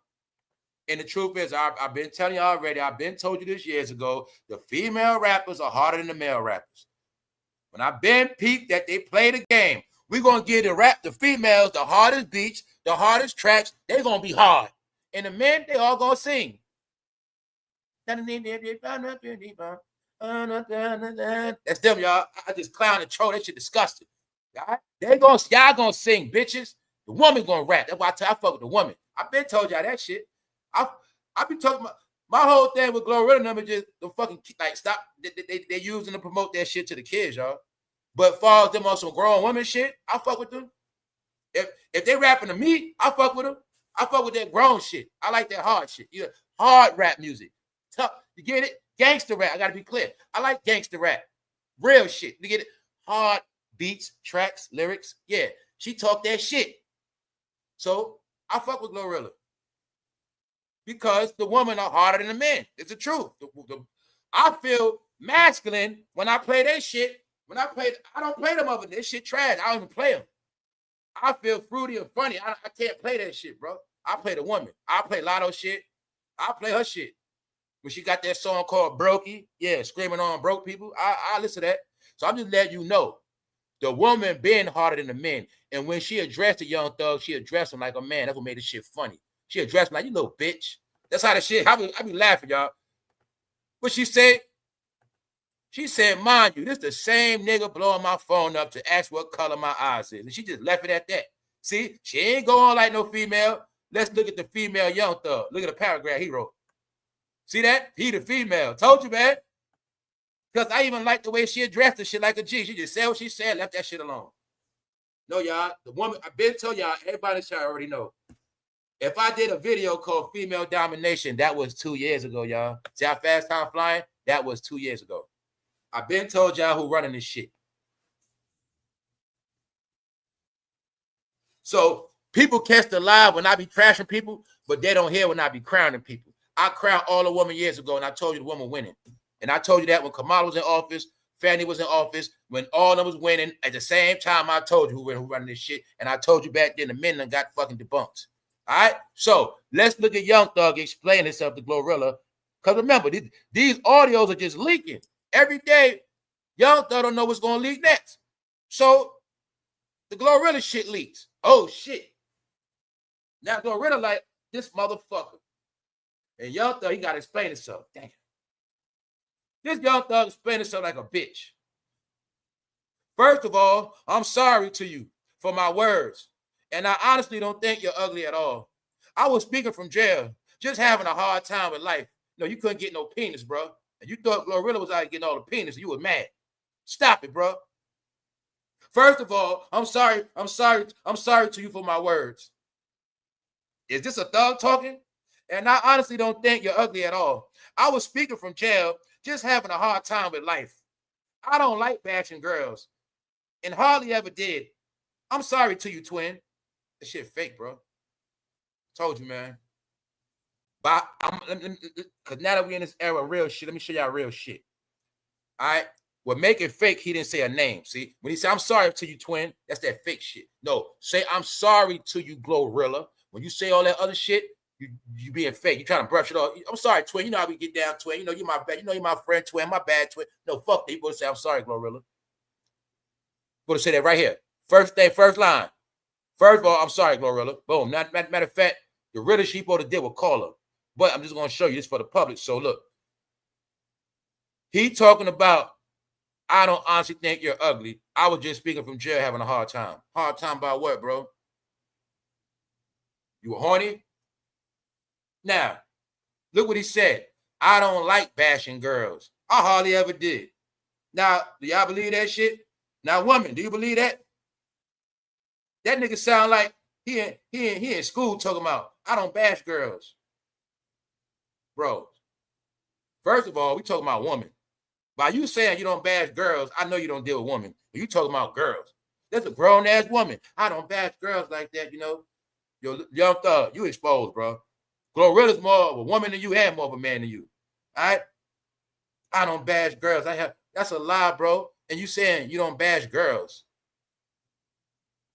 And the truth is, I've been telling you already, I've been told you this years ago, the female rappers are harder than the male rappers. When I've been peeped that they play the game, we're going to give the females the hardest beats, the hardest tracks. They're going to be hard. And the men, they all going to sing. That's them, y'all. I just clown and troll. That shit disgusting. Y'all gonna sing, bitches. The woman gonna rap. That's why I fuck with the woman. I've been told y'all that shit. I been talking about my whole thing with GLORILLA number just the fucking like stop. They using to promote that shit to the kids, y'all. But far as them on some grown women shit, I fuck with them. If they rapping to me, I fuck with them. I fuck with that grown shit. I like that hard shit. Yeah, hard rap music. Tough. You get it? Gangster rap. I gotta be clear. I like gangster rap. Real shit. You get it? Hard beats, tracks, lyrics. Yeah. She talked that shit. So I fuck with GLORILLA. Because the women are harder than the men. It's the truth. I feel masculine when I play that shit. I don't play them other. This shit trash. I don't even play them. I feel fruity and funny. I can't play that shit, bro. I play the woman. I play Latto shit. I play her shit. When she got that song called Brokey, yeah, screaming on broke people, I listen to that. So I'm just letting you know, the woman been harder than the men. And when she addressed the Young Thug, she addressed him like a man. That's what made this shit funny. She addressed him like, you little bitch. That's how the shit, I be laughing, y'all. What she said, mind you, this the same nigga blowing my phone up to ask what color my eyes is. And she just left it at that. See, she ain't going like no female. Let's look at the female Young Thug. Look at the paragraph he wrote. See that? He the female. Told you, man. Because I even like the way she addressed the shit like a G. She just said what she said, left that shit alone. No, y'all. The woman, I've been telling y'all, everybody in the chat already know. If I did a video called Female Domination, that was 2 years ago, y'all. See how fast time flying? That was 2 years ago. I've been told y'all who running this shit. So people catch the live when I be trashing people, but they don't hear when I be crowning people. I crowned all the women years ago, and I told you the woman winning. And I told you that when Kamala was in office, Fannie was in office, when all of them was winning, at the same time I told you who running this shit, and I told you back then the men done got fucking debunked. All right? So let's look at Young Thug explain himself to GLORILLA. Because remember, these audios are just leaking. Every day, Young Thug don't know what's going to leak next. So the GLORILLA shit leaks. Oh, shit. Now GLORILLA like, this motherfucker. And Young Thug, he got to explain himself. Damn. This Young Thug explained himself like a bitch. First of all, I'm sorry to you for my words. And I honestly don't think you're ugly at all. I was speaking from jail, just having a hard time with life. No, you couldn't get no penis, bro. And you thought GLORILLA was out getting all the penis. You were mad. Stop it, bro. First of all, I'm sorry to you for my words. Is this a thug talking? And I honestly don't think you're ugly at all. I was speaking from jail, just having a hard time with life. I don't like bashing girls, and hardly ever did. I'm sorry to you, twin. This shit fake, bro. Told you, man. But because now that we in this era of real shit, let me show y'all real shit. All right? Well, make it fake, he didn't say a name. See, when he said, I'm sorry to you, twin, that's that fake shit. No, say, I'm sorry to you, Glorilla. When you say all that other shit, you being fake. You trying to brush it off. I'm sorry, twin. You know how we get down, twin. You know, you're my bad. You know, you're my friend, twin. My bad, twin. No, fuck that. You supposed to say, I'm sorry, Glorilla. Supposed to say that right here. First thing, first line. First of all, I'm sorry, Glorilla. Boom. Matter of fact, the realest she supposed to did was call her. But I'm just going to show you this for the public. So look. He talking about, I don't honestly think you're ugly. I was just speaking from jail having a hard time. Hard time about what, bro? You were horny? Now, look what he said. I don't like bashing girls. I hardly ever did. Now, do y'all believe that shit? Now, women, do you believe that? That nigga sound like he in school talking about, I don't bash girls. Bro, first of all, we talking about women. By you saying you don't bash girls, I know you don't deal with women. But you talking about girls. That's a grown-ass woman. I don't bash girls like that, you know. Yo, Young Thug, you exposed, bro. Glorilla's more of a woman than you and more of a man than you. All right? I don't bash girls. That's a lie, bro. And you saying you don't bash girls.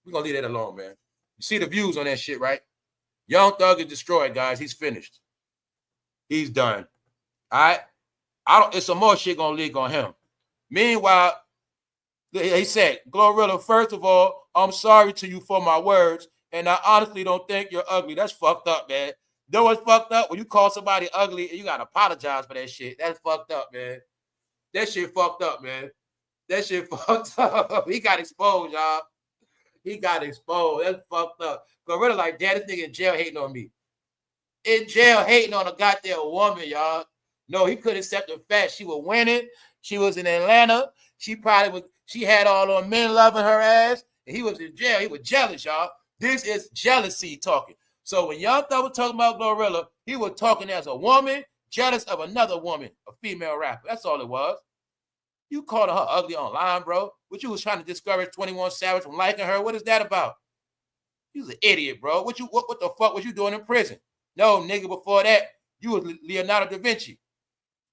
We're going to leave that alone, man. You see the views on that shit, right? Young Thug is destroyed, guys. He's finished. He's done. All right? It's some more shit gonna leak on him. Meanwhile, he said, Glorilla, first of all, I'm sorry to you for my words, and I honestly don't think you're ugly. That's fucked up, man. You know what's fucked up? When you call somebody ugly and you gotta apologize for that shit. That's fucked up, man. That shit fucked up, man. That shit fucked up. He got exposed, y'all. He got exposed. That's fucked up. Glorilla like, damn, this nigga in jail hating on me. In jail hating on a goddamn woman, y'all. No, he couldn't accept the fact she was winning. She was in Atlanta. She had all those men loving her ass. And he was in jail. He was jealous, y'all. This is jealousy talking. So when Young Thug was talking about Glorilla, he was talking as a woman, jealous of another woman, a female rapper. That's all it was. You called her ugly online, bro. What you was trying to discourage 21 Savage from liking her? What is that about? You was an idiot, bro. What the fuck was you doing in prison? No, nigga, before that, you was Leonardo da Vinci.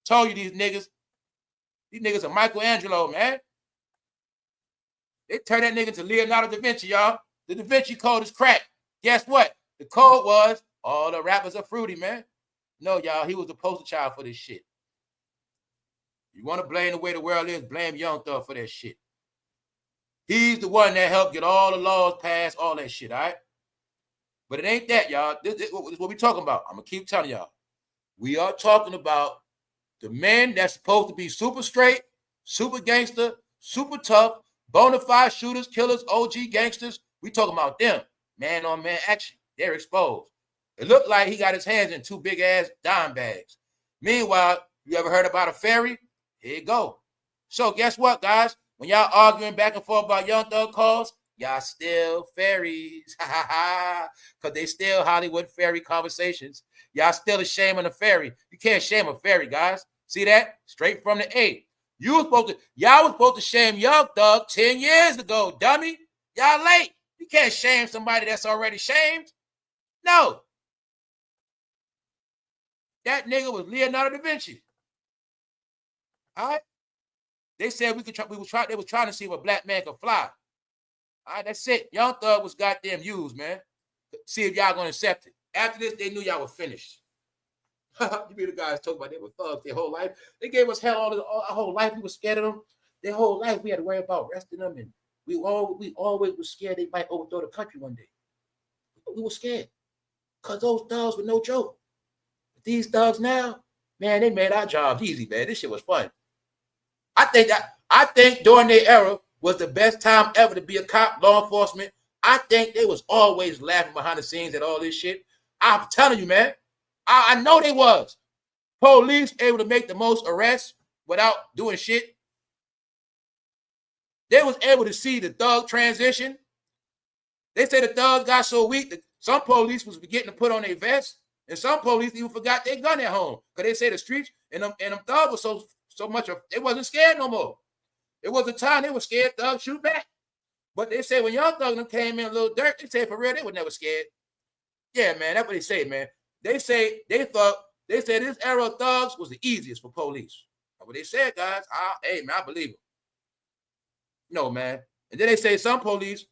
Told you these niggas are Michelangelo, man. They turned that nigga into Leonardo da Vinci, y'all. The Da Vinci Code is cracked. Guess what? The code was all the rappers are fruity, man. No, y'all, he was the poster child for this shit. You want to blame the way the world is, blame Young Thug for that shit. He's the one that helped get all the laws passed, all that shit, all right? But it ain't that, y'all. This is what we talking about. I'm going to keep telling y'all. We are talking about the men that's supposed to be super straight, super gangster, super tough, bona fide shooters, killers, OG gangsters. We talking about them. Man on man action. They're exposed. It looked like he got his hands in two big ass dime bags. Meanwhile, you ever heard about a fairy? Here you go. So guess what, guys? When y'all arguing back and forth about Young Thug calls, y'all still fairies. Because they still Hollywood fairy conversations. Y'all still ashamed of the fairy. You can't shame a fairy, guys. See that? Straight from the A. Y'all was supposed to shame Young Thug 10 years ago, dummy. Y'all late. You can't shame somebody that's already shamed. No. That nigga was Leonardo da Vinci. All right? They said they was trying to see if a black man could fly. All right, that's it. Young Thug was goddamn used, man. See if y'all gonna accept it. After this, they knew y'all were finished. You mean the guys talk about they were thugs their whole life? They gave us hell all our whole life. We were scared of them. Their whole life we had to worry about arresting them, and we always were scared they might overthrow the country one day. We were scared because those thugs were no joke. But these thugs now, man, they made our jobs easy, man. This shit was fun. I think during their era was the best time ever to be a cop, law enforcement. I think they was always laughing behind the scenes at all this shit. I'm telling you, man. I know they was. Police able to make the most arrests without doing shit. They was able to see the thug transition. They say the thugs got so weak, Some police was forgetting to put on their vest, and some police even forgot their gun at home because they say the streets and them thugs was so much of they wasn't scared no more. It was a time they were scared thugs shoot back. But they say when Young Thug them came in a little dirt, they say for real they were never scared. Yeah, man, that's what they say, man. They say this era of thugs was the easiest for police. That's what they said, guys. Hey, man, I believe it. No, man. And then they say some police,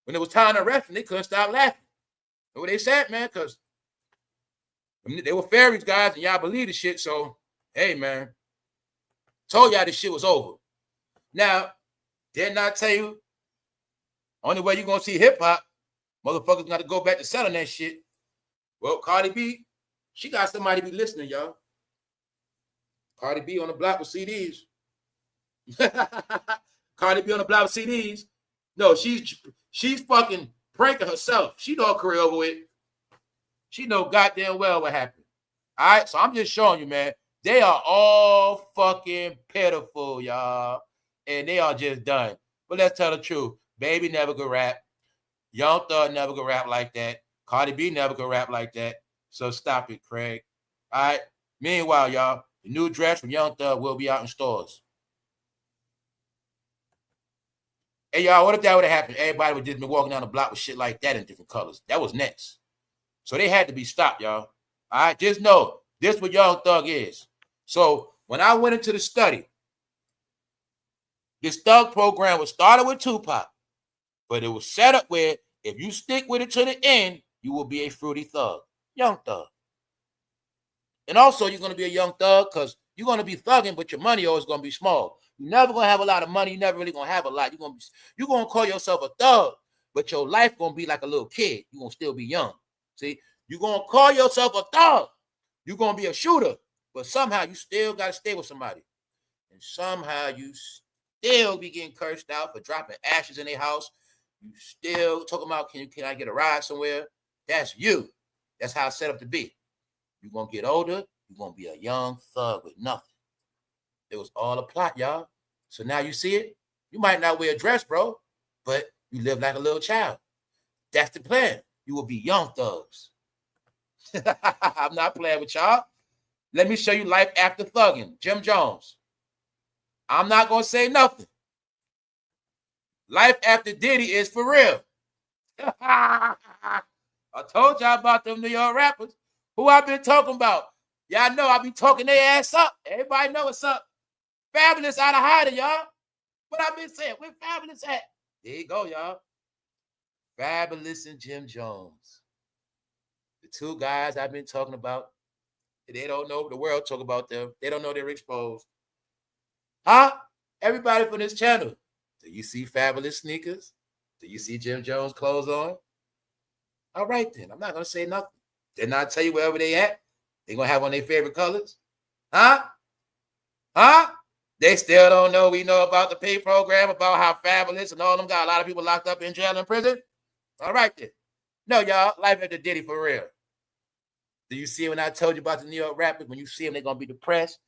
when it was time to arrest them, they couldn't stop laughing. That's what they said, man, because they were fairies, guys, and y'all believe the shit. So, hey, man, told y'all this shit was over. Now, didn't I tell you, only way you're going to see hip-hop, motherfuckers got to go back to selling that shit. Well, Cardi B, she got somebody be listening, y'all. Cardi B on the block with CDs. Cardi B on the block with CDs. No, she's fucking pranking herself. She know her career over with. She know goddamn well what happened. All right, so I'm just showing you, man. They are all fucking pitiful, y'all. And they are just done. But let's tell the truth. Baby never could rap. Young Thug never could rap like that. Cardi B never could rap like that. So stop it, Craig. All right. Meanwhile, y'all, the new dress from Young Thug will be out in stores. Hey, y'all, what if that would have happened? Everybody would just been walking down the block with shit like that in different colors. That was next. So they had to be stopped, y'all. All right. Just know this is what Young Thug is. So when I went into the study, this Thug program was started with Tupac. But it was set up where if you stick with it to the end, you will be a fruity thug. Young Thug. And also, you're going to be a young thug because you're going to be thugging, but your money always going to be small. You're never going to have a lot of money. You're never really going to have a lot. You're going to call yourself a thug, but your life going to be like a little kid. You're going to still be young. See? You're going to call yourself a thug. You're going to be a shooter, but somehow you still got to stay with somebody. And somehow you still be getting cursed out for dropping ashes in their house. You still talking about, can I get a ride somewhere? That's you. That's how it's set up to be. You're going to get older. You're going to be a young thug with nothing. It was all a plot, y'all. So now you see it. You might not wear a dress, bro, but you live like a little child. That's the plan. You will be young thugs. I'm not playing with y'all. Let me show you life after thugging. Jim Jones. I'm not going to say nothing. Life after Diddy is for real. I told y'all about them New York rappers. Who I've been talking about. Y'all know I be talking their ass up. Everybody know what's up. Fabulous out of hiding, y'all. What I been saying? Where Fabulous at? There you go, y'all. Fabulous and Jim Jones. The two guys I've been talking about. They don't know the world talk about them. They don't know they're exposed. Huh? Everybody from this channel. Do you see Fabulous sneakers? Do you see Jim Jones clothes on? All right, then. I'm not going to say nothing. Didn't I tell you wherever they at? They going to have on their favorite colors? Huh? Huh? They still don't know we know about the pay program, about how Fabulous and all them got a lot of people locked up in jail and prison? All right, then. No, y'all. Life after Diddy for real. Do you see when I told you about the New York rappers? When you see them, they're going to be depressed.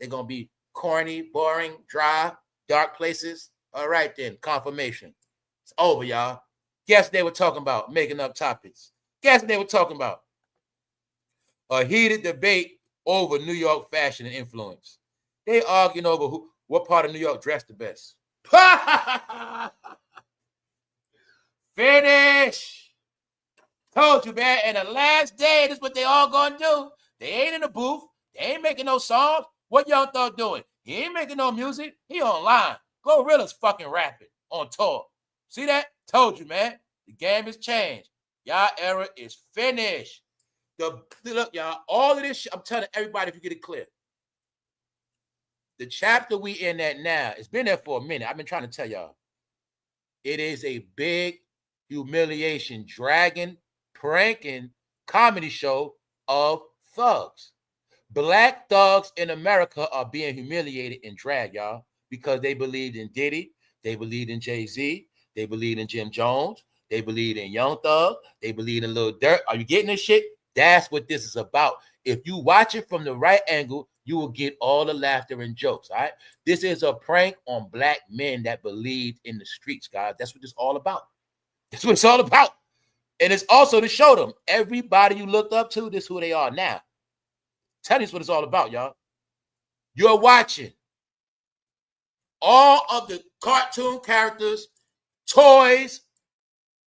They're going to be corny, boring, dry, dark places. All right, then. Confirmation. It's over, y'all. Guess what they were talking about? Making up topics. Guess what they were talking about? A heated debate over New York fashion and influence. They arguing over what part of New York dressed the best. Finish. Told you, man. And the last day, this is what they all gonna do. They ain't in the booth. They ain't making no songs. What Young Thug doing? He ain't making no music. He online. GLORILLA's fucking rapping on tour. See that? Told you, man. The game has changed. Y'all era is finished. Look, y'all, all of this shit, I'm telling everybody if you get it clear. The chapter we in at now, it's been there for a minute. I've been trying to tell y'all. It is a big humiliation, dragging, pranking comedy show of thugs. Black thugs in America are being humiliated and dragged, y'all, because they believed in Diddy, they believed in Jay-Z, they believed in Jim Jones, they believed in Young Thug, they believed in Lil Durk. Are you getting this shit? That's what this is about. If you watch it from the right angle, you will get all the laughter and jokes, all right? This is a prank on black men that believed in the streets, guys. That's what it's all about. That's what it's all about. And it's also to show them everybody you looked up to, this is who they are now. Tell you what it's all about, y'all. You're watching all of the cartoon characters, toys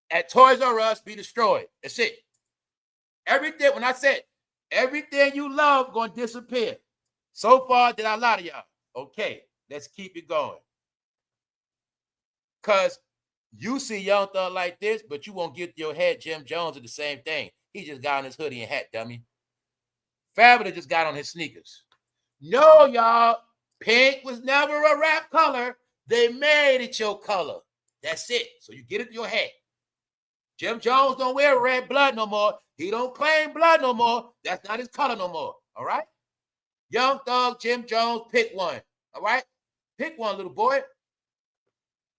at Toys R Us be destroyed. That's it. Everything, when I said everything you love gonna disappear. So far, did I lie to y'all? Okay, let's keep it going. Because you see Young Thug like this, but you won't get your head Jim Jones at the same thing. He just got on his hoodie and hat, dummy. Fabulous just got on his sneakers. No, y'all. Pink was never a rap color. They made it your color. That's it. So you get it to your head. Jim Jones don't wear red blood no more. He don't claim blood no more. That's not his color no more. All right? Young Thug, Jim Jones, pick one. All right? Pick one, little boy.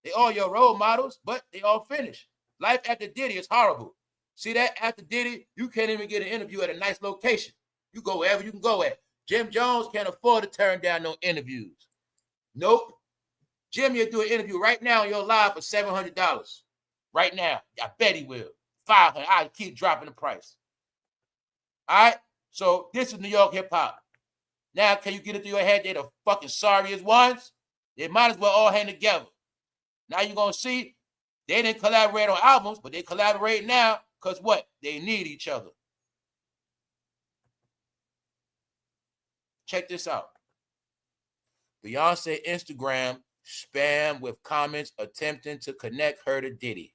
They all your role models, but they all finished. Life after Diddy is horrible. See that? After Diddy, you can't even get an interview at a nice location. You go wherever you can go at. Jim Jones can't afford to turn down no interviews. Nope. Jim, you'll do an interview right now on your live for $700. Right now. I bet he will. $500. I keep dropping the price. All right? So this is New York hip-hop. Now, can you get it through your head? They're the fucking sorriest ones. They might as well all hang together. Now you're going to see they didn't collaborate on albums, but they collaborate now because what? They need each other. Check this out. Beyonce Instagram spam with comments attempting to connect her to Diddy.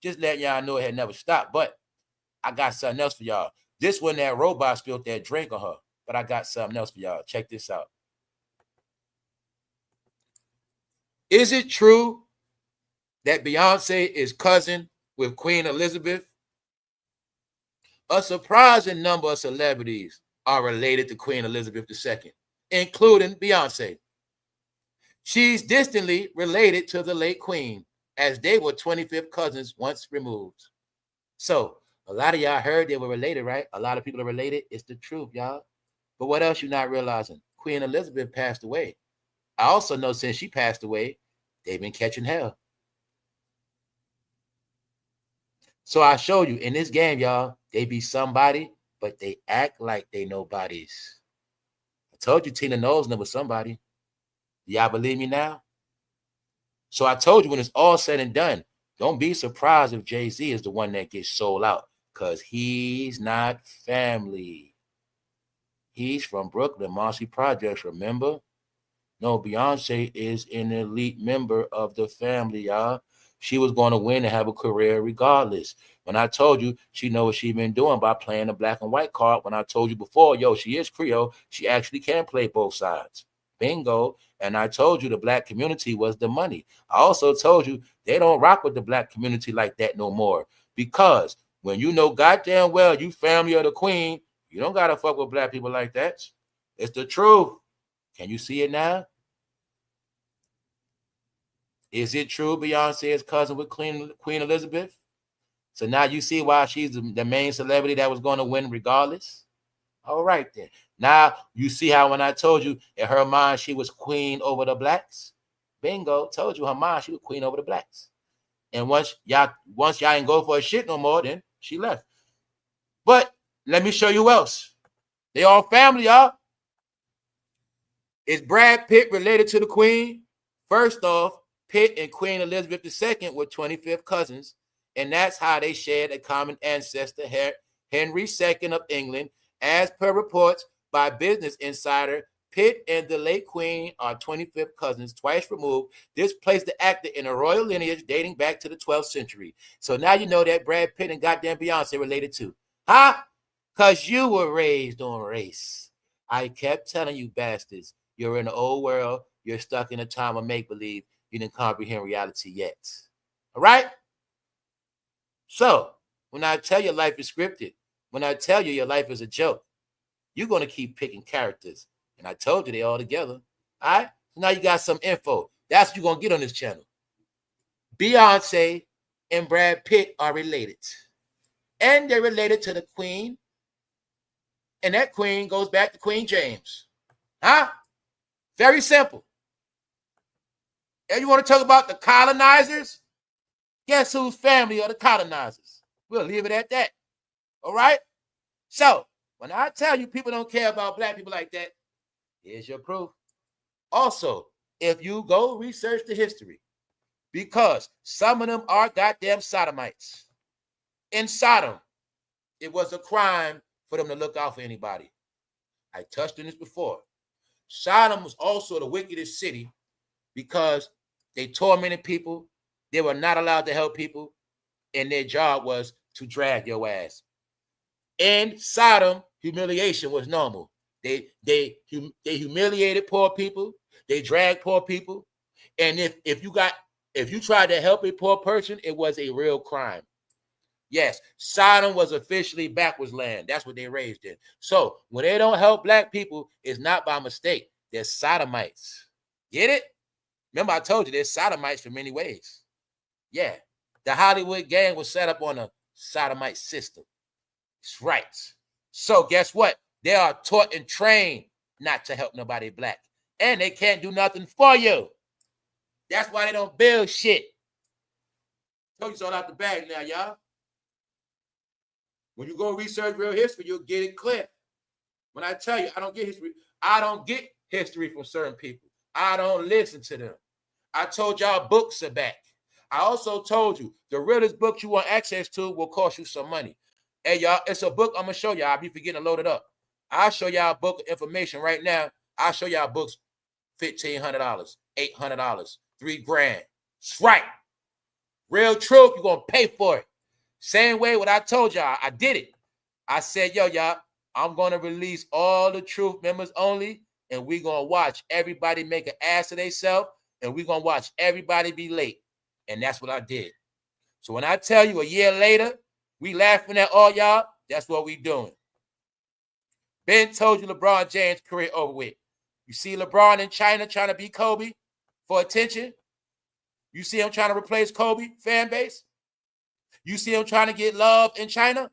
Just letting y'all know it had never stopped, but I got something else for y'all. This one, that robot spilled that drink on her, but I got something else for y'all. Check this out. Is it true that Beyonce is cousin with Queen Elizabeth? A surprising number of celebrities are related to Queen Elizabeth II, including Beyonce. She's distantly related to the late Queen, as they were 25th cousins once removed. So, a lot of y'all heard they were related, right? A lot of people are related. It's the truth, y'all. But what else you not realizing? Queen Elizabeth passed away. I also know since she passed away, they've been catching hell. So I showed you in this game, y'all, they be somebody, but they act like they nobodies. I told you Tina Knowles was somebody. Y'all believe me now? So I told you when it's all said and done, don't be surprised if Jayz is the one that gets sold out, because he's not family. He's from Brooklyn, Marcy Projects, remember? No, Beyonce is an elite member of the family, y'all. She was going to win and have a career regardless. When I told you, she knows what she's been doing by playing the black and white card. When I told you before, yo, she is Creole. She actually can play both sides. Bingo. And I told you the black community was the money. I also told you they don't rock with the black community like that no more. Because when you know goddamn well you family of the queen, you don't got to fuck with black people like that. It's the truth. Can you see it now? Is it true Beyonce is cousin with Queen Elizabeth? So now you see why she's the main celebrity that was going to win regardless? All right, then. Now you see how when I told you in her mind she was queen over the blacks? Bingo. Told you her mind she was queen over the blacks. And once y'all didn't go for a shit no more, then she left. But let me show you else. They all family, y'all. Is Brad Pitt related to the queen? First off, Pitt and Queen Elizabeth II were 25th cousins, and that's how they shared a common ancestor, Henry II of England. As per reports by Business Insider, Pitt and the late Queen are 25th cousins, twice removed. This placed the actor in a royal lineage dating back to the 12th century. So now you know that Brad Pitt and goddamn Beyonce related too. Huh? Because you were raised on race. I kept telling you bastards, you're in the old world, you're stuck in a time of make-believe, you didn't comprehend reality yet. All right? So, when I tell you life is scripted, when I tell you your life is a joke, you're going to keep picking characters. And I told you they all together. All right? So now you got some info. That's what you're going to get on this channel. Beyonce and Brad Pitt are related. And they're related to the queen. And that queen goes back to Queen James. Huh? Very simple. And you want to talk about the colonizers? Guess whose family are the colonizers? We'll leave it at that. All right? So, when I tell you people don't care about black people like that, here's your proof. Also, if you go research the history, because some of them are goddamn sodomites. In Sodom, it was a crime for them to look out for anybody. I touched on this before. Sodom was also the wickedest city because they tormented people. They were not allowed to help people, and their job was to drag your ass. In Sodom, humiliation was normal. They humiliated poor people. They dragged poor people, and if you tried to help a poor person, it was a real crime. Yes, Sodom was officially backwards land. That's what they raised in. So when they don't help black people, it's not by mistake. They're sodomites. Get it? Remember, I told you there's sodomites for many ways. Yeah, the Hollywood gang was set up on a sodomite system. That's right. So guess what? They are taught and trained not to help nobody black. And they can't do nothing for you. That's why they don't build shit. Told you it's all out the bag now, y'all. When you go research real history, you'll get it clear. When I tell you, I don't get history from certain people. I don't listen to them. I told y'all books are back. I also told you the realest books you want access to will cost you some money. Hey, y'all, it's a book I'm going to show y'all. I'll be forgetting to load it up. I'll show y'all a book of information right now. I'll show y'all books $1,500, $800, $3,000. That's right. Real truth, you're going to pay for it. Same way what I told y'all, I did it. I said, yo, y'all, I'm going to release all the truth members only, and we're going to watch everybody make an ass of themselves, and we're going to watch everybody be late. And that's what I did. So when I tell you a year later, we laughing at all y'all, that's what we doing. Ben told you LeBron James' career over with. You see LeBron in China trying to beat Kobe for attention? You see him trying to replace Kobe fan base? You see him trying to get love in China?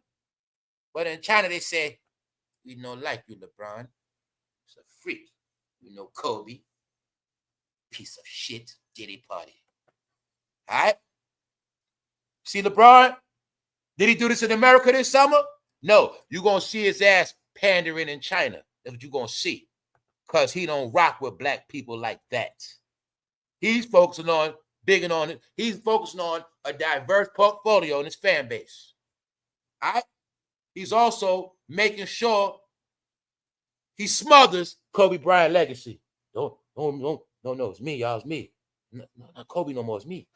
But in China, they say, we don't like you, LeBron. It's a freak. You know Kobe. Piece of shit. Diddy party. All right? See LeBron? Did he do this in America this summer? No. You're going to see his ass pandering in China. That's what you're going to see. Because he don't rock with black people like that. He's focusing on he's focusing on a diverse portfolio in his fan base. All right? He's also making sure he smothers Kobe Bryant legacy. No, it's me, y'all. It's me. No, not Kobe no more. It's me.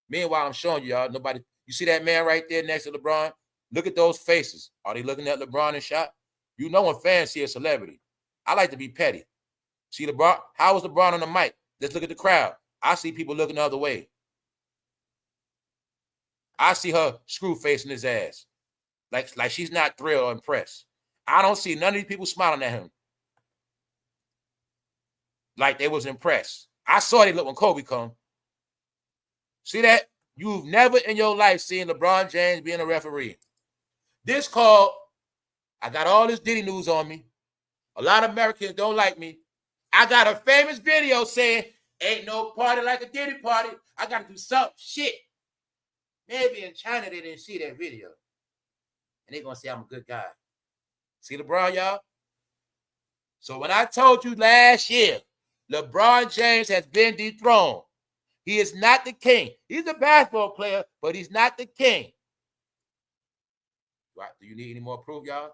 Meanwhile, I'm showing you, y'all, nobody. You see that man right there next to LeBron? Look at those faces. Are they looking at LeBron and shot? You know when fans see a celebrity. I like to be petty. See LeBron? How was LeBron on the mic? Let's look at the crowd. I see people looking the other way. I see her screw facing his ass. Like she's not thrilled or impressed. I don't see none of these people smiling at him. Like they was impressed. I saw they look when Kobe come. See that? You've never in your life seen LeBron James being a referee. This call, I got all this Diddy news on me. A lot of Americans don't like me. I got a famous video saying, ain't no party like a Diddy party. I got to do some shit. Maybe in China they didn't see that video. And they're going to say I'm a good guy. See LeBron, y'all? So when I told you last year, LeBron James has been dethroned. He is not the king. He's a basketball player, but he's not the king. Right? Do you need any more proof, y'all?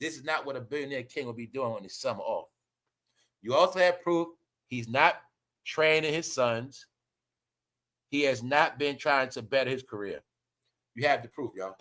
This is not what a billionaire king will be doing on his summer off. You also have proof he's not training his sons. He has not been trying to better his career. You have the proof, y'all.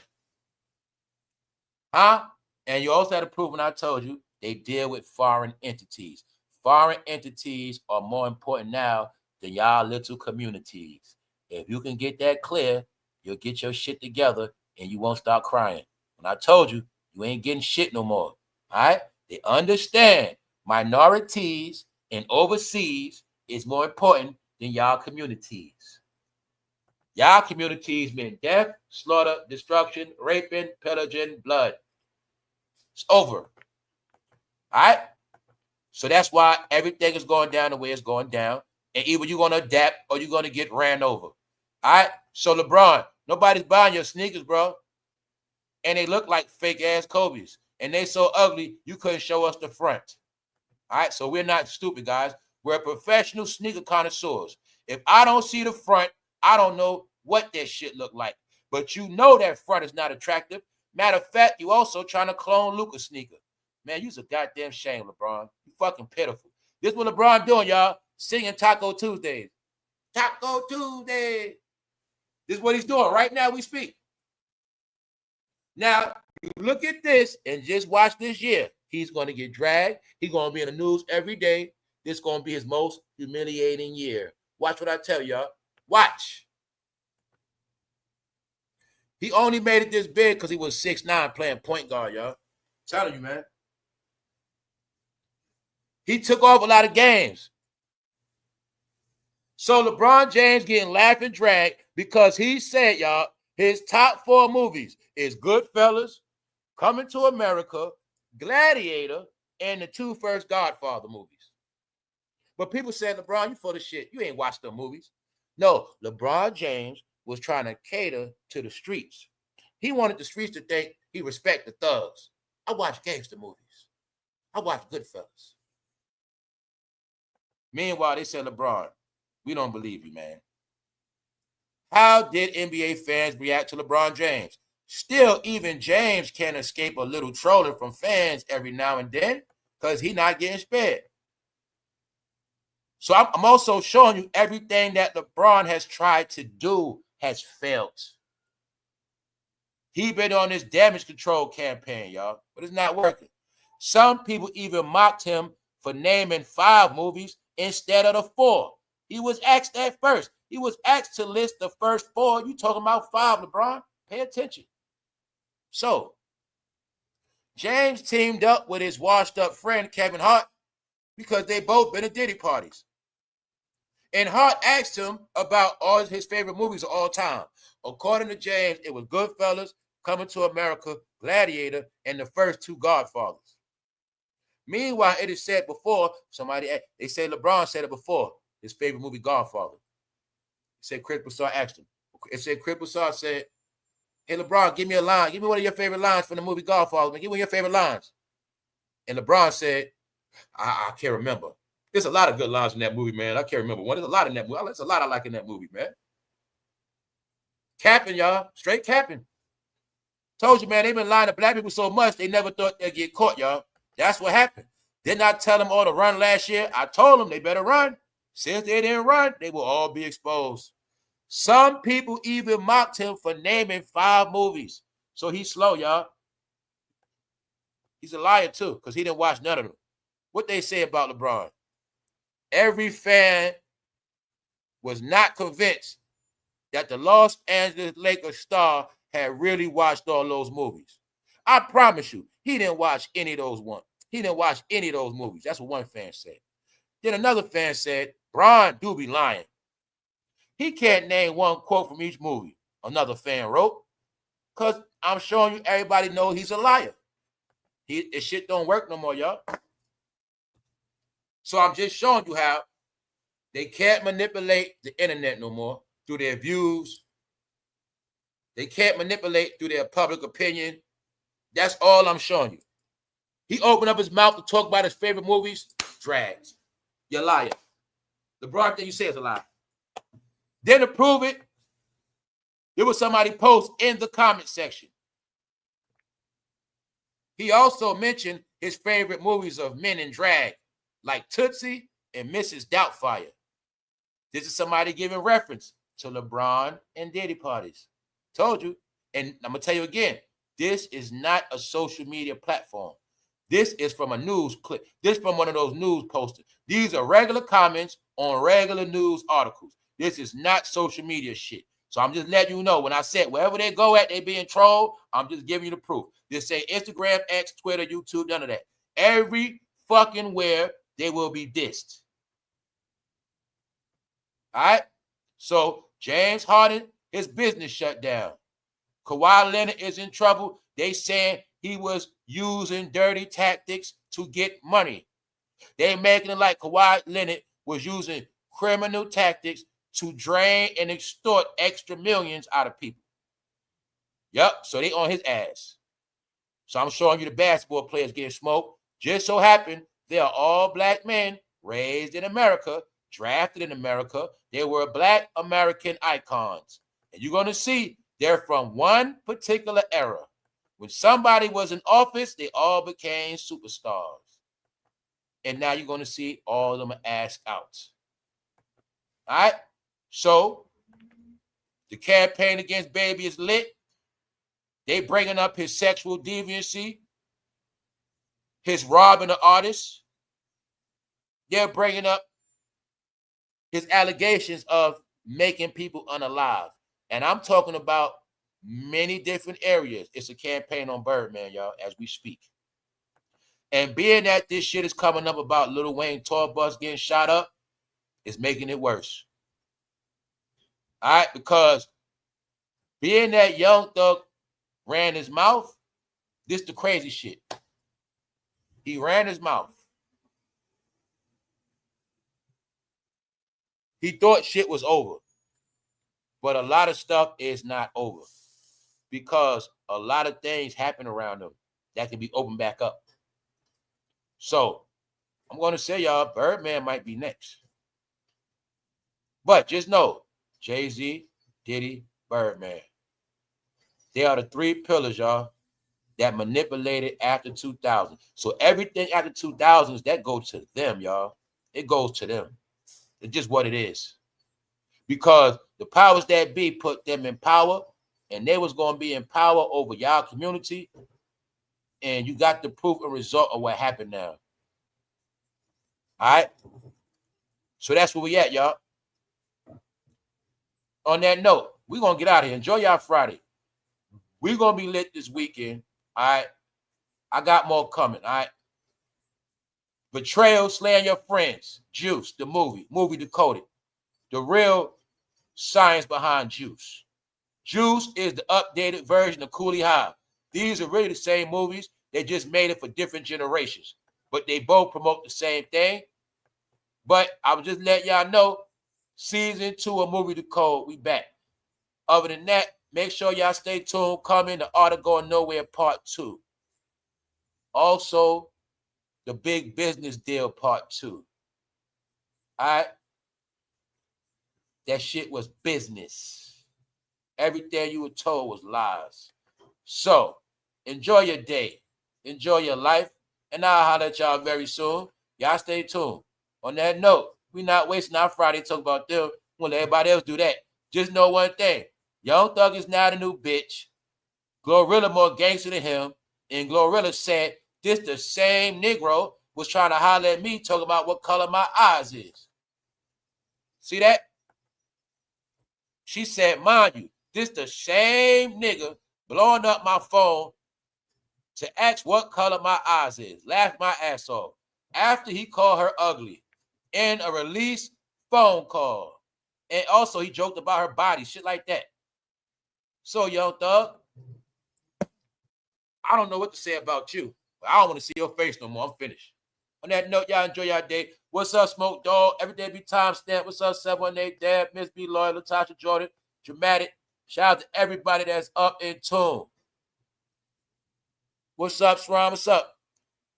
Huh? And you also have the proof when I told you they deal with foreign entities. Foreign entities are more important now than y'all little communities. If you can get that clear, you'll get your shit together and you won't start crying. When I told you, you ain't getting shit no more. All right? They understand minorities and overseas is more important than y'all communities. Y'all communities mean death, slaughter, destruction, raping, pillaging, blood. It's over. All right? So that's why everything is going down the way it's going down. And either you're going to adapt or you're going to get ran over. All right? So LeBron, Nobody's buying your sneakers, bro. And they look like fake ass Kobe's. And they so ugly, you couldn't show us the front. All right, so we're not stupid, guys. We're professional sneaker connoisseurs. If I don't see the front, I don't know what that shit look like. But you know that front is not attractive. Matter of fact, you also trying to clone Luka's sneaker. Man, you's a goddamn shame, LeBron. You fucking pitiful. This is what LeBron doing, y'all. Singing Taco Tuesdays. Taco Tuesday. This is what he's doing right now we speak. Now, you look at this and just watch this year. He's going to get dragged. He's going to be in the news every day. This is going to be his most humiliating year. Watch what I tell y'all. Watch. He only made it this big because he was 6'9" playing point guard, y'all. I'm telling you, man. He took off a lot of games. So LeBron James getting laughed and dragged because he said, y'all, his top 4 movies is Goodfellas, Coming to America, Gladiator, and the 2 first Godfather movies. But people said, LeBron, you full of shit. You ain't watched them movies. No, LeBron James was trying to cater to the streets. He wanted the streets to think he respect the thugs. I watch gangster movies. I watch Goodfellas. Meanwhile, they said, LeBron, we don't believe you, man. How did NBA fans react to LeBron James? Still, even James can't escape a little trolling from fans every now and then because he's not getting spared. So I'm also showing you everything that LeBron has tried to do has failed. He been on this damage control campaign, y'all, but it's not working. Some people even mocked him for naming 5 movies instead of the 4. He was asked that first. He was asked to list the first 4. You talking about 5, LeBron? Pay attention. So, James teamed up with his washed-up friend, Kevin Hart, because they both been at Diddy parties. And Hart asked him about all his favorite movies of all time. According to James, it was Goodfellas, Coming to America, Gladiator, and the first 2 Godfathers. Meanwhile, it is said before, they say LeBron said it before, his favorite movie, Godfather. It said Chris Broussard asked him. It said Chris Broussard said, hey, LeBron, give me a line. Give me one of your favorite lines from the movie Godfather. Give me one of your favorite lines. And LeBron said, I can't remember. There's a lot of good lines in that movie, man. I can't remember one. There's a lot in that movie. There's a lot I like in that movie, man. Capping, y'all. Straight capping. Told you, man, they've been lying to black people so much, they never thought they'd get caught, y'all. That's what happened. Didn't I tell them all to run last year? I told them they better run. Since they didn't run, they will all be exposed. Some people even mocked him for naming 5 movies. So he's slow, y'all. He's a liar, too, because he didn't watch none of them. What they say about LeBron? Every fan was not convinced that the Los Angeles Lakers star had really watched all those movies. I promise you, he didn't watch any of those ones. He didn't watch any of those movies. That's what one fan said. Then another fan said, Bron do be lying. He can't name one quote from each movie. Another fan wrote, because I'm showing you everybody knows he's a liar. This shit don't work no more, y'all. So I'm just showing you how they can't manipulate the internet no more through their views. They can't manipulate through their public opinion. That's all I'm showing you. He opened up his mouth to talk about his favorite movies. Drags. You're a liar. LeBron thing you say is a lie. Then to prove it, there was somebody post in the comment section. He also mentioned his favorite movies of men in drag, like Tootsie and Mrs. Doubtfire. This is somebody giving reference to LeBron and Diddy parties. Told you. And I'm going to tell you again, this is not a social media platform. This is from a news clip. This is from one of those news posters. These are regular comments on regular news articles. This is not social media shit. So I'm just letting you know, when I said wherever they go at, they being trolled, I'm just giving you the proof. This ain't Instagram, X, Twitter, YouTube, none of that. Every fucking where they will be dissed. All right? So James Harden, his business shut down. Kawhi Leonard is in trouble. They saying he was using dirty tactics to get money. They making it like Kawhi Leonard was using criminal tactics to drain and extort extra millions out of people. Yep, so they on his ass. So I'm showing you the basketball players getting smoked. Just so happen they are all black men raised in America, drafted in America. They were black American icons. And you're going to see they're from one particular era. When somebody was in office, they all became superstars. And now you're going to see all of them ass out. All right? So the campaign against Baby is lit. They bringing up his sexual deviancy, his robbing the artist. They're bringing up his allegations of making people unalive. And I'm talking about many different areas. It's a campaign on Birdman, y'all, as we speak. And being that this shit is coming up about Lil Wayne tour bus getting shot up, it's making it worse. All right, because being that Young Thug ran his mouth, this the crazy shit. He ran his mouth. He thought shit was over. But a lot of stuff is not over. Because a lot of things happen around him that can be opened back up. So, I'm going to say, y'all, Birdman might be next. But just know, Jay-Z, Diddy, Birdman. They are the three pillars, y'all, that manipulated after 2000. So everything after 2000s, that goes to them, y'all. It goes to them. It's just what it is. Because the powers that be put them in power, and they was going to be in power over y'all community, and you got the proof and result of what happened now. All right? So that's where we at, y'all. On that note, we're going to get out of here. Enjoy y'all Friday. We're going to be lit this weekend. All right? I got more coming. All right? Betrayal, Slaying Your Friends. Juice, the movie Decoded. The real science behind Juice. Juice is the updated version of Coolie High. These are really the same movies. They just made it for different generations. But they both promote the same thing. But I would just let y'all know, season 2 of Movie Decode, we back. Other than that, make sure y'all stay tuned. Coming The Art of Going Nowhere Part 2. Also, The Big Business Deal Part 2. All right? That shit was business. Everything you were told was lies. So, enjoy your day. Enjoy your life. And I'll holler at y'all very soon. Y'all stay tuned. On that note, we not wasting our Friday talking about them. We'll let everybody else do that. Just know one thing. Young Thug is now the new bitch. GLORILLA more gangster than him. And GLORILLA said, this the same Negro was trying to holler at me talking about what color my eyes is. See that? She said, mind you, this the same nigga blowing up my phone to ask what color my eyes is. Laughed my ass off. After he called her ugly in a release phone call. And also he joked about her body, shit like that. So, Young Thug, I don't know what to say about you, but I don't want to see your face no more. I'm finished. On that note, y'all enjoy y'all day. What's up, Smoke Dog? Every day be timestamp. What's up, 718 Dad, Miss B Lloyd, Latasha Jordan, Dramatic. Shout out to everybody that's up in tune. What's up, Sram? What's up?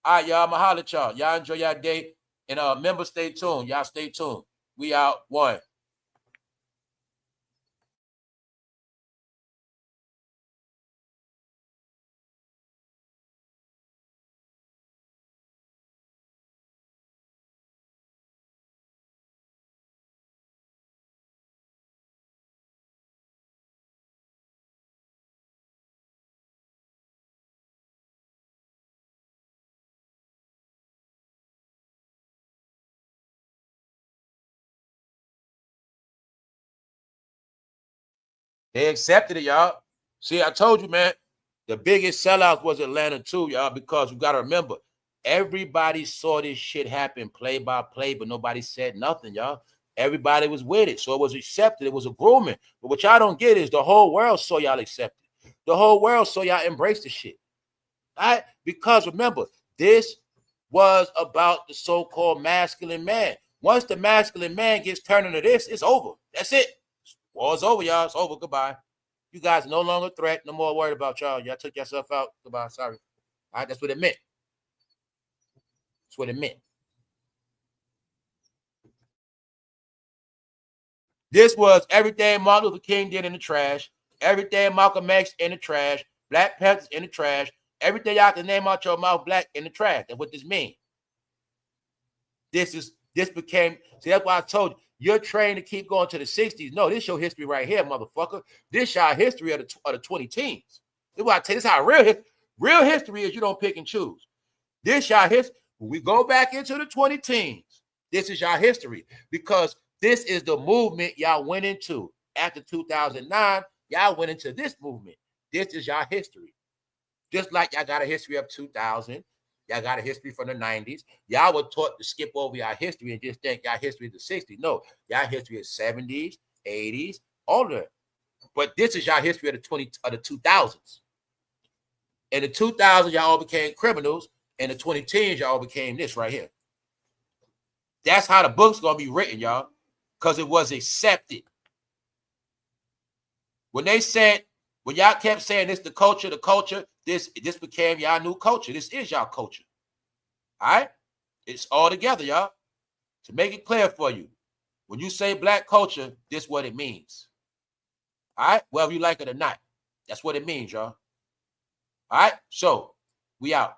All right, y'all. I'ma holler at y'all. Y'all enjoy y'all day. And members, stay tuned. Y'all stay tuned. We out. One. They accepted it, y'all. See, I told you, man, the biggest sellout was Atlanta too, y'all, because you got to remember, everybody saw this shit happen play by play, but nobody said nothing, y'all. Everybody was with it, so it was accepted. It was a grooming. But what y'all don't get is the whole world saw y'all accept it. The whole world saw y'all embrace the shit. All right? Because remember, this was about the so-called masculine man. Once the masculine man gets turned into this, it's over. That's it. War's over, y'all. It's over. Goodbye. You guys are no longer a threat. No more worried about y'all. Y'all took yourself out. Goodbye. Sorry. All right, that's what it meant. That's what it meant. This was everything Martin Luther King did in the trash. Everything Malcolm X in the trash. Black Panthers in the trash. Everything y'all can name out your mouth black in the trash. That's what this means. This became, see, that's why I told you, you're trained to keep going to the 60s. No, this your history right here, motherfucker. This your history of the 20 teens. This is what I tell you. This is how real history is. You don't pick and choose. This your history. When we go back into the 20 teens, this is your history, because this is the movement y'all went into. After 2009, y'all went into this movement. This is your history. Just like y'all got a history of 2000. Y'all got a history from the 90s. Y'all were taught to skip over y'all history and just think y'all history is the 60s. No, y'all history is 70s, 80s, all of that. But this is y'all history of the 2000s. In the 2000s, y'all all became criminals. In the 2010s, y'all became this right here. That's how the book's gonna be written, y'all, because it was accepted. When y'all kept saying this, the culture, this became y'all new culture. This is y'all culture. All right? It's all together, y'all. To make it clear for you, when you say black culture, this is what it means. All right? Whether you like it or not. That's what it means, y'all. All right? So, we out.